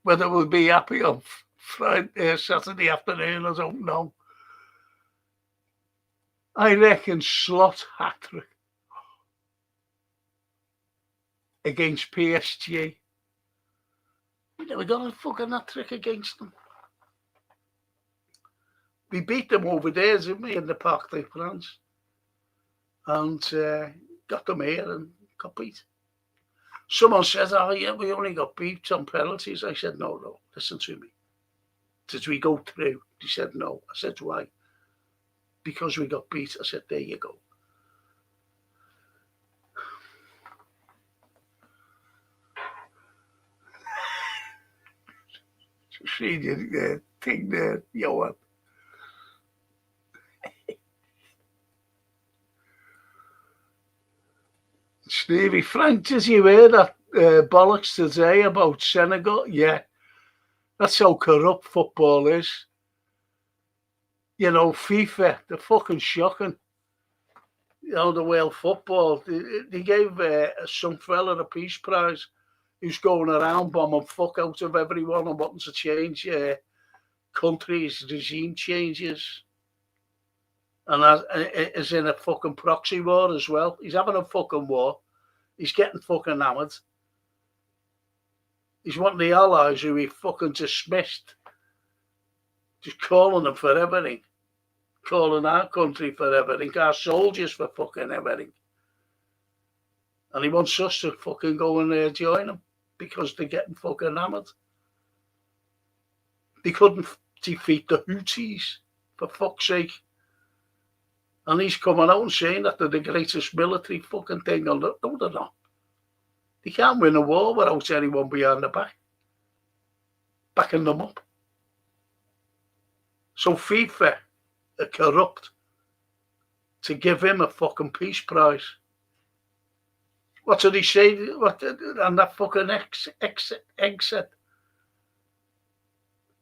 Whether we'll be happy on Friday, Saturday afternoon, I don't know. I reckon Slot hat-trick against PSG. We never got a fucking hat-trick against them. We beat them over there, didn't we, in the Parc des Princes? And got them here and got beat. Someone said, oh yeah, we only got beat on penalties. I said, no, listen to me. Did we go through? He said, no. I said, why? Because we got beat. I said, there you go. See the thing there, Johan. Stevie, Frank, did you hear that bollocks today about Senegal? Yeah, that's how corrupt football is. You know, FIFA, they're fucking shocking. You know, the World Football, they gave some fella a Peace Prize who's going around bombing fuck out of everyone and wanting to change countries, regime changes. And that is in a fucking proxy war as well. He's having a fucking war. He's getting fucking hammered. He's one of the allies who he fucking dismissed. Just calling them for everything. Calling our country for everything. Our soldiers for fucking everything. And he wants us to fucking go and join him because they're getting fucking hammered. They couldn't defeat the Houthis, for fuck's sake. And he's coming out and saying that they're the greatest military fucking thing. No, they're not. They can't win a war without anyone behind the back. Backing them up. So FIFA are corrupt to give him a fucking Peace Prize. What did he say? And that fucking exit.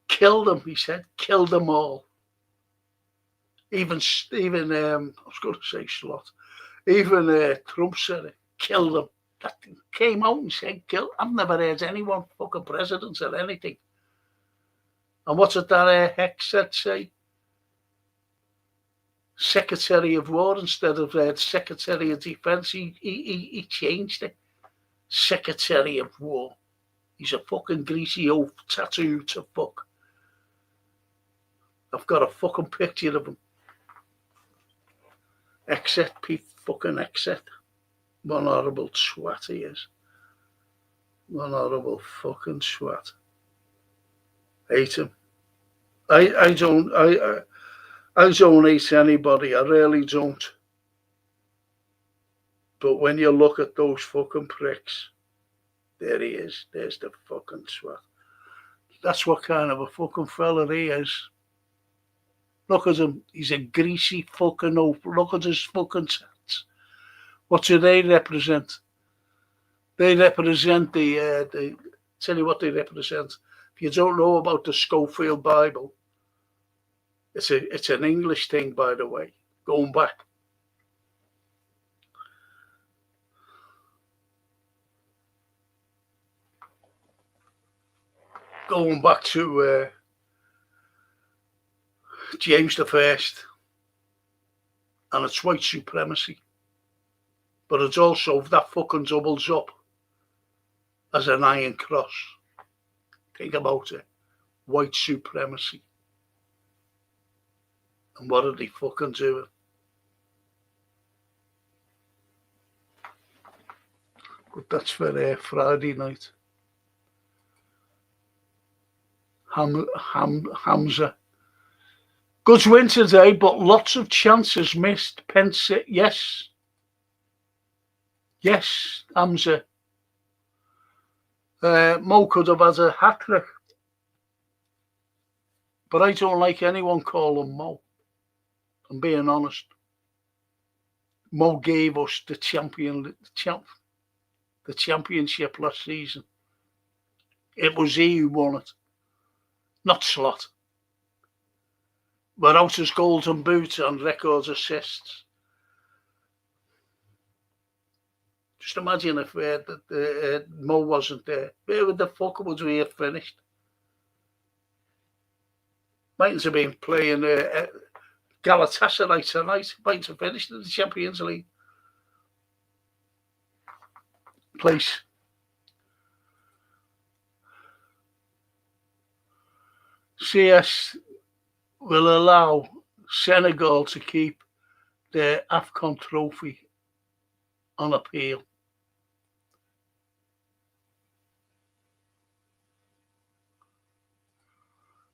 Kill them, he said. Kill them all. Even I was going to say Slot. Even Trump said it. Kill them. That came out and said kill. I've never heard anyone fucking president or anything. And what's it that Hexet say? Secretary of War instead of Secretary of Defence. He changed it. Secretary of War. He's a fucking greasy old tattoo to fuck. I've got a fucking picture of him. Exit, Pete fucking exit. One horrible swat he is. One horrible fucking swat. Hate him. I don't hate anybody. I really don't. But when you look at those fucking pricks, there he is. There's the fucking swat. That's what kind of a fucking fella he is. Look at him. He's a greasy fucking oaf. Look at his fucking tats. What do they represent? They represent the tell you what they represent. If you don't know about the Schofield Bible, it's an English thing, by the way, going back. Going back to James I, and it's white supremacy. But it's also, that fucking doubles up as an iron cross. Think about it. White supremacy. And what are they fucking doing? But that's for Friday night. Hamza. Good win today, but lots of chances missed. Pence, yes. Yes, Hamza. Mo could have had a hat-trick. But I don't like anyone calling Mo. I'm being honest. Mo gave us the championship last season. It was he who won it, not Slot. Without his golden boot and record assists. Just imagine if Mo wasn't there. Where the fuck would we have finished? Mightn't have been playing Galatasaray tonight. Mightn't have finished in the Champions League place. CS will allow Senegal to keep their AFCON trophy on appeal.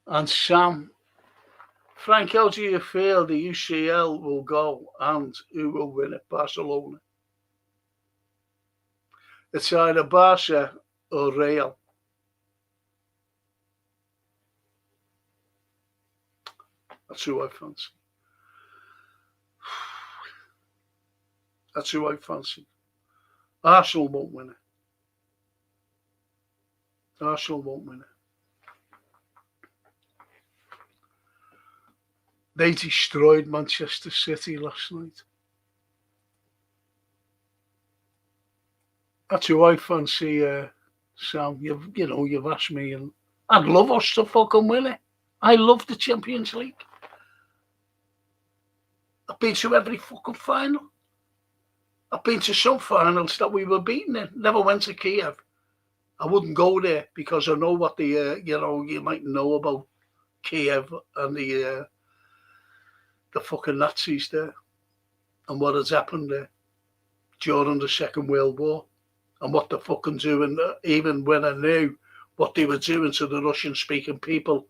And Sam, Frank, how do you feel the UCL will go and who will win it? Barcelona. It's either Barca or Real. That's who I fancy. That's who I fancy. Arsenal won't win it. Arsenal won't win it. They destroyed Manchester City last night. That's who I fancy, Sam. You've asked me, and I'd love us to fucking win it. I love the Champions League. I've been to every fucking final. I've been to some finals that we were beaten in. Never went to Kiev. I wouldn't go there because I know what you might know about Kiev and the fucking Nazis there and what has happened there during the Second World War and what they're fucking doing, even when I knew what they were doing to the Russian-speaking people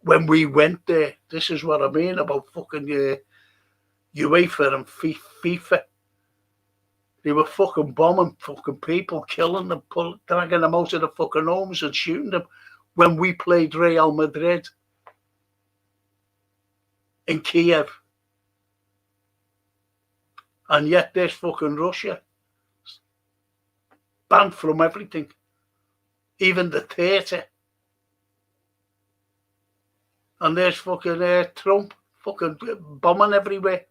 when we went there. This is what I mean about fucking UEFA and FIFA. They were fucking bombing fucking people, killing them, dragging them out of the fucking homes and shooting them when we played Real Madrid in Kiev. And yet there's fucking Russia banned from everything, even the theatre. And there's fucking Trump fucking bombing everywhere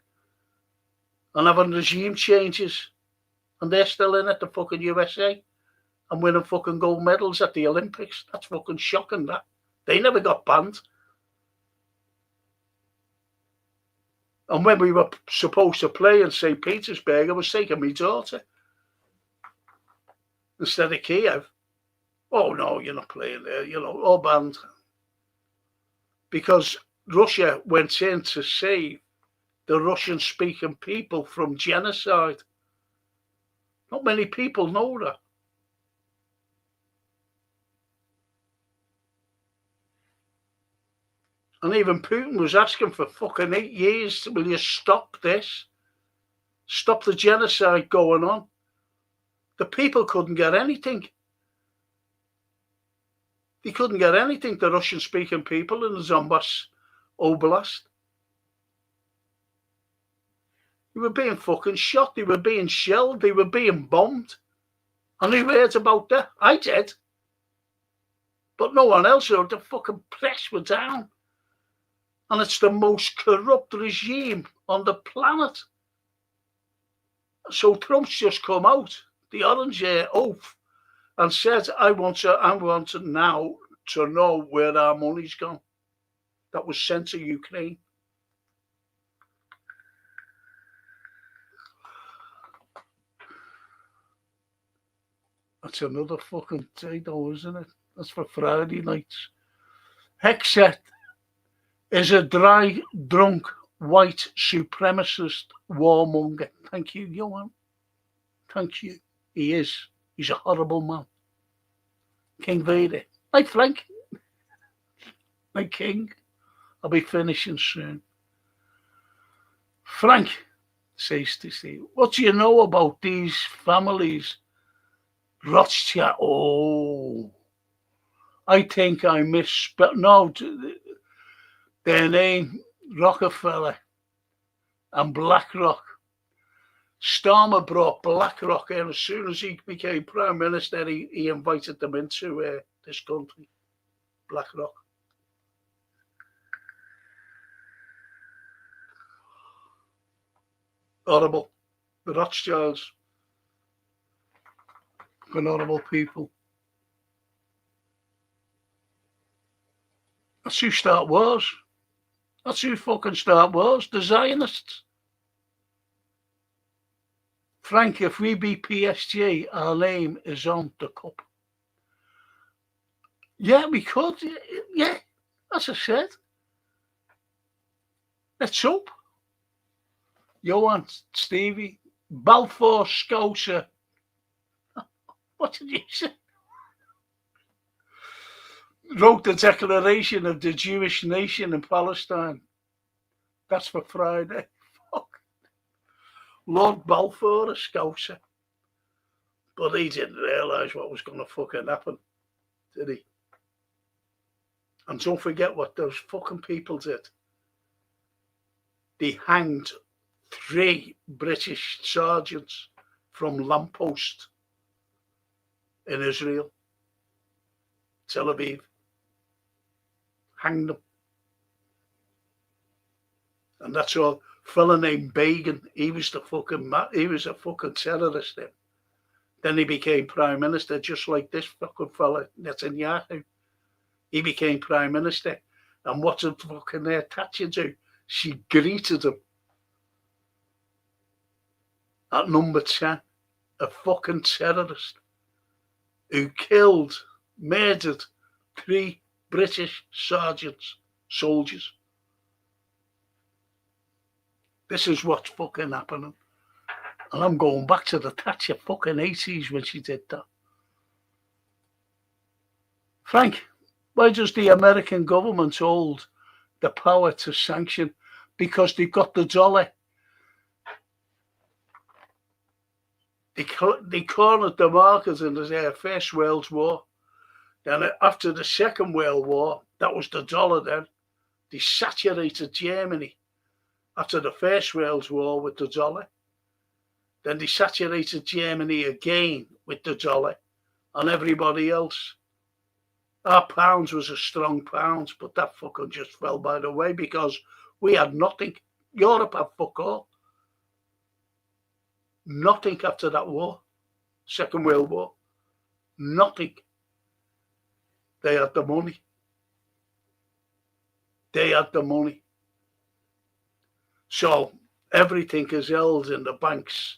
and having regime changes. And they're still in it, the fucking USA, and winning fucking gold medals at the Olympics. That's fucking shocking, that. They never got banned. And when we were supposed to play in St. Petersburg, I was taking my daughter instead of Kiev. Oh, no, you're not playing there, all banned. Because Russia went in to save the Russian-speaking people from genocide. Not many people know that. And even Putin was asking for fucking 8 years, will you stop this? Stop the genocide going on. The people couldn't get anything. They couldn't get anything, the Russian-speaking people in the Donbass Oblast. They were being fucking shot. They were being shelled. They were being bombed. And who heard about that? I did. But no one else heard. The fucking press were down. And it's the most corrupt regime on the planet. So Trump's just come out, the orange oath, and said, I want now to know where our money's gone that was sent to Ukraine. That's another fucking day though, isn't it? That's for Friday nights. Hexet is a dry, drunk, white supremacist warmonger. Thank you, Johan. Thank you. He is. He's a horrible man. King Vader. Hi, Frank. My king. I'll be finishing soon. Frank says to Steve, what do you know about these families? Rothschild. Oh, I think I misspelled. No, their name, Rockefeller and BlackRock. Starmer brought BlackRock in. As soon as he became Prime Minister, he invited them into this country, BlackRock. Horrible. The Rothschilds. Horrible people. That's who start wars. That's who fucking start wars, the Zionists. Frank, if we beat PSG, our name is on the cup. Yeah, we could. Yeah, as I said. Let's hope. Johan, Stevie, Balfour Scouser. What did you say? Wrote the Declaration of the Jewish Nation in Palestine. That's for Friday. Fuck. Lord Balfour, a Scouser. But he didn't realise what was going to fucking happen, did he? And don't forget what those fucking people did. They hanged 3 British sergeants from lamppost in Israel, Tel Aviv. Hanged them. And that's all. Fella named Begin, he was a fucking terrorist then. Then he became prime minister, just like this fucking fella, Netanyahu. He became prime minister. And what did fucking Thatcher do? She greeted him at number 10, a fucking terrorist who murdered 3 British soldiers. This is what's fucking happening. And I'm going back to the Thatcher fucking 80s when she did that. Frank, why does the American government hold the power to sanction? Because they've got the dollar. They cornered the market in the First World War. Then after the Second World War, that was the dollar then. They saturated Germany after the First World War with the dollar. Then they saturated Germany again with the dollar and everybody else. Our pounds was a strong pound, but that fucking just fell by the way because we had nothing. Europe had fuck all. Nothing after that war, Second World War. Nothing. They had the money. They had the money. So everything is held in the banks.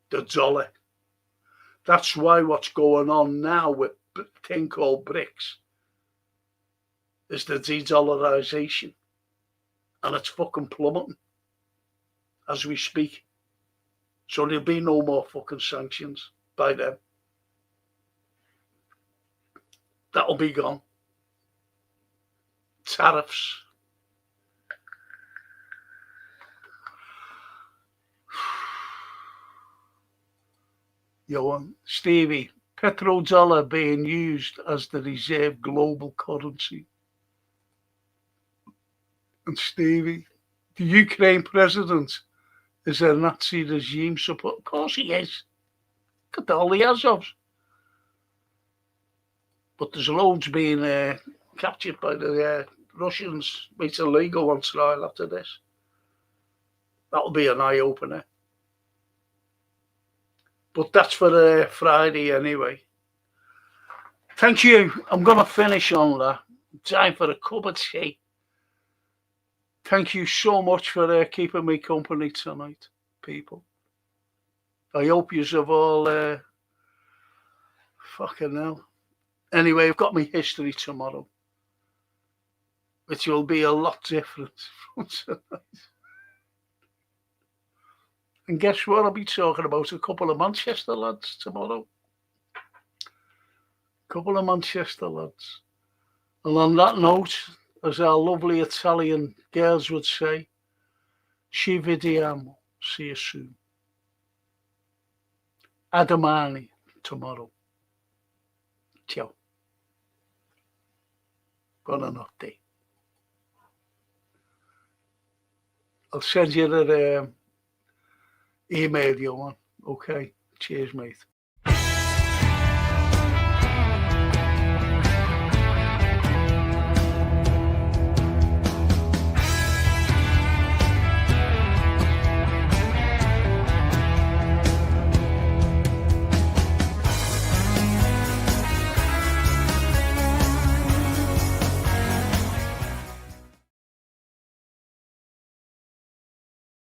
The dollar. That's why what's going on now with a thing called BRICS is the de-dollarization. And it's fucking plummeting as we speak. So there'll be no more fucking sanctions by them. That'll be gone. Tariffs. Johan, Stevie, petrodollar being used as the reserve global currency. And Stevie, the Ukraine president is a Nazi regime support. Of course he is. Look at all the Azovs. But there's loads being captured by the Russians. It's illegal on trial after this. That'll be an eye-opener. But that's for Friday anyway. Thank you. I'm going to finish on that. Time for a cup of tea. Thank you so much for keeping me company tonight, people. I hope you have all fucking hell. Anyway, I've got my history tomorrow, which will be a lot different from tonight. And guess what? I'll be talking about a couple of Manchester lads tomorrow. Couple of Manchester lads. And on that note, as our lovely Italian girls would say, ci vediamo. See you soon. A domani, tomorrow. Ciao. Buonanotte. I'll send you the email, Johan. Okay. Cheers, mate.